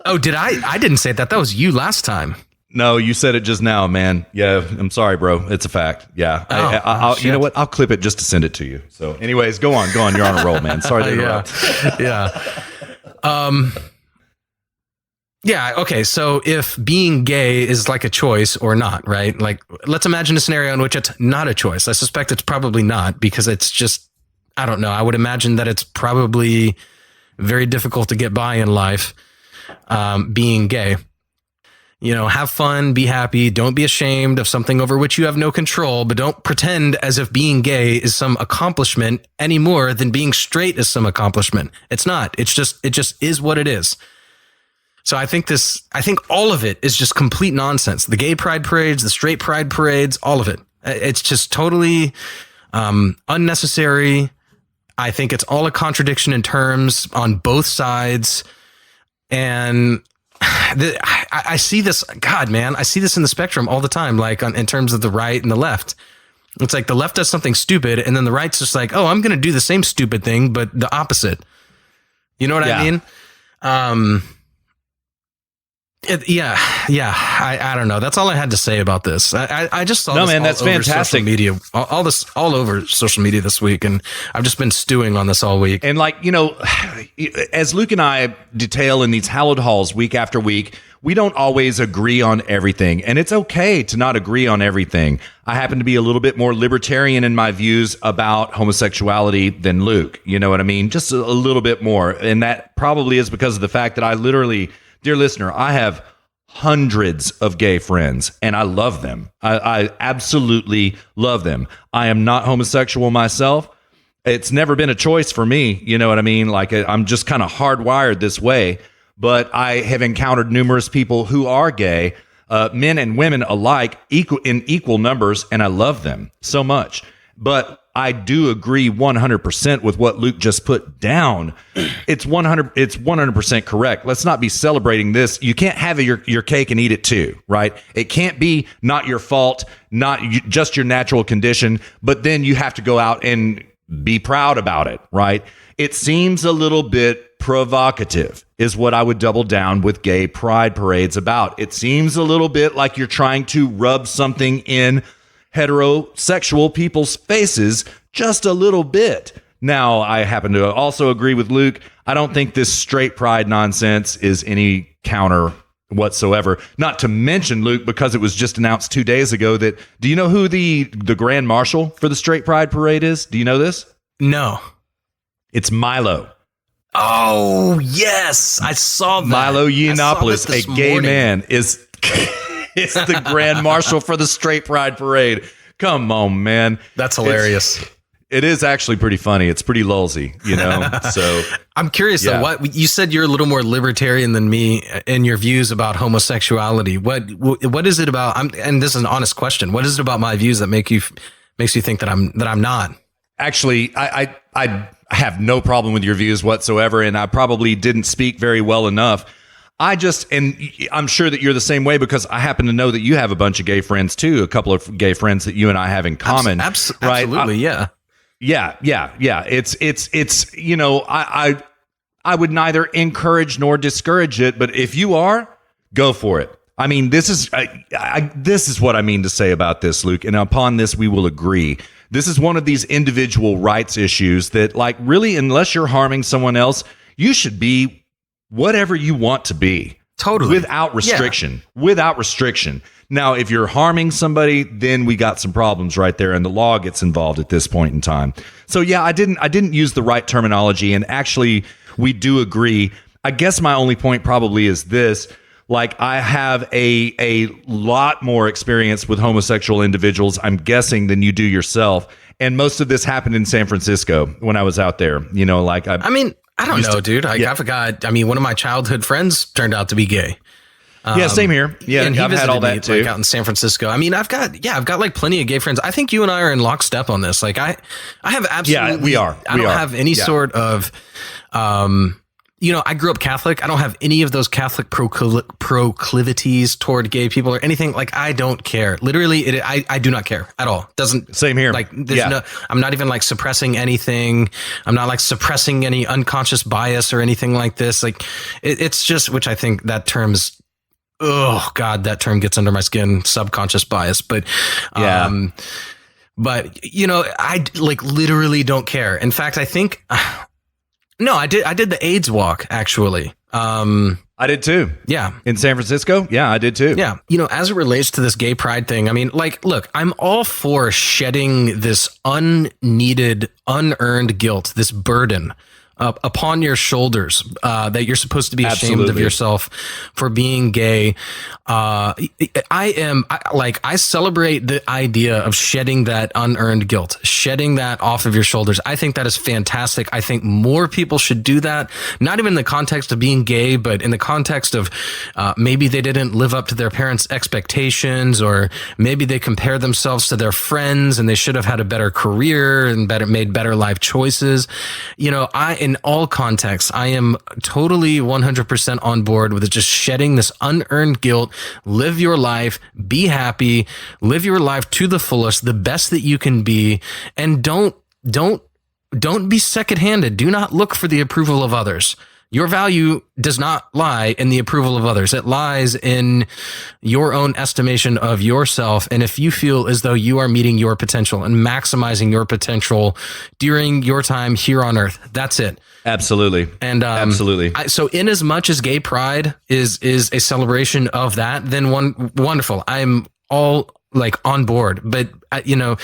Oh, did I didn't say that. That was you last time. No, you said it just now, man. Yeah, I'm sorry, bro. It's a fact. Yeah. I'll you know what? I'll clip it just to send it to you. So anyways, go on. You're on a roll, man. Sorry to interrupt. Yeah. Yeah. Okay. So if being gay is like a choice or not, right? Like, let's imagine a scenario in which it's not a choice. I suspect it's probably not, because it's just, I don't know. I would imagine that it's probably very difficult to get by in life, being gay. You know, have fun, be happy, don't be ashamed of something over which you have no control, but don't pretend as if being gay is some accomplishment any more than being straight is some accomplishment. It's not. It just is what it is. So I think all of it is just complete nonsense. The gay pride parades, the straight pride parades, all of it. It's just totally unnecessary. I think it's all a contradiction in terms on both sides. And I see this, God, man, I see this in the spectrum all the time, like in terms of the right and the left. It's like the left does something stupid, and then the right's just like, "Oh, I'm going to do the same stupid thing, but the opposite." You know what I mean? I don't know. That's all I had to say about this. I just saw this that's over fantastic. social media, all over social media this week, and I've just been stewing on this all week. And like, you know, as Luke and I detail in these hallowed halls week after week, we don't always agree on everything, and it's okay to not agree on everything. I happen to be a little bit more libertarian in my views about homosexuality than Luke. You know what I mean? Just a little bit more. And that probably is because of the fact that I literally, dear listener, I have hundreds of gay friends, and I love them. I absolutely love them. I am not homosexual myself. It's never been a choice for me. You know what I mean? Like, I'm just kind of hardwired this way. But I have encountered numerous people who are gay, men and women alike, in equal numbers, and I love them so much. But I do agree 100% with what Luke just put down. It's 100% correct. Let's not be celebrating this. You can't have your cake and eat it too, right? It can't be not your fault, not just your natural condition, but then you have to go out and be proud about it, right? It seems a little bit provocative, is what I would double down with gay pride parades about. It seems a little bit like you're trying to rub something in heterosexual people's faces just a little bit. Now, I happen to also agree with Luke. I don't think this straight pride nonsense is any counter whatsoever. Not to mention, Luke, because it was just announced 2 days ago that, do you know who the Grand Marshal for the straight pride parade is? Do you know this? No. It's Milo. Oh, yes. I saw that. Milo Yiannopoulos, a gay morning. man, is the Grand Marshal for the straight pride parade. Come on, man. That's hilarious. It is actually pretty funny. It's pretty lulzy, you know? So I'm curious, though, what you said you're a little more libertarian than me in your views about homosexuality. What is it about? And this is an honest question. What is it about my views that makes you think that I'm not? Actually, I have no problem with your views whatsoever, and I probably didn't speak very well enough. And I'm sure that you're the same way, because I happen to know that you have a bunch of gay friends too, a couple of gay friends that you and I have in common. Right? Absolutely, yeah. Yeah. It's you know, I would neither encourage nor discourage it, but if you are, go for it. I mean, this is what I mean to say about this, Luke, and upon this we will agree. This is one of these individual rights issues that, like, really, unless you're harming someone else, you should be whatever you want to be. Totally. Without restriction. Yeah. Without restriction. Now, if you're harming somebody, then we got some problems right there, and the law gets involved at this point in time. So yeah, I didn't use the right terminology, and actually we do agree. I guess my only point probably is this. Like, I have a lot more experience with homosexual individuals, I'm guessing, than you do yourself. And most of this happened in San Francisco when I was out there. You know, like, I don't know, dude. I forgot. I mean, one of my childhood friends turned out to be gay. Yeah, same here. Yeah, and I've had all that too. Like, out in San Francisco. I mean, I've got like plenty of gay friends. I think you and I are in lockstep on this. Like, I have absolutely. Yeah, we are. I don't have any sort of, you know, I grew up Catholic. I don't have any of those Catholic proclivities toward gay people or anything. Like, I don't care. Literally, I do not care at all. Doesn't. Same here. Like, I'm not even like suppressing anything. I'm not like suppressing any unconscious bias or anything like this. Like, it's just, which I think that term is, oh God, that term gets under my skin, subconscious bias. But, but you know, I like literally don't care. In fact, I think, no, I did the AIDS walk, actually. I did too. Yeah. In San Francisco? Yeah, I did too. Yeah. You know, as it relates to this gay pride thing, I mean, like, look, I'm all for shedding this unneeded, unearned guilt, this burden upon your shoulders, that you're supposed to be ashamed of yourself for being gay. I celebrate the idea of shedding that unearned guilt, shedding that off of your shoulders. I think that is fantastic. I think more people should do that, not even in the context of being gay, but in the context of maybe they didn't live up to their parents' expectations, or maybe they compare themselves to their friends and they should have had a better career and made better life choices. You know, in all contexts, I am totally 100% on board with just shedding this unearned guilt. Live your life, be happy, live your life to the fullest, the best that you can be, and don't be second-handed. Do not look for the approval of others. Your value does not lie in the approval of others. It lies in your own estimation of yourself. And if you feel as though you are meeting your potential and maximizing your potential during your time here on earth, that's it. Absolutely. And absolutely. So in as much as gay pride is a celebration of that, then wonderful. I'm all like on board. But, you know,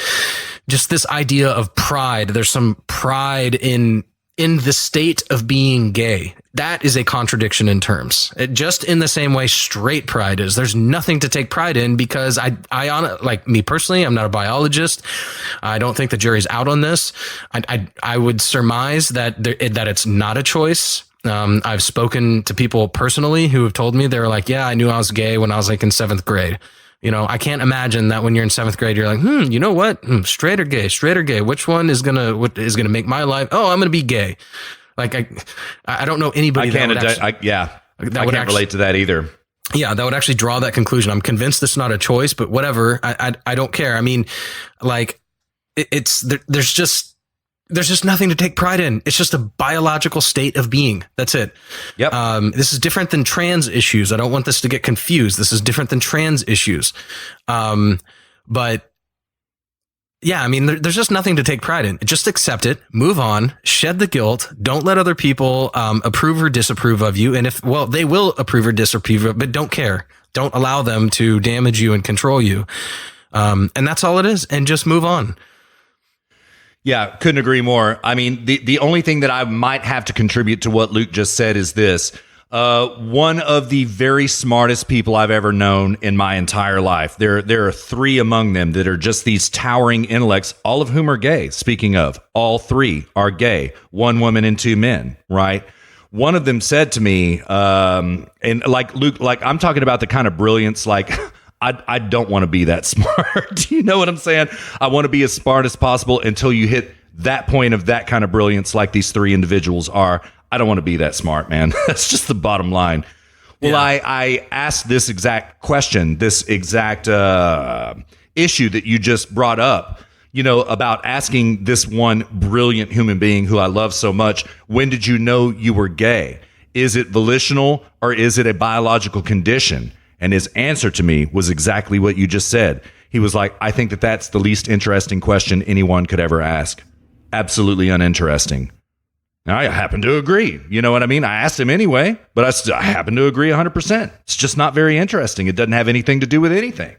just this idea of pride, there's some pride in in the state of being gay. That is a contradiction in terms. Just in the same way straight pride is. There's nothing to take pride in, because like me personally, I'm not a biologist. I don't think the jury's out on this. I would surmise that it's not a choice. I've spoken to people personally who have told me, they were like, yeah, I knew I was gay when I was like in 7th grade. You know, I can't imagine that when you're in 7th grade, you're like, you know what? Straight or gay? Which one is gonna make my life? Oh, I'm gonna be gay. Like I don't know anybody. I can't relate to that either. Yeah, that would actually draw that conclusion. I'm convinced it's not a choice, but whatever. I don't care. I mean, like there's just nothing to take pride in. It's just a biological state of being. That's it. Yep. This is different than trans issues. I don't want this to get confused. This is different than trans issues. But yeah, I mean, there's just nothing to take pride in. Just accept it, move on, shed the guilt. Don't let other people approve or disapprove of you. And they will approve or disapprove of it, but don't care. Don't allow them to damage you and control you. And that's all it is. And just move on. Yeah, couldn't agree more. I mean, the only thing that I might have to contribute to what Luke just said is this. One of the very smartest people I've ever known in my entire life. There are 3 among them that are just these towering intellects, all of whom are gay. Speaking of, all 3 are gay. 1 woman and 2 men, right? One of them said to me, and like Luke, like I'm talking about the kind of brilliance, like I don't want to be that smart. Do you know what I'm saying? I want to be as smart as possible until you hit that point of that kind of brilliance like these 3 individuals are. I don't want to be that smart, man. That's just the bottom line. Well, yeah. I asked this exact question, this exact issue that you just brought up, you know, about asking this one brilliant human being who I love so much, when did you know you were gay? Is it volitional or is it a biological condition? And his answer to me was exactly what you just said. He was like, I think that's the least interesting question anyone could ever ask. Absolutely uninteresting. Now, I happen to agree. You know what I mean? I asked him anyway, but I happen to agree 100%. It's just not very interesting. It doesn't have anything to do with anything.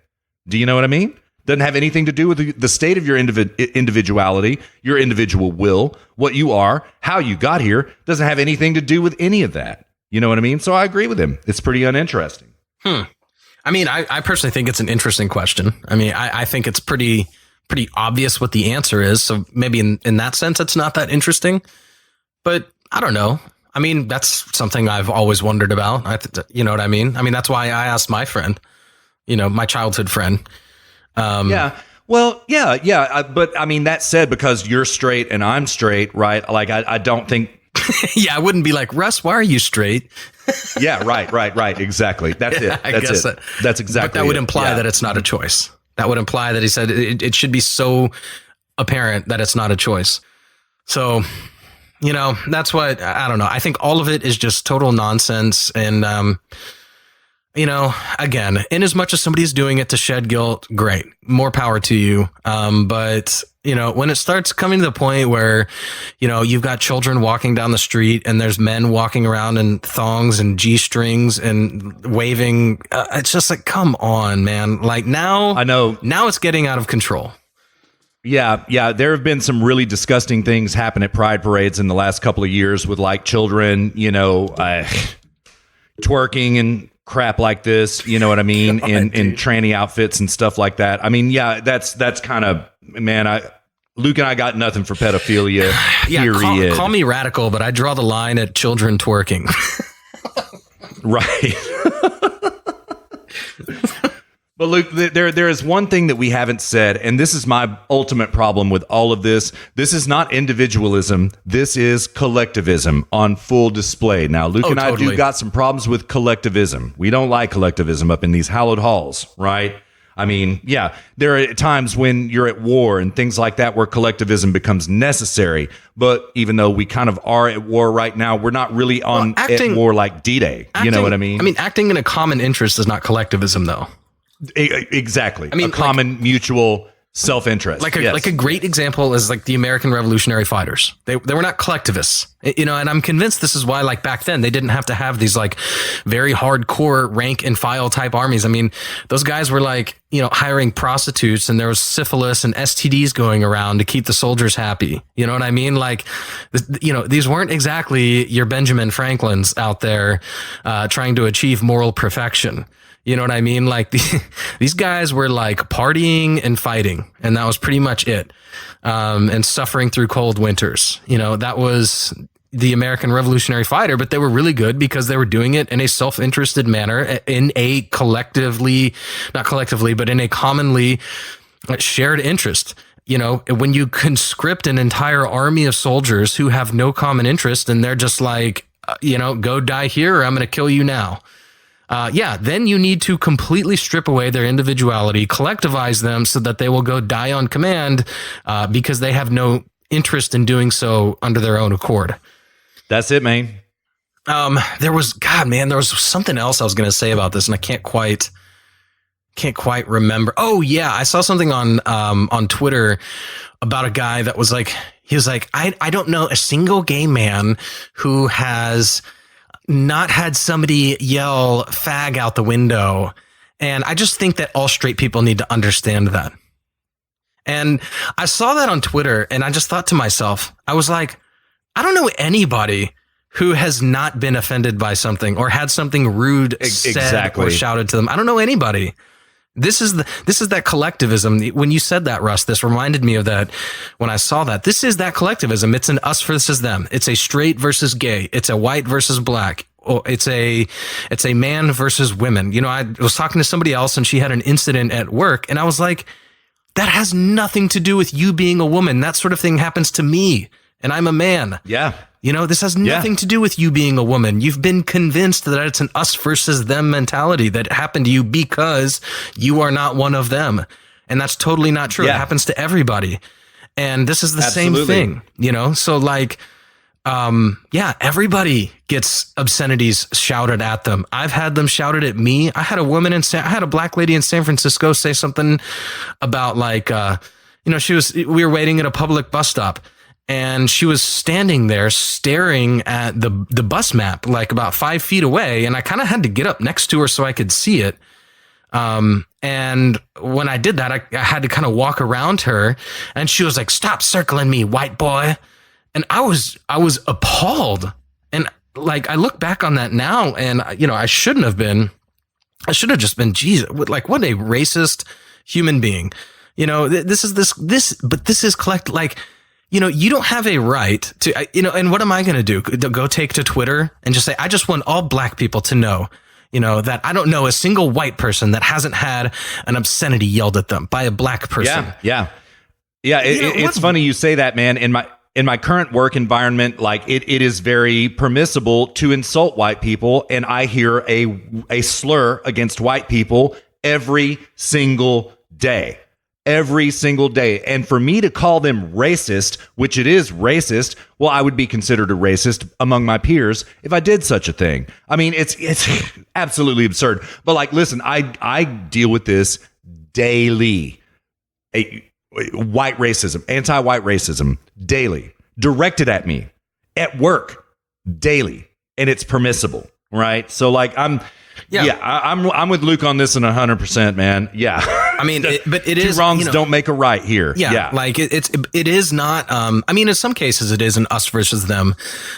Do you know what I mean? Doesn't have anything to do with the state of your individuality, your individual will, what you are, how you got here. Doesn't have anything to do with any of that. You know what I mean? So I agree with him. It's pretty uninteresting. I mean, I personally think it's an interesting question. I mean, I think it's pretty obvious what the answer is. So maybe in that sense, it's not that interesting. But I don't know. I mean, that's something I've always wondered about. You know what I mean? I mean, that's why I asked my friend, you know, my childhood friend. Yeah. Well, yeah. But I mean, that said, because you're straight and I'm straight, right? Like, I don't think. Yeah, I wouldn't be like, Russ, why are you straight? Yeah, right. Exactly. That's it. That's it. That's exactly. But that would imply that it's not a choice. That would imply that he said it should be so apparent that it's not a choice. So, you know, that's what, I don't know. I think all of it is just total nonsense. And, you know, again, in as much as somebody's doing it to shed guilt, great, more power to you. But, you know, when it starts coming to the point where, you know, you've got children walking down the street and there's men walking around in thongs and G-strings and waving, it's just like, come on, man. Like now, I know now it's getting out of control. Yeah. There have been some really disgusting things happen at pride parades in the last couple of years with like children, you know, twerking and crap like this, you know what I mean? God, in tranny outfits and stuff like that. I mean, yeah, that's kind of, man, Luke and I got nothing for pedophilia. Yeah, call me radical, but I draw the line at children twerking. Right. But Luke, there is one thing that we haven't said, and this is my ultimate problem with all of this. This is not individualism. This is collectivism on full display. Now, Luke and I do got some problems with collectivism. We don't like collectivism up in these hallowed halls, right? I mean, yeah, there are times when you're at war and things like that where collectivism becomes necessary. But even though we kind of are at war right now, we're not really at war like D-Day. You know what I mean? I mean, acting in a common interest is not collectivism, though. Exactly. I mean, a common mutual self-interest. Like a great example is like the American Revolutionary Fighters. They were not collectivists, you know, and I'm convinced this is why, like back then, they didn't have to have these like very hardcore rank and file type armies. I mean, those guys were like, you know, hiring prostitutes, and there was syphilis and STDs going around to keep the soldiers happy. You know what I mean? Like, you know, these weren't exactly your Benjamin Franklins out there trying to achieve moral perfection. You know what I mean? Like these guys were like partying and fighting, and that was pretty much it. And suffering through cold winters. You know, that was the American Revolutionary Fighter, but they were really good because they were doing it in a self-interested manner, in a not collectively, but in a commonly shared interest. You know, when you conscript an entire army of soldiers who have no common interest, and they're just like, you know, go die here or I'm going to kill you now. Then you need to completely strip away their individuality, collectivize them so that they will go die on command because they have no interest in doing so under their own accord. That's it, man. There was something else I was going to say about this, and I can't quite remember. Oh yeah, I saw something on Twitter about a guy that was like, he was like, I don't know a single gay man who has not had somebody yell fag out the window. And I just think that all straight people need to understand that. And I saw that on Twitter, and I just thought to myself, I was like, I don't know anybody who has not been offended by something or had something rude said or shouted to them. I don't know anybody. This is that collectivism. When you said that, Russ, this reminded me of that when I saw that. This is that collectivism. It's an us versus them. It's a straight versus gay. It's a white versus black. It's a man versus women. You know, I was talking to somebody else, and she had an incident at work, and I was like, that has nothing to do with you being a woman. That sort of thing happens to me, and I'm a man. Yeah. You know, this has nothing to do with you being a woman. You've been convinced that it's an us versus them mentality that happened to you because you are not one of them. And that's totally not true. Yeah. It happens to everybody. And this is the same thing, you know? So like, everybody gets obscenities shouted at them. I've had them shouted at me. I had a black lady in San Francisco say something about like, we were waiting at a public bus stop, and she was standing there staring at the bus map, like about 5 feet away. And I kind of had to get up next to her so I could see it. And when I did that, I had to kind of walk around her, and she was like, "Stop circling me, white boy." And I was appalled. And like, I look back on that now, and you know, I should have just been, Jesus, like what a racist human being. You know, this is collect, like, you know, you don't have a right to, you know, and what am I going to do? Go take to Twitter and just say, I just want all black people to know, you know, that I don't know a single white person that hasn't had an obscenity yelled at them by a black person. Yeah. It's funny you say that, man. In my current work environment, like it is very permissible to insult white people. And I hear a slur against white people every single day. Every single day. And for me to call them racist, which it is racist, well, I would be considered a racist among my peers if I did such a thing. I mean, it's absolutely absurd. But like, listen, I deal with this daily. White racism, anti-white racism, daily, directed at me at work, daily, and it's permissible, right? So like, I'm with Luke on this, and 100%, man. Yeah, I mean, but it two is wrongs, you know, don't make a right here. Yeah. Like it is not. I mean, in some cases, it is an us versus them.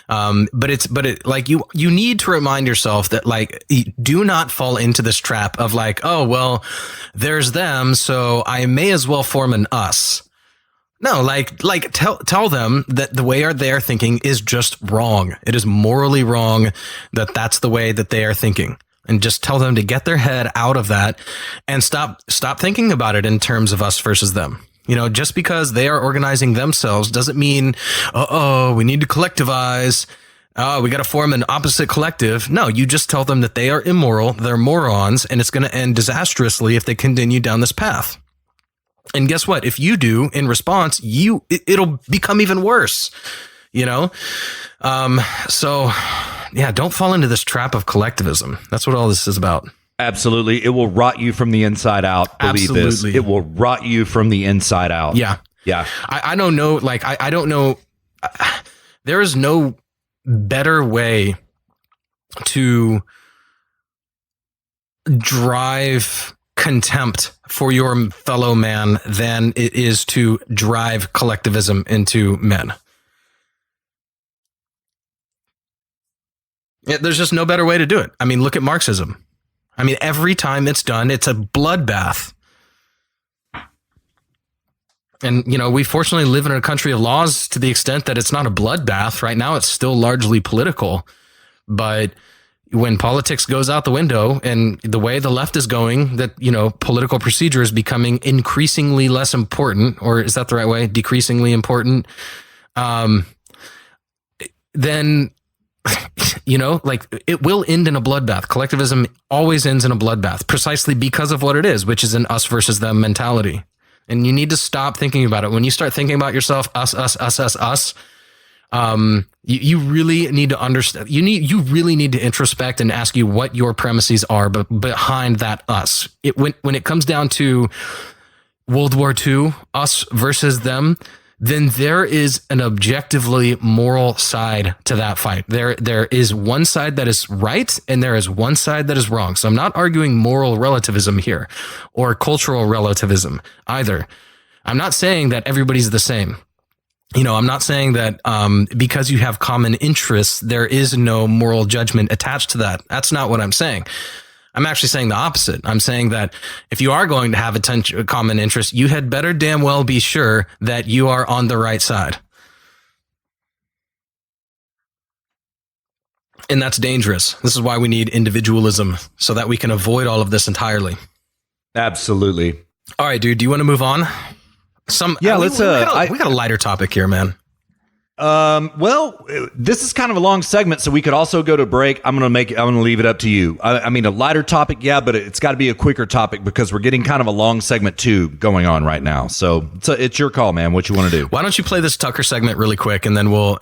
But like you need to remind yourself that like, do not fall into this trap of like, oh well, there's them, so I may as well form an us. No, like tell them that the way they're thinking is just wrong. It is morally wrong that that's the way that they are thinking. And just tell them to get their head out of that and stop thinking about it in terms of us versus them. You know, just because they are organizing themselves doesn't mean, we need to collectivize. We got to form an opposite collective. No, you just tell them that they are immoral, they're morons, and it's going to end disastrously if they continue down this path. And guess what? If you do in response, it'll become even worse, you know? So yeah, don't fall into this trap of collectivism. That's what all this is about. Absolutely. It will rot you from the inside out. Believe this. It will rot you from the inside out. Yeah. Yeah. I don't know. Like, I don't know. There is no better way to drive contempt for your fellow man than it is to drive collectivism into men. Yeah, there's just no better way to do it. I mean, look at Marxism. I mean, every time it's done, it's a bloodbath. And, you know, we fortunately live in a country of laws to the extent that it's not a bloodbath. Right now, it's still largely political. But when politics goes out the window and the way the left is going, that, you know, political procedure is becoming increasingly less important, or is that the right way? Decreasingly important. Then, you know, like, it will end in a bloodbath. Collectivism always ends in a bloodbath precisely because of what it is, which is an us versus them mentality. And you need to stop thinking about it. When you start thinking about yourself, us, you really need to understand. You really need to introspect and ask you what your premises are, but behind that us. When it comes down to World War II, us versus them, then there is an objectively moral side to that fight. There is one side that is right and there is one side that is wrong. So I'm not arguing moral relativism here or cultural relativism either. I'm not saying that everybody's the same. You know, I'm not saying that because you have common interests, there is no moral judgment attached to that. That's not what I'm saying. I'm actually saying the opposite. I'm saying that if you are going to have a common interest, you had better damn well be sure that you are on the right side. And that's dangerous. This is why we need individualism, so that we can avoid all of this entirely. Absolutely. All right, dude, do you want to move on? We got a lighter topic here, man. Well, this is kind of a long segment, so we could also go to break. I'm going to leave it up to you. I mean, a lighter topic, yeah, but it's got to be a quicker topic because we're getting kind of a long segment too going on right now. So it's your call, man. What you want to do? Why don't you play this Tucker segment really quick, and then we'll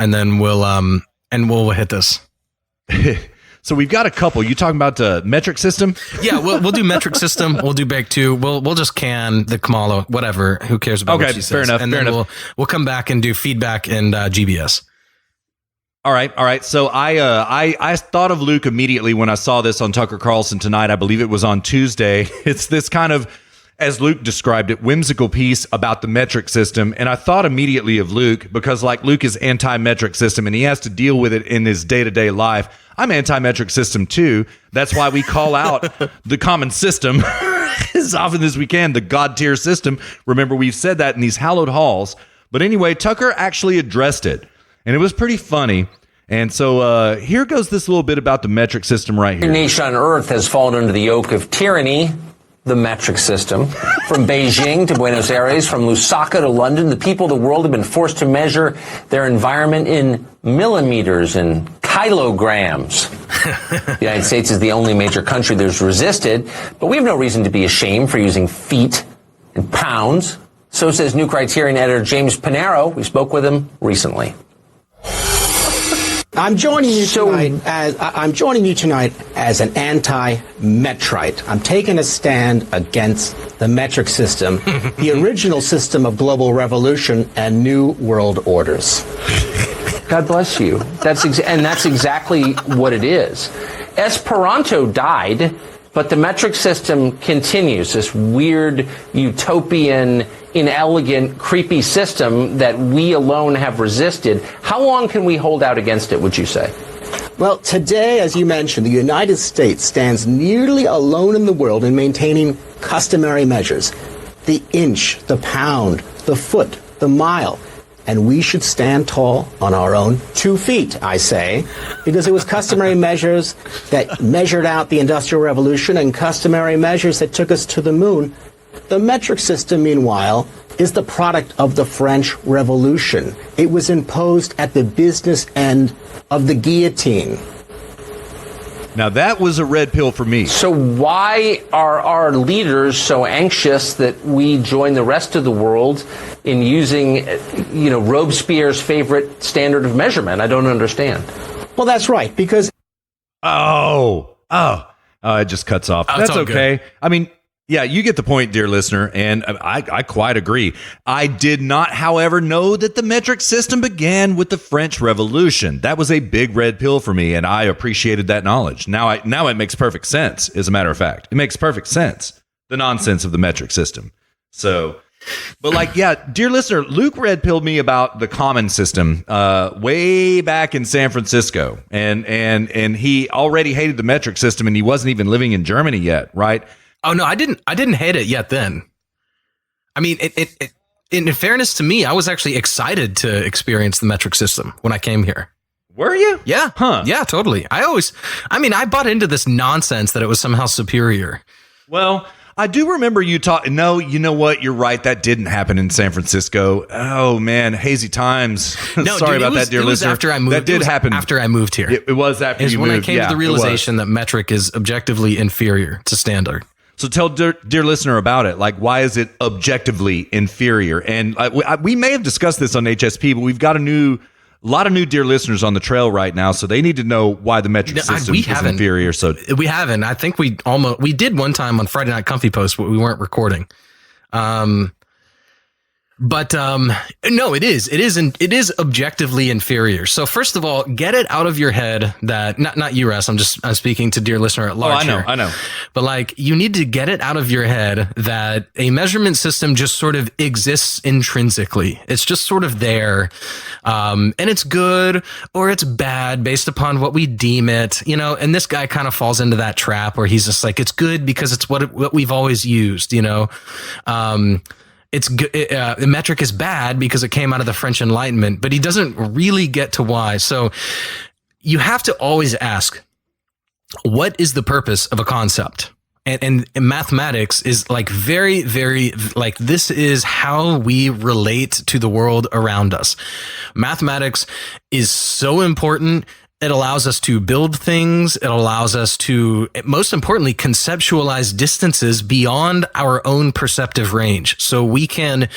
hit this. So we've got a couple. You talking about the metric system? Yeah, we'll do metric system. We'll do break 2. We'll just can the Kamala, whatever. Who cares about what she says? Fair enough. And then we'll come back and do feedback and GBS. All right. So I thought of Luke immediately when I saw this on Tucker Carlson tonight. I believe it was on Tuesday. It's this kind of, as Luke described it, whimsical piece about the metric system. And I thought immediately of Luke because, like, Luke is anti-metric system and he has to deal with it in his day-to-day life. I'm anti-metric system too. That's why we call out the common system as often as we can, the God tier system. Remember, we've said that in these hallowed halls. But anyway, Tucker actually addressed it, and it was pretty funny. And so here goes this little bit about the metric system right here. Every nation on earth has fallen under the yoke of tyranny, the metric system. From Beijing to Buenos Aires, from Lusaka to London, the people of the world have been forced to measure their environment in millimeters and kilograms. The United States is the only major country that's resisted, but we have no reason to be ashamed for using feet and pounds. So says new Criterion editor James Panaro. We spoke with him recently. I'm joining you tonight as an anti-metrite. I'm taking a stand against the metric system, the original system of global revolution and new world orders. God bless you. That's exactly what it is. Esperanto died, but the metric system continues, this weird, utopian, inelegant, creepy system that we alone have resisted. How long can we hold out against it, would you say? Well, today, as you mentioned, the United States stands nearly alone in the world in maintaining customary measures. The inch, the pound, the foot, the mile. And we should stand tall on our own 2 feet, I say, because it was customary measures that measured out the Industrial Revolution and customary measures that took us to the moon. The metric system, meanwhile, is the product of the French Revolution. It was imposed at the business end of the guillotine. Now, that was a red pill for me. So why are our leaders so anxious that we join the rest of the world in using, Robespierre's favorite standard of measurement? I don't understand. Well, that's right, because... Oh, It just cuts off. Oh, That's it's all okay. good. I mean, yeah, you get the point, dear listener, and I quite agree. I did not, however, know that the metric system began with the French Revolution. That was a big red pill for me, and I appreciated that knowledge. Now it makes perfect sense, as a matter of fact. It makes perfect sense, the nonsense of the metric system. So, but like, yeah, dear listener, Luke red pilled me about the common system way back in San Francisco, and he already hated the metric system, and he wasn't even living in Germany yet, right? Oh no, I didn't hate it yet then. I mean, it in fairness to me, I was actually excited to experience the metric system when I came here. Were you? Yeah. Huh. Yeah, totally. I bought into this nonsense that it was somehow superior. Well, I do remember you talking. No, you know what? You're right. That didn't happen in San Francisco. Oh man, hazy times. No, Sorry dude, about that, dear it was listener. after I moved. That did happen after I moved here. It was after is you when moved. I came Yeah, to the it was. realization that metric is objectively inferior to standard. So tell dear listener about it. Like, why is it objectively inferior? And we may have discussed this on HSP, but we've got a lot of new dear listeners on the trail right now, so they need to know why the metric system is inferior. So we haven't. I think we did one time on Friday Night Comfy Post, but we weren't recording. But no, it is objectively inferior. So first of all, get it out of your head that not you, Russ. I'm speaking to dear listener at large. I know. But like, you need to get it out of your head that a measurement system just sort of exists intrinsically. It's just sort of there, and it's good or it's bad based upon what we deem it. You know, and this guy kind of falls into that trap where he's just like, it's good because it's what we've always used. You know. It's the metric is bad because it came out of the French Enlightenment, but he doesn't really get to why. So you have to always ask, what is the purpose of a concept? And mathematics is like very, very, like, this is how we relate to the world around us. Mathematics is so important. It allows us to build things. It allows us to, most importantly, conceptualize distances beyond our own perceptive range. So we can,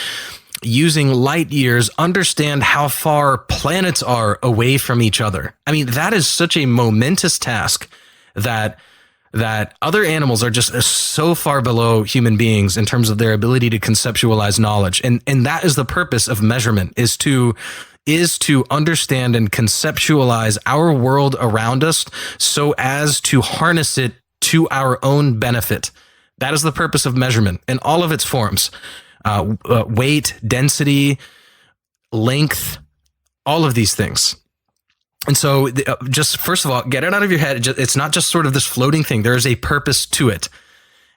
using light years, understand how far planets are away from each other. I mean, that is such a momentous task that other animals are just so far below human beings in terms of their ability to conceptualize knowledge. And that is the purpose of measurement, is to understand and conceptualize our world around us so as to harness it to our own benefit. That is the purpose of measurement in all of its forms. Weight, density, length, all of these things. And so just first of all, get it out of your head. It's not just sort of this floating thing. There is a purpose to it.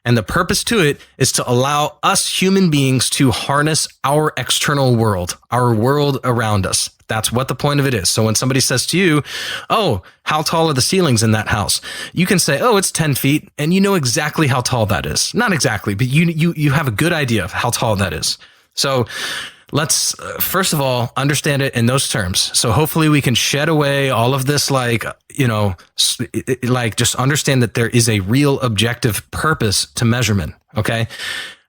And the purpose to it is to allow us human beings to harness our external world, our world around us. That's what the point of it is. So when somebody says to you, oh, how tall are the ceilings in that house? You can say, oh, it's 10 feet. And you know exactly how tall that is. Not exactly, but you have a good idea of how tall that is. So let's first of all understand it in those terms. So hopefully we can shed away all of this, like just understand that there is a real objective purpose to measurement. Okay.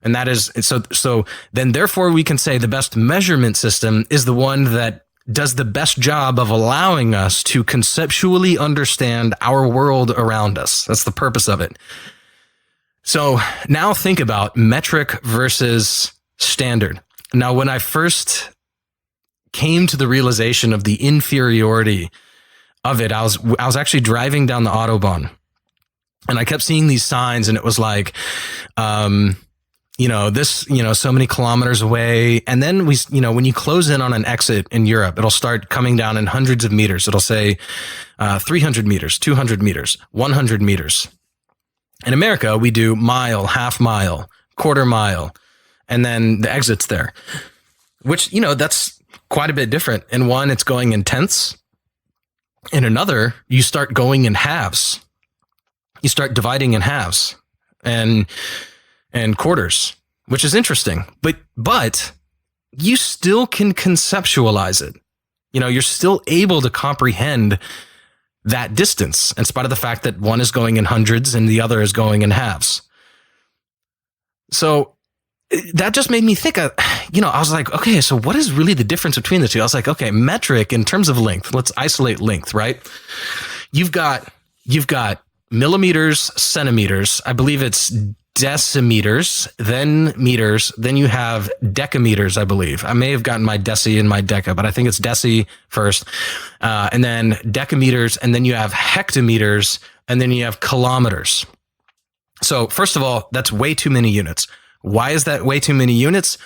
And that is, so then therefore we can say the best measurement system is the one that does the best job of allowing us to conceptually understand our world around us. That's the purpose of it. So now think about metric versus standard. Now, when I first came to the realization of the inferiority of it, I was actually driving down the Autobahn, and I kept seeing these signs, and it was like, so many kilometers away. And then when you close in on an exit in Europe, it'll start coming down in hundreds of meters. It'll say 300 meters, 200 meters, 100 meters. In America, we do mile, half mile, quarter mile. And then the exit's there, which, that's quite a bit different. In one, it's going in tenths. In another, you start going in halves. You start dividing in halves and quarters, which is interesting. But you still can conceptualize it. You're still able to comprehend that distance in spite of the fact that one is going in hundreds and the other is going in halves. So that just made me think, I was like, okay, so what is really the difference between the two? I was like, okay, metric in terms of length, let's isolate length, right? You've got millimeters, centimeters. I believe it's decimeters, then meters, then you have decameters, I believe. I may have gotten my deci and my deca, but I think it's deci first, and then decameters, and then you have hectometers, and then you have kilometers. So first of all, that's way too many units. Why is that way too many units?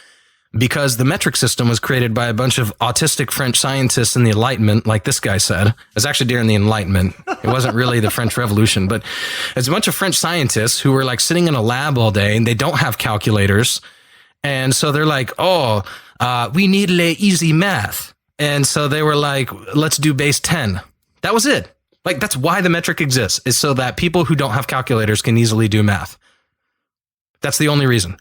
Because the metric system was created by a bunch of autistic French scientists in the Enlightenment, like this guy said. It was actually during the Enlightenment. It wasn't really the French Revolution, but it's a bunch of French scientists who were like sitting in a lab all day and they don't have calculators. And so they're like, we need easy math. And so they were like, let's do base 10. That was it. Like, that's why the metric exists, is so that people who don't have calculators can easily do math. That's the only reason.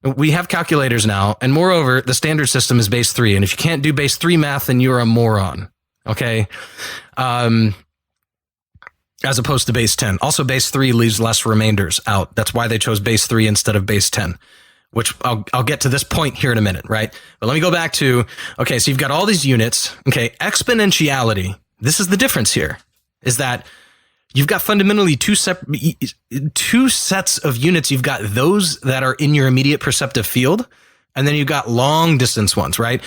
We have calculators now, and moreover, the standard system is base 3. And if you can't do base 3 math, then you're a moron. Okay? As opposed to base 10. Also, base 3 leaves less remainders out. That's why they chose base 3 instead of base 10, which I'll get to this point here in a minute, right? But let me go back to, okay, so you've got all these units. Okay, exponentiality. This is the difference here, is that you've got fundamentally two sets of units. You've got those that are in your immediate perceptive field, and then you've got long distance ones, right?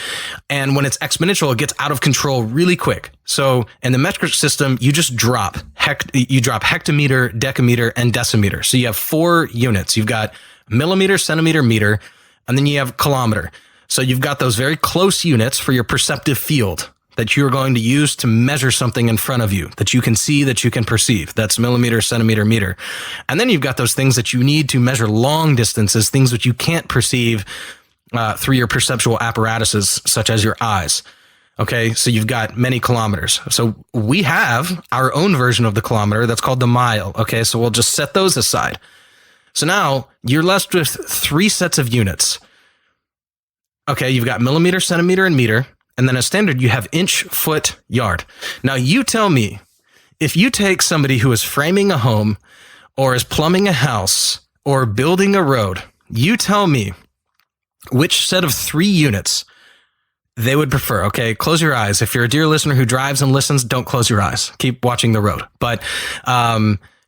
And when it's exponential, it gets out of control really quick. So in the metric system, you just drop hectometer, decameter, and decimeter. So you have 4 units. You've got millimeter, centimeter, meter, and then you have kilometer. So you've got those very close units for your perceptive field that you're going to use to measure something in front of you that you can see, that you can perceive. That's millimeter, centimeter, meter. And then you've got those things that you need to measure long distances, things that you can't perceive through your perceptual apparatuses, such as your eyes. Okay, so you've got many kilometers. So we have our own version of the kilometer that's called the mile. Okay, so we'll just set those aside. So now you're left with 3 sets of units. Okay, you've got millimeter, centimeter, and meter. And then as standard, you have inch, foot, yard. Now you tell me, if you take somebody who is framing a home or is plumbing a house or building a road, you tell me which set of 3 units they would prefer. Okay, close your eyes. If you're a dear listener who drives and listens, don't close your eyes. Keep watching the road. But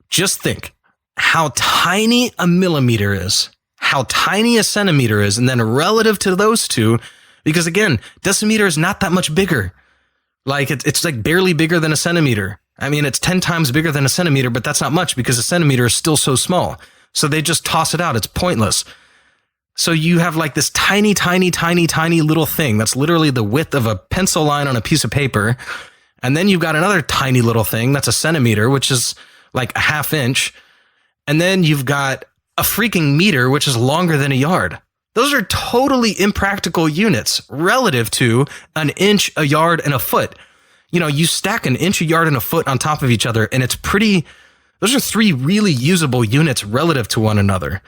just think how tiny a millimeter is, how tiny a centimeter is, and then relative to those two, because again, decimeter is not that much bigger. Like it's like barely bigger than a centimeter. I mean, it's 10 times bigger than a centimeter, but that's not much because a centimeter is still so small. So they just toss it out. It's pointless. So you have like this tiny, tiny, tiny, tiny little thing that's literally the width of a pencil line on a piece of paper. And then you've got another tiny little thing that's a centimeter, which is like a ½ inch. And then you've got a freaking meter, which is longer than a yard. Those are totally impractical units relative to an inch, a yard, and a foot. You know, you stack an inch, a yard, and a foot on top of each other, and it's pretty, those are 3 really usable units relative to one another.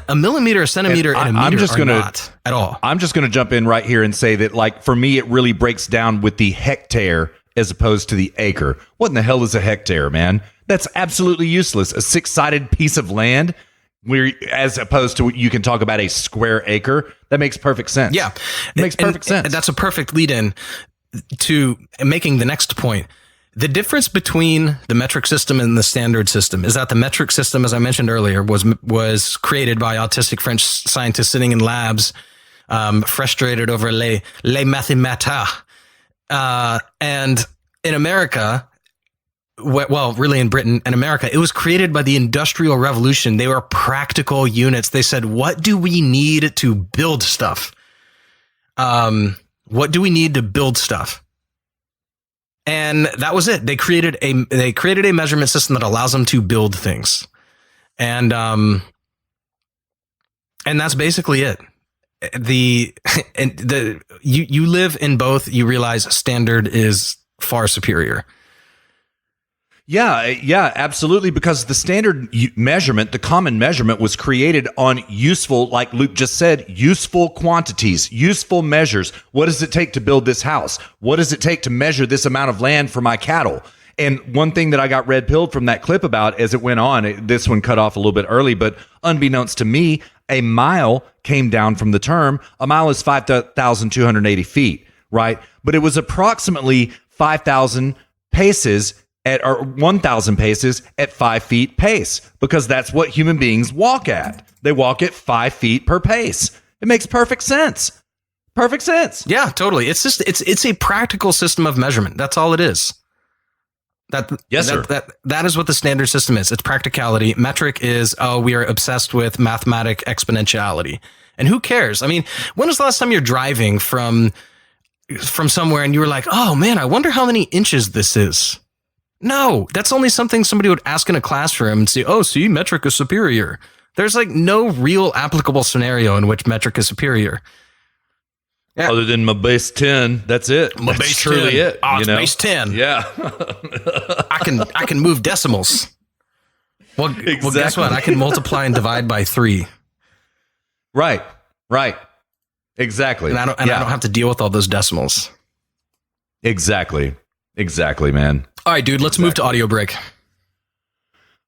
A millimeter, a centimeter, and a meter are not at all. I'm just going to jump in right here and say that, like, for me, it really breaks down with the hectare as opposed to the acre. What in the hell is a hectare, man? That's absolutely useless. A 6-sided piece of land, where, as opposed to, you can talk about a square acre. That makes perfect sense. Yeah. It makes perfect sense. And that's a perfect lead in to making the next point. The difference between the metric system and the standard system is that the metric system, as I mentioned earlier, was created by autistic French scientists sitting in labs, frustrated over les mathématiques. And in America, well, really in Britain and America, it was created by the Industrial Revolution. They were practical units. They said, what do we need to build stuff? What do we need to build stuff? And that was it. They created a measurement system that allows them to build things. And that's basically it. You live in both, you realize standard is far superior. Yeah, absolutely. Because the standard measurement, the common measurement, was created on useful, like Luke just said, useful quantities, useful measures. What does it take to build this house? What does it take to measure this amount of land for my cattle? And one thing that I got red pilled from that clip about as it went on, this one cut off a little bit early, but unbeknownst to me, a mile came down from the term. A mile is 5,280 feet, right? But it was approximately 5,000 paces or 1,000 paces at 5 feet pace, because that's what human beings walk at. They walk at 5 feet per pace. It makes perfect sense. Perfect sense. Yeah, totally. It's just it's a practical system of measurement. That's all it is. That is what the standard system is. It's practicality. Metric is, we are obsessed with mathematic exponentiality. And who cares? I mean, when was the last time you're driving from somewhere and you were like, oh man, I wonder how many inches this is? No, that's only something somebody would ask in a classroom and say, oh, see, metric is superior. There's like no real applicable scenario in which metric is superior. Yeah. Other than my base 10, that's it. That's base truly 10. it. Oh, it's base 10. Yeah. I can move decimals. Well, guess what? I can multiply and divide by 3. Right. Exactly. And I don't have to deal with all those decimals. Exactly, man. All right, dude, let's move to audio break.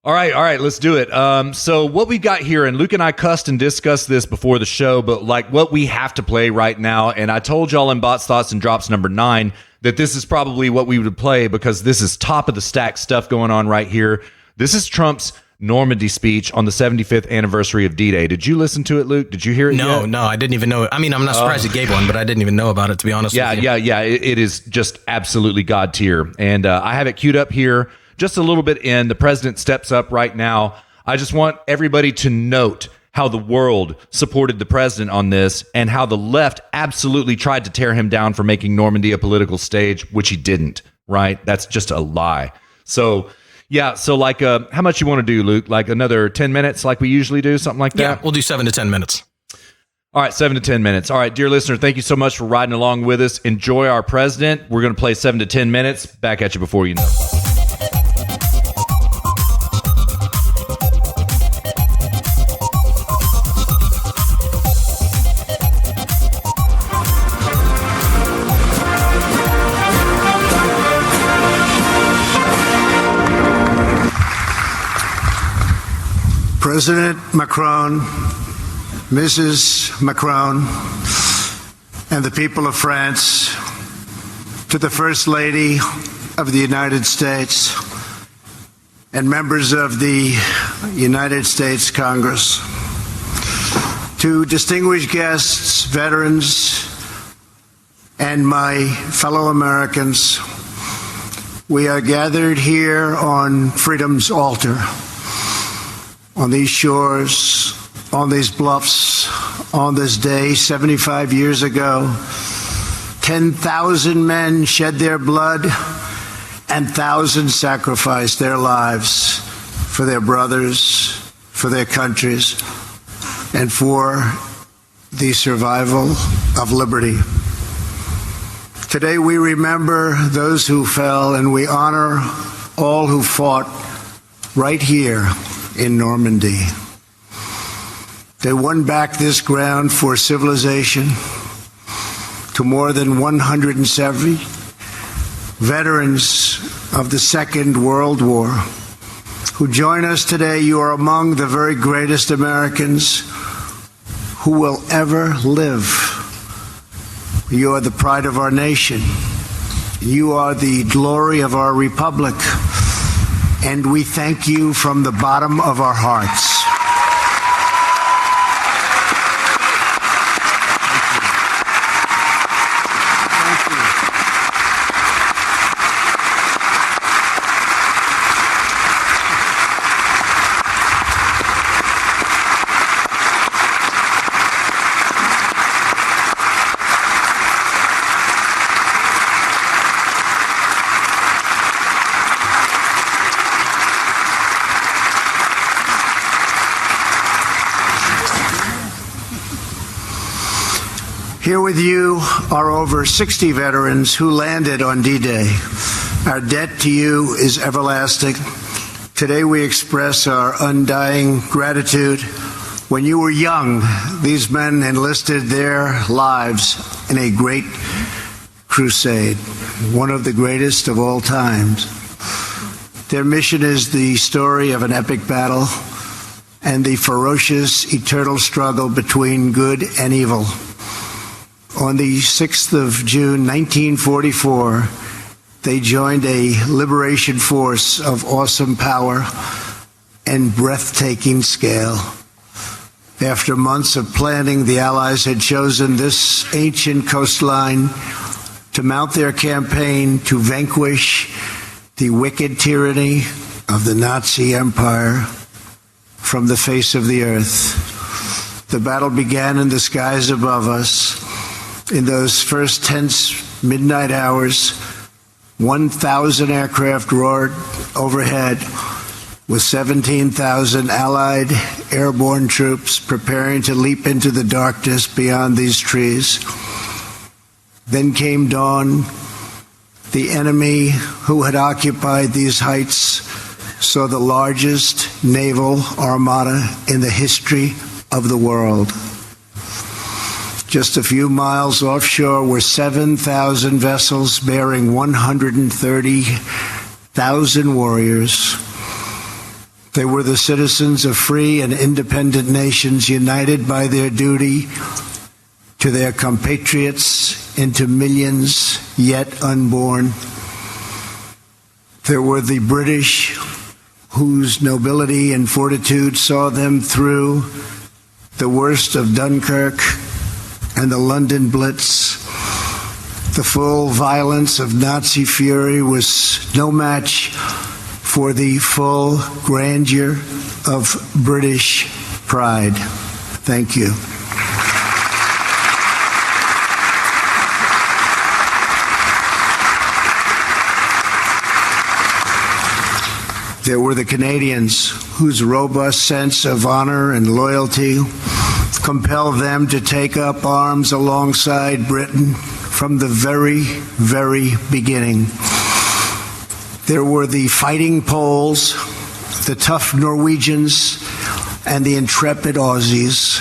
All right, let's do it. So what we got here, and Luke and I cussed and discussed this before the show, but like what we have to play right now, and I told y'all in Bots, Thoughts, and Drops number 9 that this is probably what we would play because this is top of the stack stuff going on right here. This is Trump's Normandy speech on the 75th anniversary of D-Day. Did you listen to it, Luke? Did you hear it yet? No, I didn't even know it. I mean, I'm not surprised he gave one, but I didn't even know about it, to be honest with you. Yeah. It is just absolutely God tier. And I have it queued up here. Just a little bit in, the president steps up right now. I just want everybody to note how the world supported the president on this and how the left absolutely tried to tear him down for making Normandy a political stage, which he didn't, right? That's just a lie. So, yeah, so like how much you want to do, Luke? Like another 10 minutes like we usually do, something like that? Yeah, we'll do 7 to 10 minutes. All right, 7 to 10 minutes. All right, dear listener, thank you so much for riding along with us. Enjoy our president. We're going to play 7 to 10 minutes. Back at you before you know. President Macron, Mrs. Macron, and the people of France, to the First Lady of the United States and members of the United States Congress, to distinguished guests, veterans, and my fellow Americans, we are gathered here on freedom's altar. On these shores, on these bluffs, on this day 75 years ago, 10,000 men shed their blood and thousands sacrificed their lives for their brothers, for their countries, and for the survival of liberty. Today we remember those who fell and we honor all who fought right here in Normandy. They won back this ground for civilization to more than 170 veterans of the Second World War who join us today. You are among the very greatest Americans who will ever live. You are the pride of our nation. You are the glory of our republic. And we thank you from the bottom of our hearts. Here with you are over 60 veterans who landed on D-Day. Our debt to you is everlasting. Today we express our undying gratitude. When you were young, these men enlisted their lives in a great crusade, one of the greatest of all times. Their mission is the story of an epic battle and the ferocious eternal struggle between good and evil. On the 6th of June, 1944, they joined a liberation force of awesome power and breathtaking scale. After months of planning, the Allies had chosen this ancient coastline to mount their campaign to vanquish the wicked tyranny of the Nazi Empire from the face of the earth. The battle began in the skies above us. In those first tense midnight hours, 1,000 aircraft roared overhead, with 17,000 Allied airborne troops preparing to leap into the darkness beyond these trees. Then came dawn. The enemy who had occupied these heights saw the largest naval armada in the history of the world. Just a few miles offshore were 7,000 vessels bearing 130,000 warriors. They were the citizens of free and independent nations, united by their duty to their compatriots into millions yet unborn. There were the British, whose nobility and fortitude saw them through the worst of Dunkirk and the London Blitz. The full violence of Nazi fury was no match for the full grandeur of British pride. Thank you. There were the Canadians, whose robust sense of honor and loyalty compelled them to take up arms alongside Britain from the very, very beginning. There were the fighting Poles, the tough Norwegians, and the intrepid Aussies.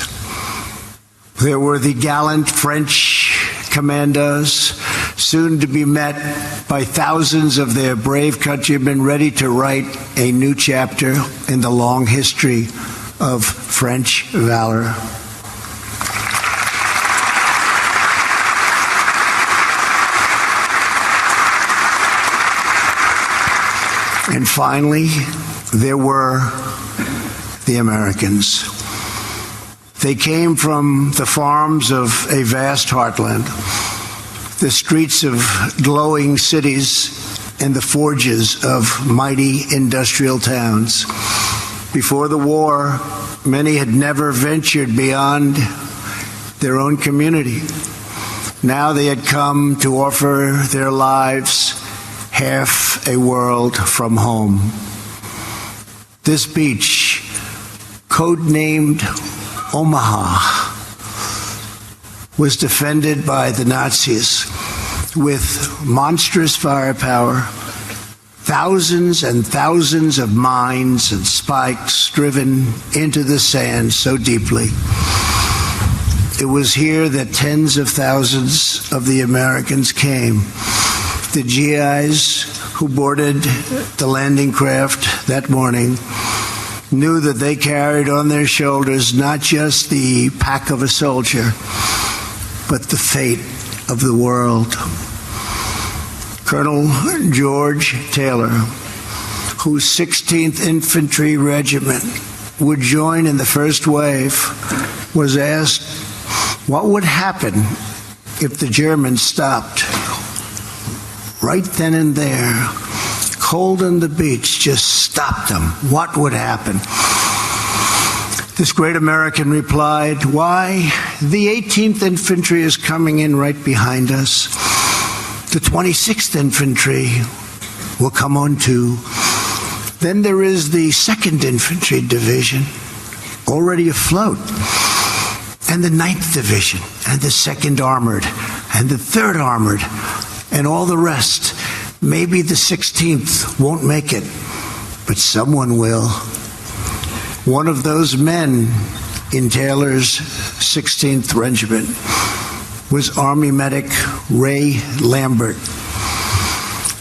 There were the gallant French commandos, soon to be met by thousands of their brave countrymen ready to write a new chapter in the long history of French valor. And finally, there were the Americans. They came from the farms of a vast heartland, the streets of glowing cities, and the forges of mighty industrial towns. Before the war, many had never ventured beyond their own community. Now they had come to offer their lives half a world from home. This beach, codenamed Omaha, was defended by the Nazis with monstrous firepower, thousands and thousands of mines and spikes driven into the sand so deeply. It was here that tens of thousands of the Americans came. The GIs who boarded the landing craft that morning knew that they carried on their shoulders not just the pack of a soldier, but the fate of the world. Colonel George Taylor, whose 16th Infantry Regiment would join in the first wave, was asked what would happen if the Germans stopped. Right then and there, cold on the beach, just stopped them. What would happen? This great American replied, "Why, the 18th Infantry is coming in right behind us. The 26th Infantry will come on too. Then there is the 2nd Infantry Division, already afloat, and the 9th Division, and the 2nd Armored, and the 3rd Armored, and all the rest. Maybe the 16th won't make it, but someone will." One of those men in Taylor's 16th Regiment was Army medic Ray Lambert.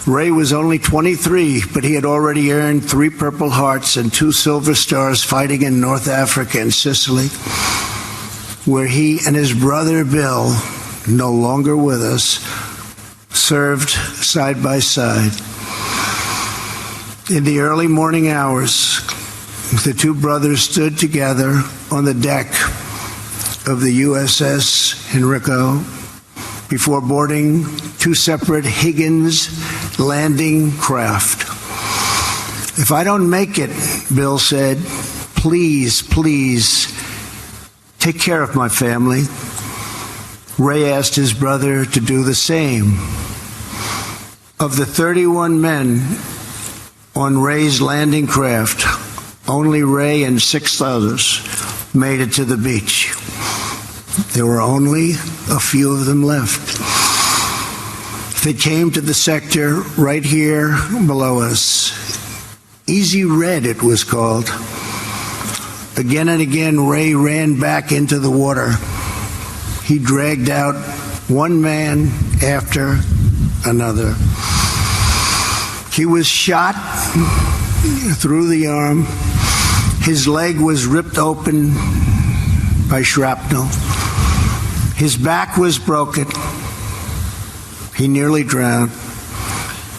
Ray was only 23, but he had already earned 3 Purple Hearts and 2 Silver Stars fighting in North Africa and Sicily, where he and his brother Bill, no longer with us, served side by side. In the early morning hours, the two brothers stood together on the deck of the USS Henrico before boarding two separate Higgins landing craft. If I don't make it, Bill said, please take care of my family. Ray asked his brother to do the same. Of the 31 men on Ray's landing craft, only Ray and 6 others made it to the beach. There were only a few of them left. They came to the sector right here below us. Easy Red, it was called. Again and again, Ray ran back into the water. He dragged out one man after another. He was shot through the arm. His leg was ripped open by shrapnel. His back was broken. He nearly drowned.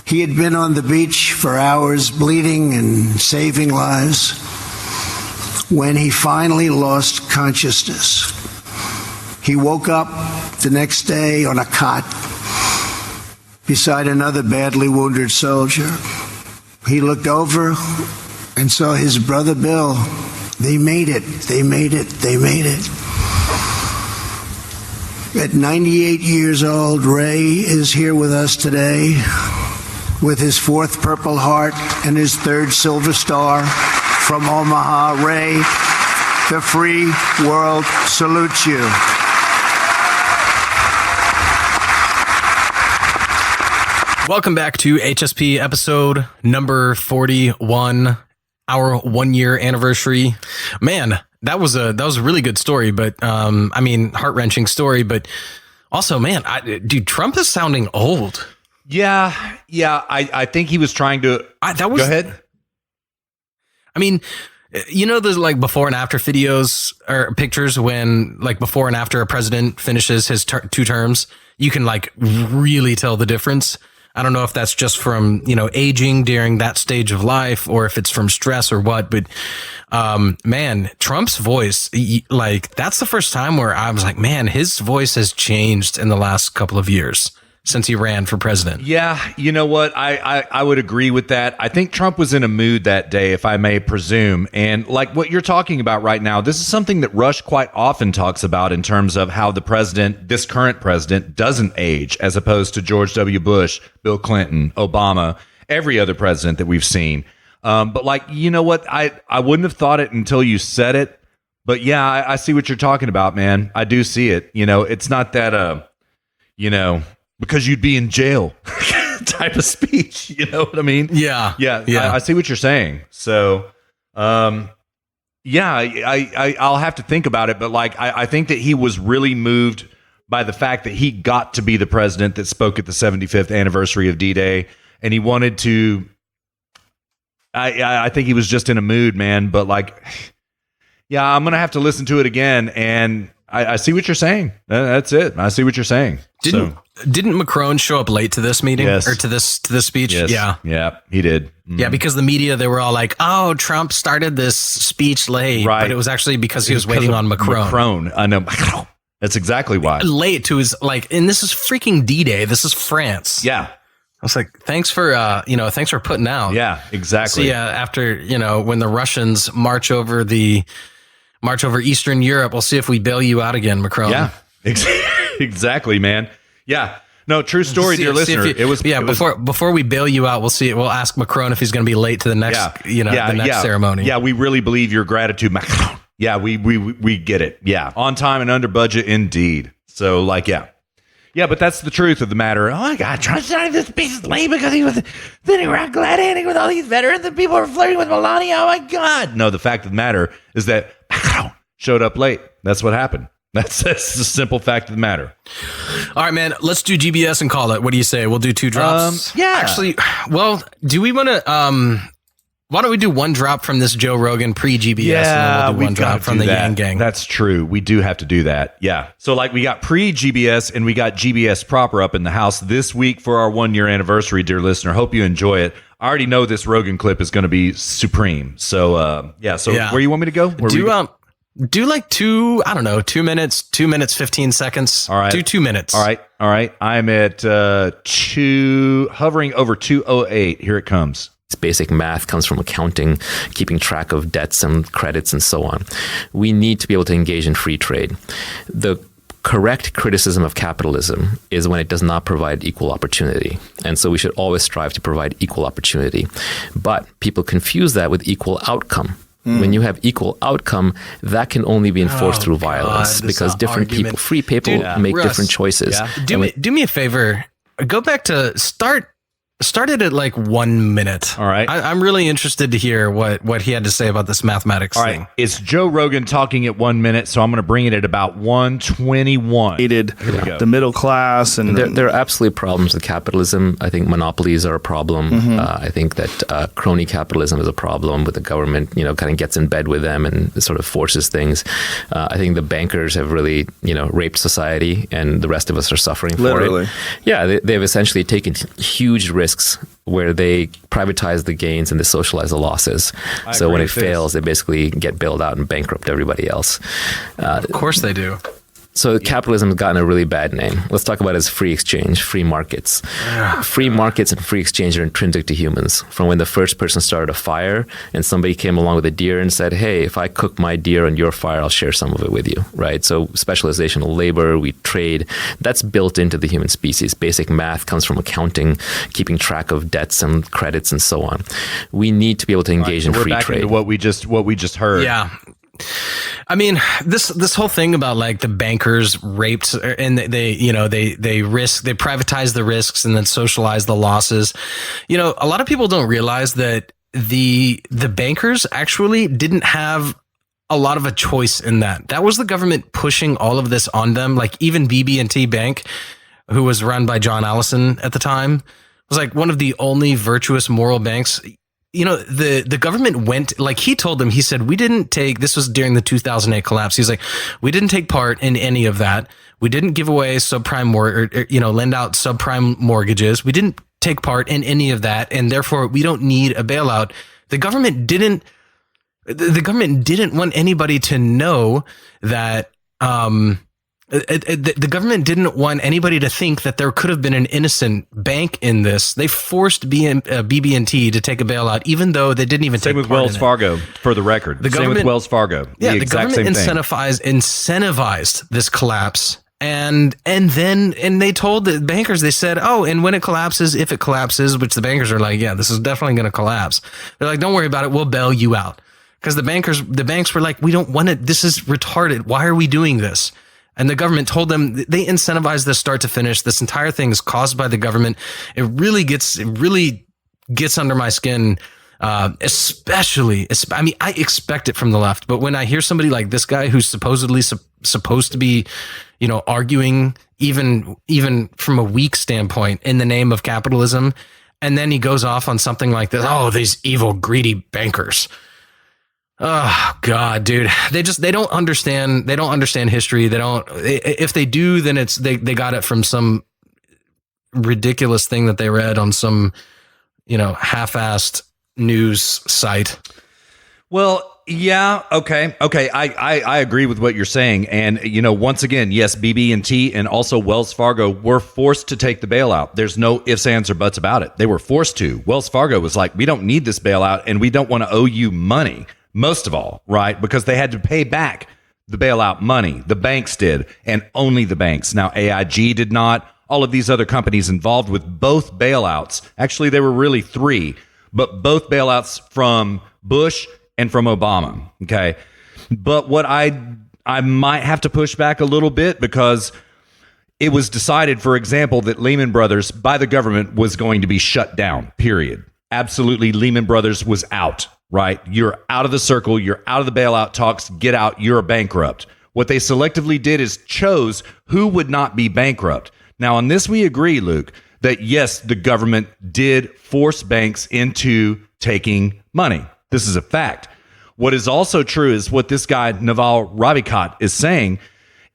He had been on the beach for hours, bleeding and saving lives, when he finally lost consciousness. He woke up the next day on a cot beside another badly wounded soldier. He looked over and saw his brother Bill. They made it. At 98 years old, Ray is here with us today with his 4th Purple Heart and his 3rd Silver Star from Omaha. Ray, the free world salutes you. Welcome back to HSP episode number 41, our 1-year anniversary. Man, that was a really good story, but I mean, heart-wrenching story, but also, man, dude, Trump is sounding old. Yeah. I think he was trying to. Go ahead. I mean, you know, there's like before and after videos or pictures when like before and after a president finishes his 2 terms, you can like really tell the difference. I don't know if that's just from, you know, aging during that stage of life or if it's from stress or what, but man, Trump's voice, like that's the first time where I was like, man, his voice has changed in the last couple of years since he ran for president. Yeah, you know what? I would agree with that. I think Trump was in a mood that day, if I may presume. And like what you're talking about right now, this is something that Rush quite often talks about in terms of how the president, this current president, doesn't age, as opposed to George W. Bush, Bill Clinton, Obama, every other president that we've seen. But like, you know what? I wouldn't have thought it until you said it. But yeah, I see what you're talking about, man. I do see it. You know, it's not that, you know, because you'd be in jail type of speech. You know what I mean? Yeah. I see what you're saying. So, yeah, I'll have to think about it. But like, I think that he was really moved by the fact that he got to be the president that spoke at the 75th anniversary of D-Day. And he wanted to, I think he was just in a mood, man. But like, yeah, I'm going to have to listen to it again. And I see what you're saying. That's it. I see what you're saying. Didn't Macron show up late to this meeting? Yes. Or to this speech? Yes. Yeah, he did. Mm. Yeah, because the media, they were all like, oh, Trump started this speech late. Right. But it was actually because he was waiting on Macron. I know. That's exactly why. Late to his, like, and this is freaking D-Day. This is France. Yeah. I was like, thanks for putting out. Yeah, exactly. So yeah, after, you know, when the Russians march over Eastern Europe, we'll see if we bail you out again, Macron. Yeah, exactly, man. Yeah. No, true story, dear listener. Before we bail you out, we'll ask Macron if he's going to be late to the next, ceremony. Yeah, we really believe your gratitude, Macron. Yeah, we get it. Yeah, on time and under budget, indeed. So, like, yeah, but that's the truth of the matter. Oh my God, Trump started this speech late because he was sitting around gladiating with all these veterans and people were flirting with Melania. Oh my God. No, the fact of the matter is that Macron showed up late. That's what happened. That's the simple fact of the matter. All right, man, let's do GBS and call it. What do you say? We'll do 2 drops. Yeah. Actually, well, do we want to, Why don't we do one drop from this Joe Rogan pre-GBS, and then we'll do one drop from the Yang Gang? That's true. We do have to do that. Yeah. So like we got pre-GBS and we got GBS proper up in the house this week for our 1 year anniversary, dear listener. Hope you enjoy it. I already know this Rogan clip is going to be supreme. So where you want me to go? Do like 2 minutes, 2 minutes, 15 seconds. All right. Do 2 minutes. All right. I'm at hovering over 208. Here it comes. Basic math comes from accounting, keeping track of debts and credits and so on. We need to be able to engage in free trade. The correct criticism of capitalism is when it does not provide equal opportunity. And so we should always strive to provide equal opportunity. But people confuse that with equal outcome. When you have equal outcome, that can only be enforced through violence because different people, free people, make Russ, different choices. Do me a favor. Go back to started at like 1 minute. All right. I'm really interested to hear what he had to say about this mathematics thing. It's Joe Rogan talking at 1 minute, so I'm going to bring it at about 1:21. The middle class. And there are absolutely problems with capitalism. I think monopolies are a problem. I think that crony capitalism is a problem with the government, kind of gets in bed with them and sort of forces things. I think the bankers have really, raped society and the rest of us are suffering for it. Yeah, they've essentially taken huge risks where they privatize the gains and they socialize the losses. So when it fails, they basically get bailed out and bankrupt everybody else. Of course they do. So capitalism has gotten a really bad name. Let's talk about it as free exchange, free markets. Free markets and free exchange are intrinsic to humans. From when the first person started a fire and somebody came along with a deer and said, hey, if I cook my deer on your fire, I'll share some of it with you, right? So specialization of labor, we trade, that's built into the human species. Basic math comes from accounting, keeping track of debts and credits and so on. We need to be able to engage in free trade. Into what we just heard. Yeah. I mean, this whole thing about like the bankers raped and they privatize the risks and then socialize the losses. A lot of people don't realize that the bankers actually didn't have a lot of a choice in that. That was the government pushing all of this on them. Like even BB&T Bank, who was run by John Allison at the time, was like one of the only virtuous moral banks. The government went, like he told them, he said, this was during the 2008 collapse. He's like, we didn't take part in any of that. We didn't give away subprime lend out subprime mortgages. We didn't take part in any of that. And therefore we don't need a bailout. The government didn't want anybody to know that, the government didn't want anybody to think that there could have been an innocent bank in this. They forced BB&T to take a bailout, even though they didn't even take part in it. Same with Wells Fargo, for the record. Same with Wells Fargo. Yeah, the government incentivized this collapse. And they told the bankers, they said, and when it collapses, if it collapses, which the bankers are like, yeah, this is definitely going to collapse. They're like, don't worry about it. We'll bail you out. Because the banks were like, we don't want it. This is retarded. Why are we doing this? And the government told them, they incentivized this start to finish. This entire thing is caused by the government. It really gets under my skin. Especially, I expect it from the left, but when I hear somebody like this guy who's supposedly supposed to be, arguing even from a weak standpoint in the name of capitalism, and then he goes off on something like this, these evil, greedy bankers. Oh God, dude. They don't understand history. If they do, then they got it from some ridiculous thing that they read on some, half-assed news site. Well, yeah. Okay. I agree with what you're saying. And, once again, yes, BB&T and also Wells Fargo were forced to take the bailout. There's no ifs, ands, or buts about it. They were forced to. Wells Fargo was like, we don't need this bailout and we don't want to owe you money. Most of all, right? Because they had to pay back the bailout money. The banks did, and only the banks. Now, AIG did not. All of these other companies involved with both bailouts. Actually, there were really three, but both bailouts from Bush and from Obama. Okay. But what I might have to push back a little bit, because it was decided, for example, that Lehman Brothers by the government was going to be shut down, period. Absolutely. Lehman Brothers was out. Right? You're out of the circle. You're out of the bailout talks. Get out. You're bankrupt. What they selectively did is chose who would not be bankrupt. Now, on this, we agree, Luke. that yes, the government did force banks into taking money. This is a fact. What is also true is what this guy, Naval Ravikant, is saying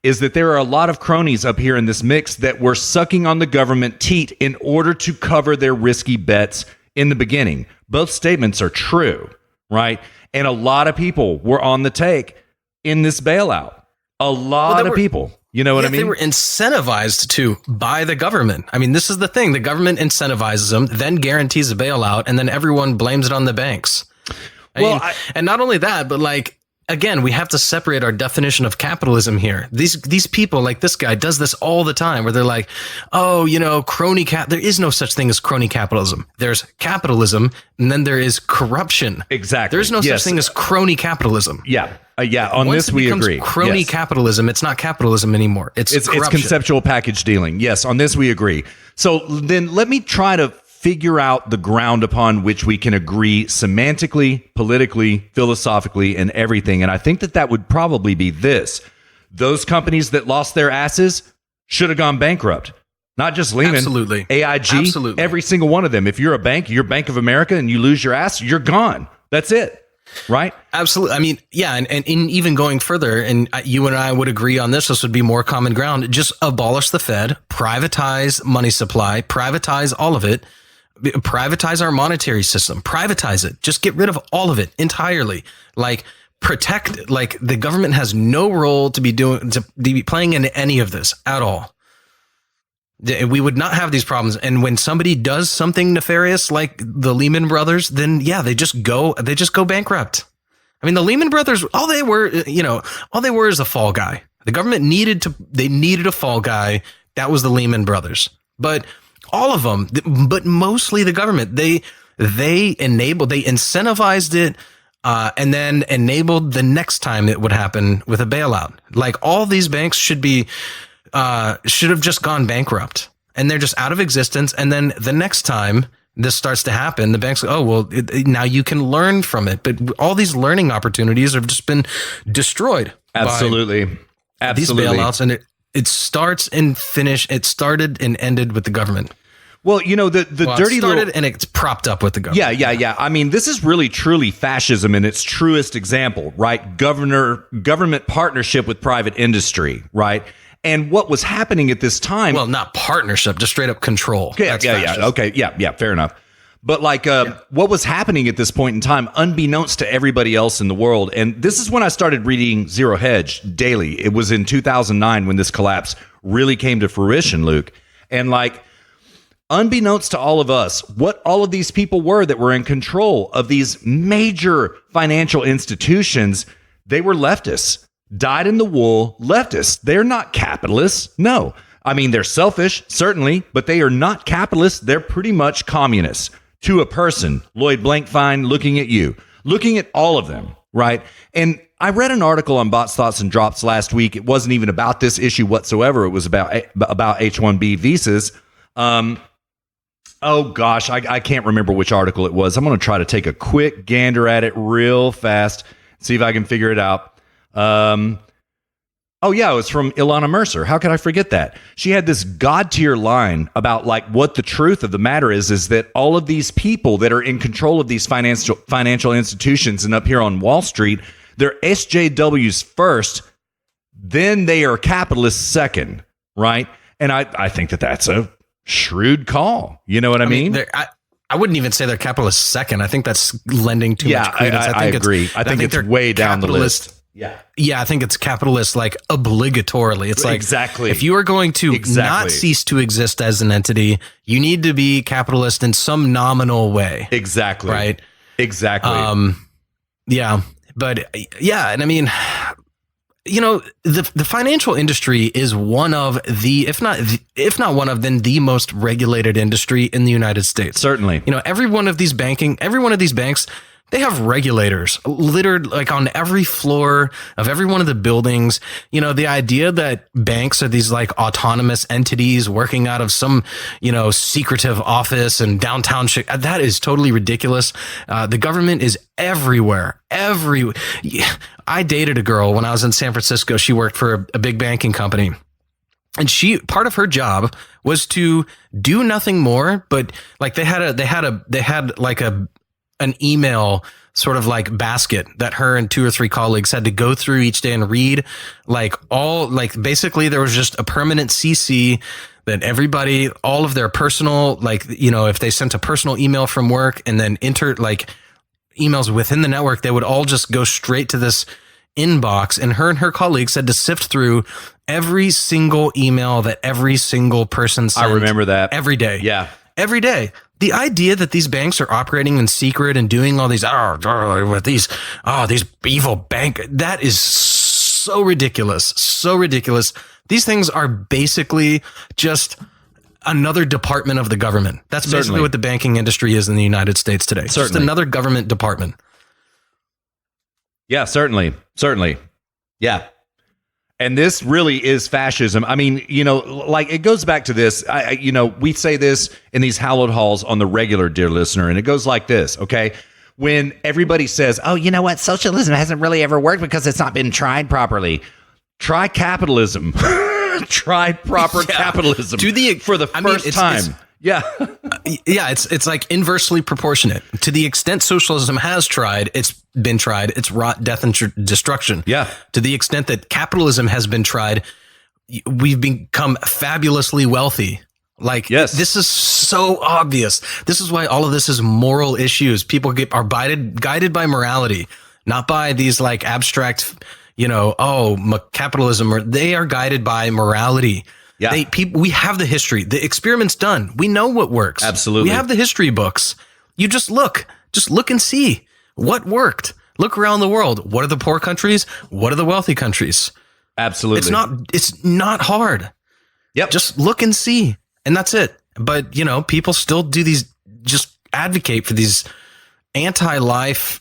is that there are a lot of cronies up here in this mix that were sucking on the government teat in order to cover their risky bets in the beginning. Both statements are true, right? And a lot of people were on the take in this bailout. A lot of people. You know what I mean? They were incentivized to by the government. I mean, this is the thing. The government incentivizes them, then guarantees a bailout, and then everyone blames it on the banks. And not only that, but like, again, we have to separate our definition of capitalism here. These people, like this guy, does this all the time where they're like, oh, crony there is no such thing as crony capitalism. There's capitalism, and then there is corruption. Exactly. There's no such thing as crony capitalism. Yeah. On Once this, we agree. Crony capitalism, it's not capitalism anymore. It's conceptual package dealing. Yes, on this, we agree. So then let me try to figure out the ground upon which we can agree semantically, politically, philosophically, and everything. And I think that would probably be this. Those companies that lost their asses should have gone bankrupt. Not just Lehman. Absolutely. AIG. Absolutely. Every single one of them. If you're a bank, you're Bank of America, and you lose your ass, you're gone. That's it. Right? Absolutely. I mean, yeah. And even going further, and you and I would agree on this would be more common ground. Just abolish the Fed, privatize money supply, privatize all of it. Privatize our monetary system, privatize it, just get rid of all of it entirely. Like protect, like the government has no role to be playing in any of this at all. We would not have these problems. And when somebody does something nefarious like the Lehman Brothers, then yeah, they just go bankrupt. I mean, the Lehman Brothers, all they were is a fall guy. The government needed a fall guy. That was the Lehman Brothers. But all of them, but mostly the government, they incentivized it and then enabled the next time it would happen with a bailout. Like all these banks should have just gone bankrupt and they're just out of existence. And then the next time this starts to happen, the banks, now you can learn from it. But all these learning opportunities have just been destroyed. Absolutely. These bailouts, and it started and ended with the government. Well, the dirty started and it's propped up with the government. Yeah. I mean, this is really truly fascism in its truest example, right? Government partnership with private industry, right? And what was happening at this time? Well, not partnership, just straight up control. Yeah. Okay. Yeah. Fair enough. But what was happening at this point in time, unbeknownst to everybody else in the world, and this is when I started reading Zero Hedge daily. It was in 2009 when this collapse really came to fruition, Luke. And unbeknownst to all of us, what all of these people were that were in control of these major financial institutions, they were leftists, dyed-in-the-wool leftists. They're not capitalists. No. I mean, they're selfish, certainly, but they are not capitalists. They're pretty much communists to a person. Lloyd Blankfein, looking at you, looking at all of them, right? And I read an article on Bots, Thoughts, and Drops last week. It wasn't even about this issue whatsoever. It was about H-1B visas. Oh gosh, I can't remember which article it was. I'm going to try to take a quick gander at it real fast, see if I can figure it out. Oh yeah, it was from Ilana Mercer. How could I forget that? She had this god tier line about what the truth of the matter is that all of these people that are in control of these financial institutions and up here on Wall Street, they're SJWs first, then they are capitalists second, right? And I think that's a shrewd call. You know what I mean? I wouldn't even say they're capitalists second. I think that's lending too much credence. I agree. I think it's way down the list. Yeah, I think it's capitalist obligatorily. It's exactly if you are going to not cease to exist as an entity, you need to be capitalist in some nominal way. Exactly. Right. Exactly. Yeah. But yeah, and I mean, the financial industry is one of the, if not one of, then the most regulated industry in the United States. Certainly. Every one of these banks, they have regulators littered on every floor of every one of the buildings. The idea that banks are these autonomous entities working out of some, secretive office in downtown Chicago, that is totally ridiculous. The government is everywhere. I dated a girl when I was in San Francisco. She worked for a big banking company. And part of her job was to do nothing more, but like they had like an email sort of like basket that her and 2 or 3 colleagues had to go through each day and read, like basically there was just a permanent CC that everybody, all of their personal, like, if they sent a personal email from work and then like emails within the network, they would all just go straight to this inbox, and her colleagues had to sift through every single email that every single person sent. I remember that. Every day. Yeah. Every day. The idea that these banks are operating in secret and doing all these, these evil bank, that is so ridiculous. So ridiculous. These things are basically just another department of the government. That's basically what the banking industry is in the United States today. It's just another government department. Yeah, certainly. Yeah. And this really is fascism. I mean, like it goes back to this. We say this in these hallowed halls on the regular, dear listener, and it goes like this, okay? When everybody says, oh, you know what? Socialism hasn't really ever worked because it's not been tried properly. Try capitalism. Try proper capitalism for the first time. Yeah. Yeah, it's like inversely proportionate. To the extent socialism has tried, it's been tried, it's wrought death and destruction. Yeah. To the extent that capitalism has been tried, we've become fabulously wealthy. Like, this is so obvious. This is why all of this is moral issues. People are guided by morality, not by these like abstract, capitalism, or they are guided by morality. Yeah. We have the history. The experiment's done. We know what works. Absolutely. We have the history books. You just look and see what worked. Look around the world. What are the poor countries? What are the wealthy countries? Absolutely. It's not hard. Yep. Just look and see. And that's it. But, people still just advocate for these anti-life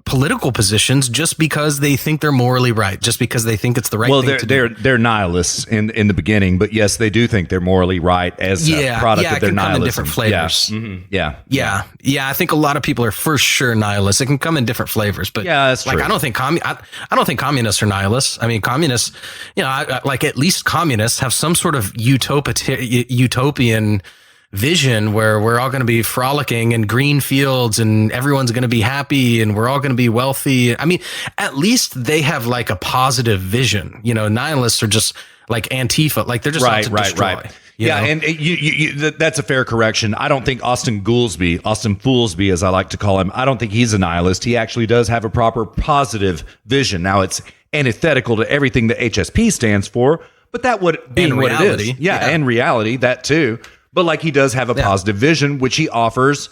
political positions just because they think they're morally right, just because they think it's the right thing to do. They're nihilists in the beginning, but yes, they do think they're morally right as a product of their nihilism. Yeah, it can come in different flavors. Yeah. Mm-hmm. Yeah. I think a lot of people are for sure nihilists. It can come in different flavors, but yeah, that's true. I don't think communists are nihilists. I mean, communists, at least communists have some sort of utopian vision where we're all going to be frolicking in green fields and everyone's going to be happy and we're all going to be wealthy. I mean, at least they have like a positive vision. Nihilists are just like Antifa, like they're just out to destroy. Right. Yeah, and that's a fair correction. I don't think Austin Foolsby, as I like to call him, I don't think he's a nihilist. He actually does have a proper positive vision. Now, it's antithetical to everything that HSP stands for, but that would be what it is. Yeah, and reality, that too. But like he does have a positive vision, which he offers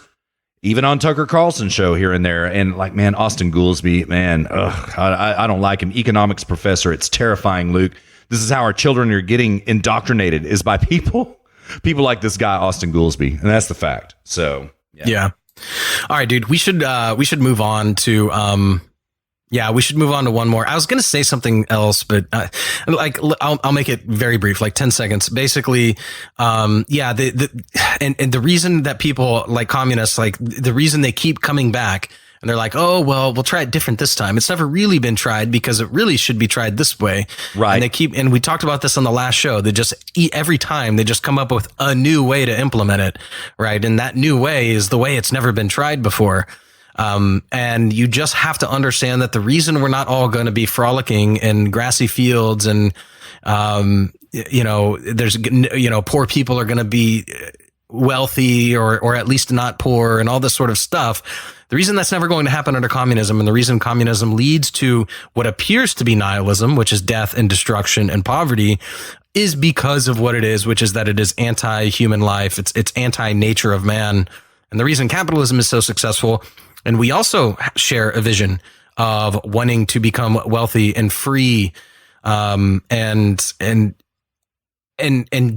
even on Tucker Carlson's show here and there. And like, man, Austin Goolsby, man, I don't like him. Economics professor. It's terrifying, Luke. This is how our children are getting indoctrinated, is by people like this guy, Austin Goolsby. And that's the fact. So, yeah. All right, dude, we should move on to, we should move on to one more. I was going to say something else, but I'll make it very brief, like 10 seconds. Basically, the reason that people like communists, like the reason they keep coming back and they're like, oh, well, we'll try it different this time. It's never really been tried because it really should be tried this way. Right. And we talked about this on the last show. They just every time they just come up with a new way to implement it. Right. And that new way is the way it's never been tried before. And you just have to understand that the reason we're not all going to be frolicking in grassy fields and, there's, poor people are going to be wealthy or at least not poor and all this sort of stuff. The reason that's never going to happen under communism, and the reason communism leads to what appears to be nihilism, which is death and destruction and poverty, is because of what it is, which is that it is anti-human life. It's anti-nature of man. And the reason capitalism is so successful, and we also share a vision of wanting to become wealthy and free, and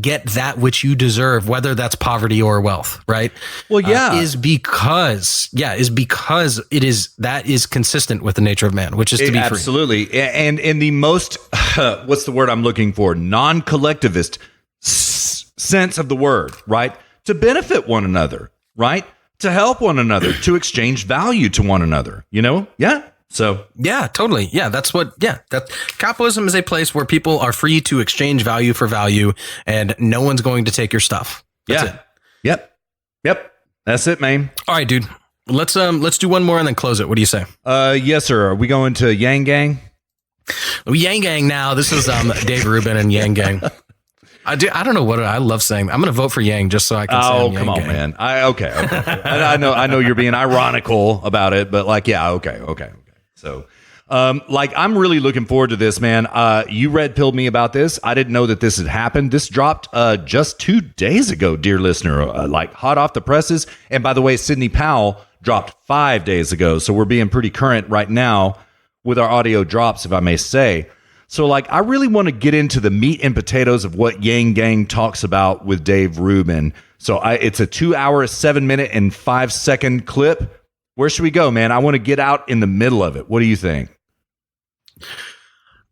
get that which you deserve, whether that's poverty or wealth, right? Well, is because that is consistent with the nature of man, which is to be free. Absolutely. And in the most, what's the word I'm looking for? Non-collectivist sense of the word, right? To benefit one another, right? To help one another, to exchange value to one another, Yeah. So yeah, totally. Yeah, that's that capitalism is a place where people are free to exchange value for value, and no one's going to take your stuff. That's it. Yep. That's it, man. All right, dude. Let's do one more and then close it. What do you say? Yes, sir. Are we going to Yang Gang? Yang Gang now. This is Dave Rubin and Yang Gang. I don't know what I love saying. I'm going to vote for Yang just so I can say I'm Yang come on, Gang. man. Okay. I know you're being ironical about it, but like, yeah, okay. So, I'm really looking forward to this, man. You red pilled me about this. I didn't know that this had happened. This dropped just 2 days ago, dear listener, like hot off the presses. And by the way, Sidney Powell dropped 5 days ago. So we're being pretty current right now with our audio drops, if I may say. So I really want to get into the meat and potatoes of what Yang Gang talks about with Dave Rubin. So it's a 2 hour, 7 minute and 5 second clip. Where should we go, man? I want to get out in the middle of it. What do you think?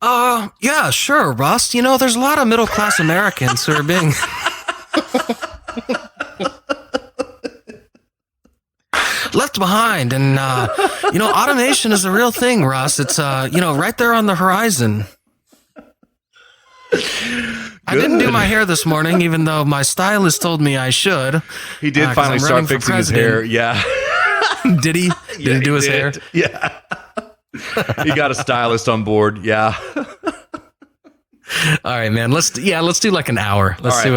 Yeah, sure, Ross. There's a lot of middle class Americans who are being left behind, and automation is a real thing, Ross. It's right there on the horizon. I didn't do my hair this morning, even though my stylist told me I should. He did finally start fixing his hair. Yeah. Did he? Did he do his hair? Yeah. He got a stylist on board. Yeah. All right, man. Let's do like an hour. Let's see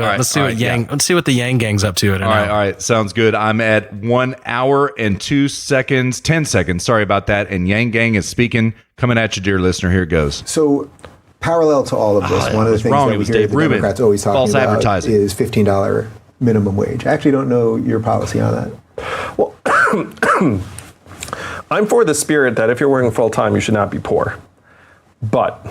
what the Yang Gang's up to. All right. Sounds good. I'm at 1 hour and 2 seconds, 10 seconds. Sorry about that. And Yang Gang is speaking. Coming at you, dear listener. Here it goes. So, parallel to all of this, one of the things that we hear the Democrats always talking about is $15 minimum wage. I actually don't know your policy on that. Well, I'm for the spirit that if you're working full time, you should not be poor. But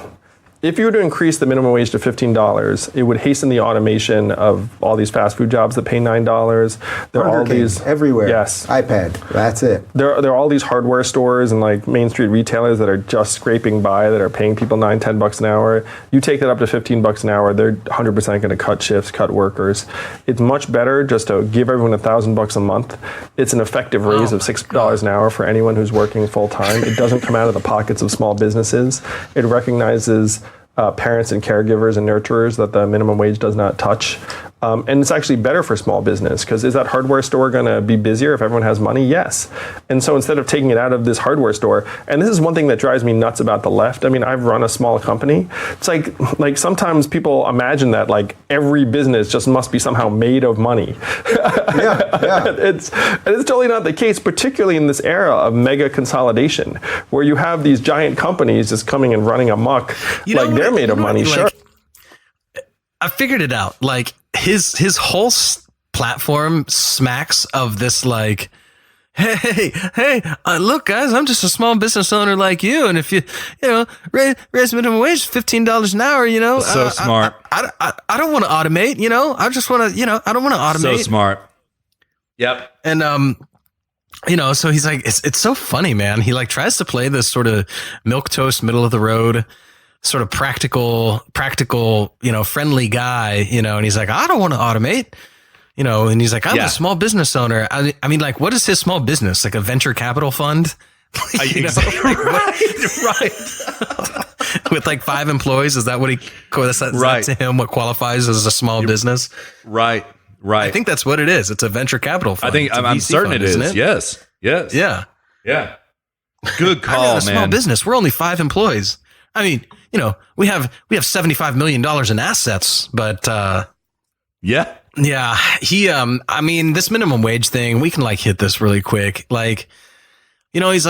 if you were to increase the minimum wage to $15, it would hasten the automation of all these fast food jobs that pay $9. There are all these everywhere. Yes, iPad. That's it. There are all these hardware stores and Main Street retailers that are just scraping by, that are paying people $9-10 an hour. You take that up to $15 an hour, they're 100% going to cut shifts, cut workers. It's much better just to give everyone $1,000 a month. It's an effective raise of $6 an hour for anyone who's working full time. It doesn't come out of the pockets of small businesses. It recognizes parents and caregivers and nurturers that the minimum wage does not touch. And it's actually better for small business, because is that hardware store going to be busier if everyone has money? Yes. And so instead of taking it out of this hardware store, and this is one thing that drives me nuts about the left. I mean, I've run a small company. It's like sometimes people imagine that every business just must be somehow made of money. Yeah. It's totally not the case, particularly in this era of mega consolidation, where you have these giant companies just coming and running amok. They're made of money, sure. I figured it out. His whole platform smacks of this hey, look, guys, I'm just a small business owner like you, and if you raise minimum wage $15 an hour, so smart. I don't want to automate, I just want to, I don't want to automate. So smart. Yep. And so he's it's so funny, man. He tries to play this sort of milquetoast, middle of the road, sort of practical, friendly guy, and he's I don't want to automate, and he's I'm a small business owner. I mean, what is his small business? A venture capital fund? Exactly. Right. With 5 employees. Is that what is that to him what qualifies as a small business? Right. I think that's what it is. It's a venture capital fund. I think I'm certain it is. Isn't it? Yes. Yeah. Good call, man. Small business. We're only 5 employees. I mean, we have $75 million in assets, but yeah. He, I mean, this minimum wage thing, we can hit this really quick. He's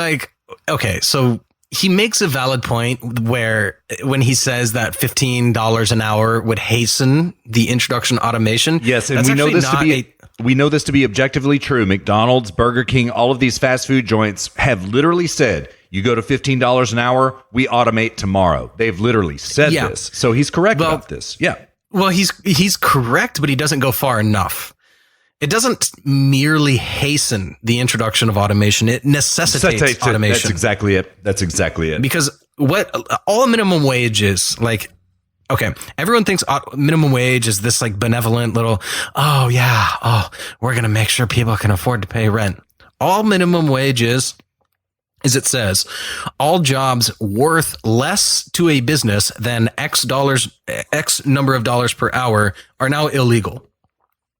okay, so he makes a valid point when he says that $15 an hour would hasten the introduction of automation. Yes, and we know this to be objectively true. McDonald's, Burger King, all of these fast food joints have literally said, you go to $15 an hour, we automate tomorrow. They've literally said this. So he's correct about this. Yeah. Well, he's correct, but he doesn't go far enough. It doesn't merely hasten the introduction of automation. It necessitates automation. That's exactly it. Because what all minimum wage is okay, everyone thinks minimum wage is this benevolent little, we're going to make sure people can afford to pay rent. All minimum wage is is it says all jobs worth less to a business than X number of dollars per hour are now illegal.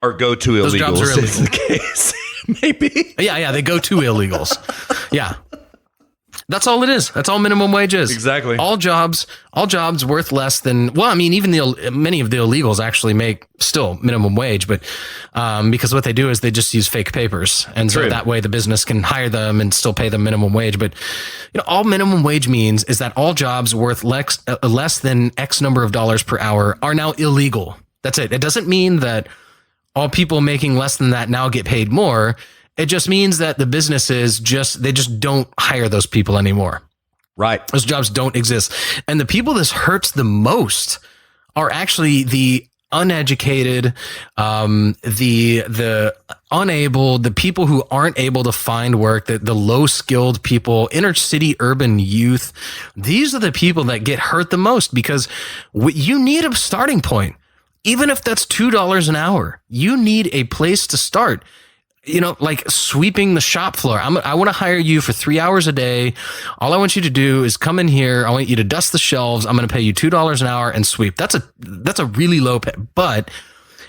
Or go to illegals. Those jobs are illegal. Is the case. Maybe. Yeah, they go to illegals. Yeah. That's all it is. That's all minimum wage is. Exactly. All jobs worth less than, well, I mean, even many of the illegals actually make still minimum wage, but because what they do is they just use fake papers. And so that way the business can hire them and still pay them minimum wage. But all minimum wage means is that all jobs worth less than X number of dollars per hour are now illegal. That's it. It doesn't mean that all people making less than that now get paid more. It just means that the businesses they just don't hire those people anymore. Right. Those jobs don't exist. And the people this hurts the most are actually the uneducated, the unable, the people who aren't able to find work, the low skilled people, inner city urban youth. These are the people that get hurt the most because you need a starting point. Even if that's $2 an hour, you need a place to start. Like sweeping the shop floor. I want to hire you for 3 hours a day. All I want you to do is come in here. I want you to dust the shelves. I'm going to pay you $2 an hour and sweep. That's a really low pay. But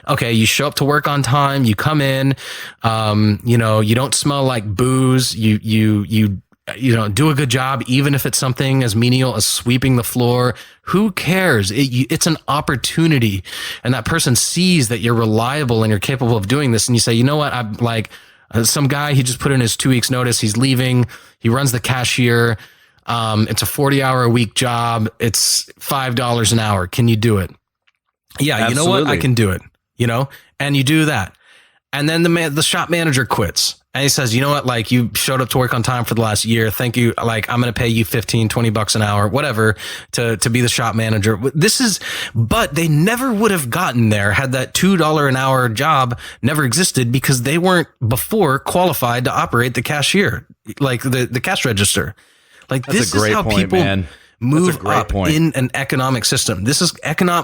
okay, you show up to work on time. You come in. You don't smell like booze. You do a good job, even if it's something as menial as sweeping the floor. Who cares? It's an opportunity. And that person sees that you're reliable and you're capable of doing this. And you say, you know what? I'm like some guy, he just put in his 2 weeks notice. He's leaving. He runs the cashier. It's a 40-hour-a-week job. It's $5 an hour. Can you do it? Yeah. Absolutely. You know what? I can do it, and you do that. And then the shop manager quits. And he says, you know what? Like, you showed up to work on time for the last year. Thank you. Like, I'm going to pay you $15-20 an hour, whatever, to be the shop manager. But they never would have gotten there had that $2 an hour job never existed, because they weren't before qualified to operate the cashier, like the cash register. Like, this is how people move up in an economic system. This is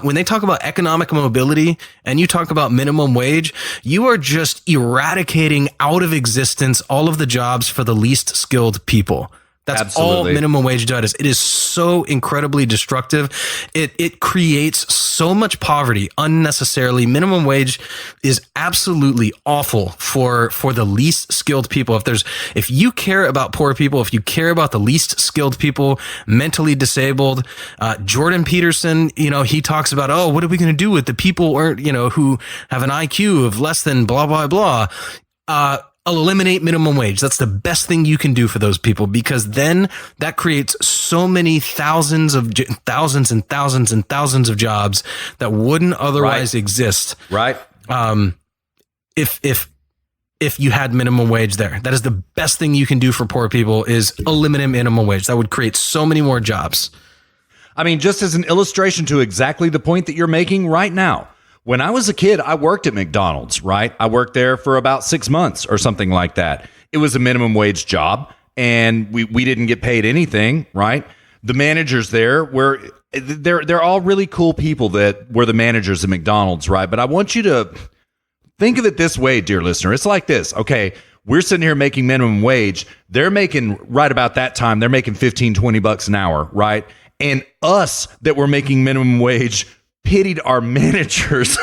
when they talk about economic mobility and you talk about minimum wage, you are just eradicating out of existence all of the jobs for the least skilled people. That's all minimum wage does. It is so incredibly destructive. It creates so much poverty unnecessarily. Minimum wage is absolutely awful for the least skilled people. If you care about poor people, if you care about the least skilled people, mentally disabled, Jordan Peterson, he talks about, what are we going to do with the people who have an IQ of less than blah, blah, blah. Eliminate minimum wage. That's the best thing you can do for those people, because then that creates so many thousands and thousands and thousands of jobs that wouldn't otherwise exist. Right. If you had minimum wage there, that is the best thing you can do for poor people, is eliminate minimum wage. That would create so many more jobs. I mean, just as an illustration to exactly the point that you're making right now. When I was a kid, I worked at McDonald's, right? I worked there for about 6 months or something like that. It was a minimum wage job, and we didn't get paid anything, right? The managers there they're all really cool people that were the managers at McDonald's, right? But I want you to think of it this way, dear listener. It's like this, okay? We're sitting here making minimum wage. They're making, right about that time, they're making $15-20 an hour, right? And us that were making minimum wage pitied our managers,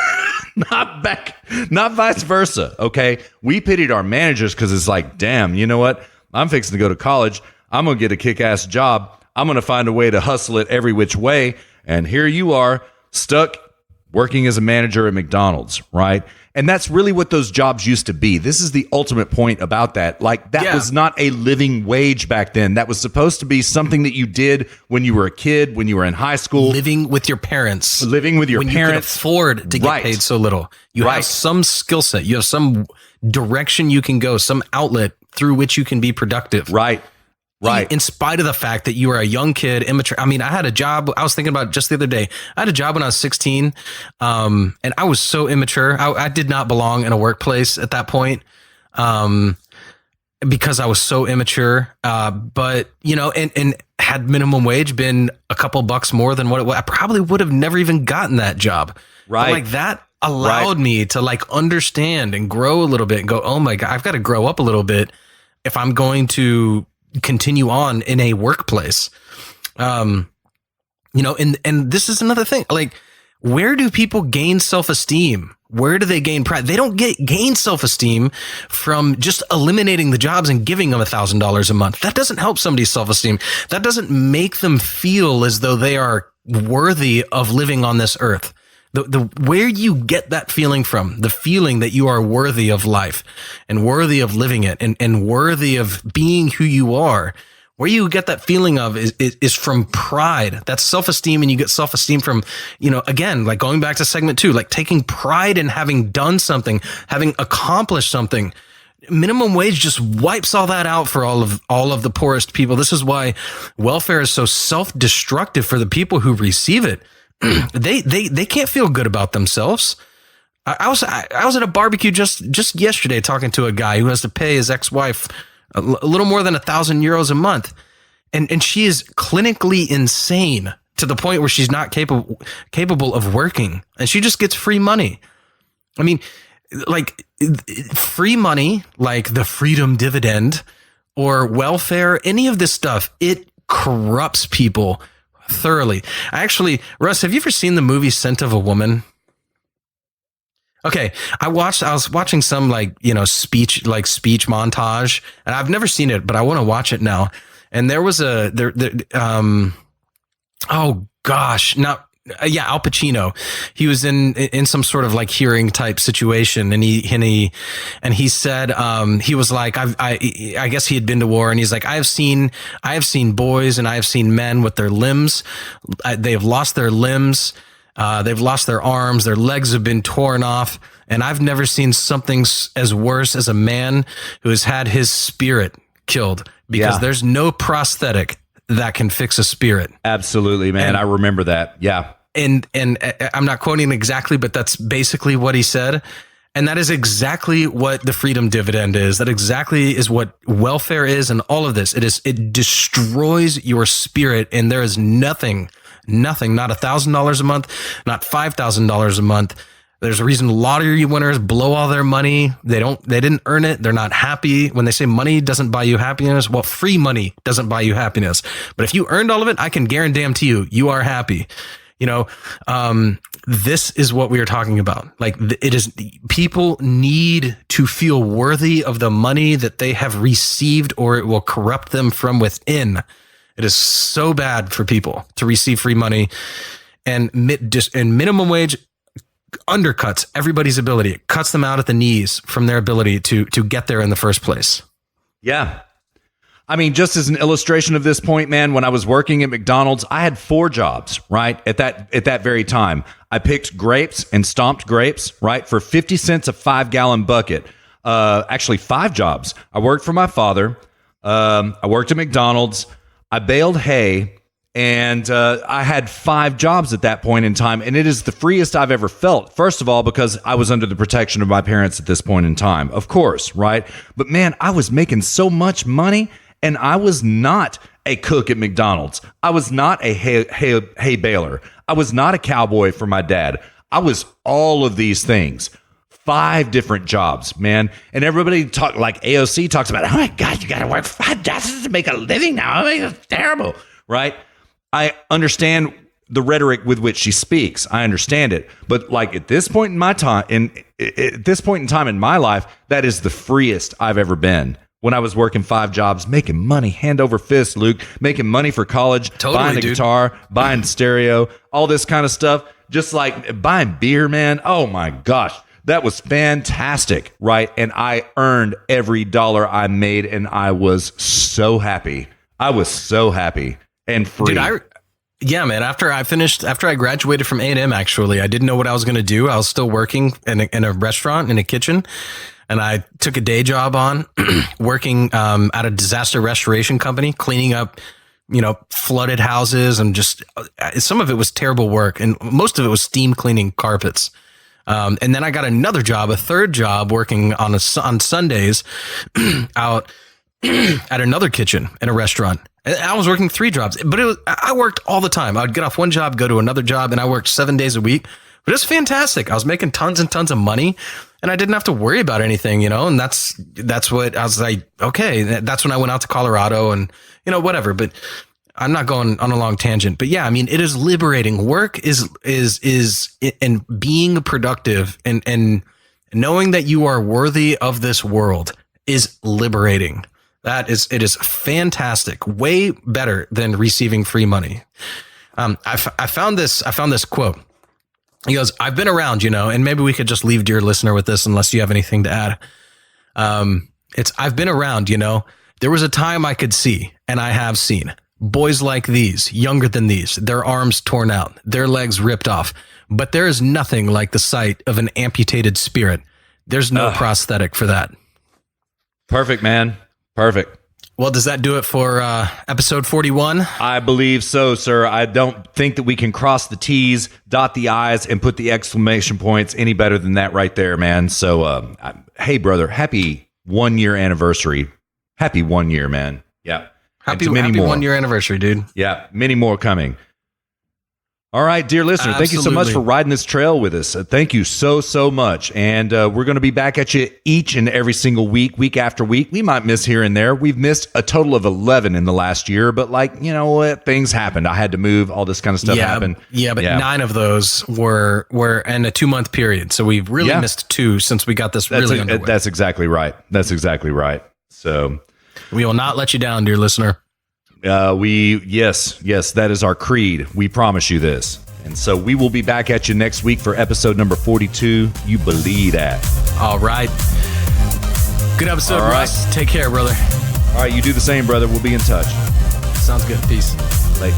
not vice versa. Okay. We pitied our managers because it's like, damn, you know what? I'm fixing to go to college. I'm going to get a kick-ass job. I'm going to find a way to hustle it every which way. And here you are, stuck working as a manager at McDonald's, right? And that's really what those jobs used to be. This is the ultimate point about that. Like, that was not a living wage back then. That was supposed to be something that you did when you were a kid, when you were in high school. Living with your parents. When you could afford to get paid so little. You have some skill set. You have some direction you can go, some outlet through which you can be productive. Right. In spite of the fact that you were a young kid, immature. I mean, I had a job. I was thinking about it just the other day. I had a job when I was 16, and I was so immature. I did not belong in a workplace at that point, because I was so immature. But and had minimum wage been a couple bucks more than what it was, I probably would have never even gotten that job. Right. But like, that allowed me to like understand and grow a little bit and go, oh my God, I've got to grow up a little bit if I'm going to continue on in a workplace. And this is another thing. Like, where do people gain self-esteem? Where do they gain pride? They don't gain self-esteem from just eliminating the jobs and giving them $1,000 a month. That doesn't help somebody's self-esteem. That doesn't make them feel as though they are worthy of living on this earth. The where you get that feeling from, the feeling that you are worthy of life and worthy of living it and worthy of being who you are, where you get that feeling of is from pride. That's self-esteem, and you get self-esteem from, again, like going back to segment 2, like taking pride in having done something, having accomplished something. Minimum wage just wipes all that out for all of the poorest people. This is why welfare is so self-destructive for the people who receive it. They can't feel good about themselves. I was at a barbecue just yesterday talking to a guy who has to pay his ex-wife a little more than €1,000 a month. And she is clinically insane to the point where she's not capable of working, and she just gets free money. I mean, like free money, like the freedom dividend or welfare, any of this stuff, it corrupts people thoroughly. Actually, Russ, have you ever seen the movie Scent of a Woman? Okay, I was watching some speech montage, and I've never seen it, but I want to watch it now. And there was Al Pacino. He was in some sort of like hearing type situation, and he said he was like, I guess he had been to war, and he's like, I have seen boys and I have seen men with their limbs. They have lost their limbs. They've lost their arms, their legs have been torn off, and I've never seen something as worse as a man who has had his spirit killed, because there's no prosthetic that can fix a spirit. Absolutely, man. I remember that. Yeah. And I'm not quoting exactly, but that's basically what he said. And that is exactly what the freedom dividend is. That exactly is what welfare is, and all of this. It destroys your spirit, and there is nothing, not $1,000 a month, not $5,000 a month. There's a reason lottery winners blow all their money. They didn't earn it. They're not happy. When they say money doesn't buy you happiness, well, free money doesn't buy you happiness. But if you earned all of it, I can guarantee you are happy. This is what we are talking about. Like, it is, people need to feel worthy of the money that they have received, or it will corrupt them from within. It is so bad for people to receive free money, and minimum wage undercuts everybody's ability. It cuts them out at the knees from their ability to get there in the first place. Yeah. I mean, just as an illustration of this point, man, when I was working at McDonald's, I had 4 jobs, right? At that very time, I picked grapes and stomped grapes, right? For 50 cents a 5-gallon bucket. Actually 5 jobs. I worked for my father. I worked at McDonald's. I baled hay, and I had 5 jobs at that point in time. And it is the freest I've ever felt. First of all, because I was under the protection of my parents at this point in time, of course, right? But man, I was making so much money. And I was not a cook at McDonald's. I was not a hay baler. I was not a cowboy for my dad. I was all of these things. 5 different jobs, man. And everybody like AOC talks about, oh my God, you got to work 5 jobs to make a living now. I mean, it's terrible, right? I understand the rhetoric with which she speaks. I understand it. But like at this point in my time, in my life, that is the freest I've ever been. When I was working 5 jobs, making money hand over fist, Luke, making money for college, buying a guitar, buying stereo, all this kind of stuff, just like buying beer, man. Oh my gosh, that was fantastic, right? And I earned every dollar I made, and I was so happy. I was so happy and free. Yeah, man. After I graduated from A&M, actually, I didn't know what I was going to do. I was still working in a restaurant, in a kitchen. And I took a day job on working at a disaster restoration company, cleaning up, flooded houses, and just some of it was terrible work. And most of it was steam cleaning carpets. And then I got another job, a third job, working on Sundays out at another kitchen in a restaurant. And I was working 3 jobs, but I worked all the time. I'd get off one job, go to another job, and I worked 7 days a week, But it's fantastic. I was making tons and tons of money, and I didn't have to worry about anything, and that's what I was like, okay, that's when I went out to Colorado and, whatever. But I'm not going on a long tangent, but yeah, I mean, it is liberating. Work is and being productive and knowing that you are worthy of this world is liberating. It is fantastic. Way better than receiving free money. I found this quote. He goes, I've been around, and maybe we could just leave dear listener with this unless you have anything to add. I've been around, there was a time I could see, and I have seen boys like these, younger than these, their arms torn out, their legs ripped off. But there is nothing like the sight of an amputated spirit. There's no prosthetic for that. Perfect, man. Perfect. Well, does that do it for episode 41? I believe so, sir. I don't think that we can cross the T's, dot the I's, and put the exclamation points any better than that right there, man. So, hey, brother, happy 1 year anniversary. Happy 1 year, man. Yeah. Happy 1 year anniversary, dude. Yeah. Many more coming. All right, dear listener, thank you so much for riding this trail with us. Thank you so much. And we're going to be back at you each and every single week after week. We might miss here and there. We've missed a total of 11 in the last year, but you know what? Things happened. I had to move. All this kind of stuff happened. Yeah, but 9 of those were in a 2-month period. So we've really missed 2 since we got this really underway. That's exactly right. So we will not let you down, dear listener. Yes, that is our creed. We promise you this. And so we will be back at you next week for episode number 42. You believe that. All right. Good episode, Russ. Take care, brother. All right, you do the same, brother. We'll be in touch. Sounds good. Peace. Later.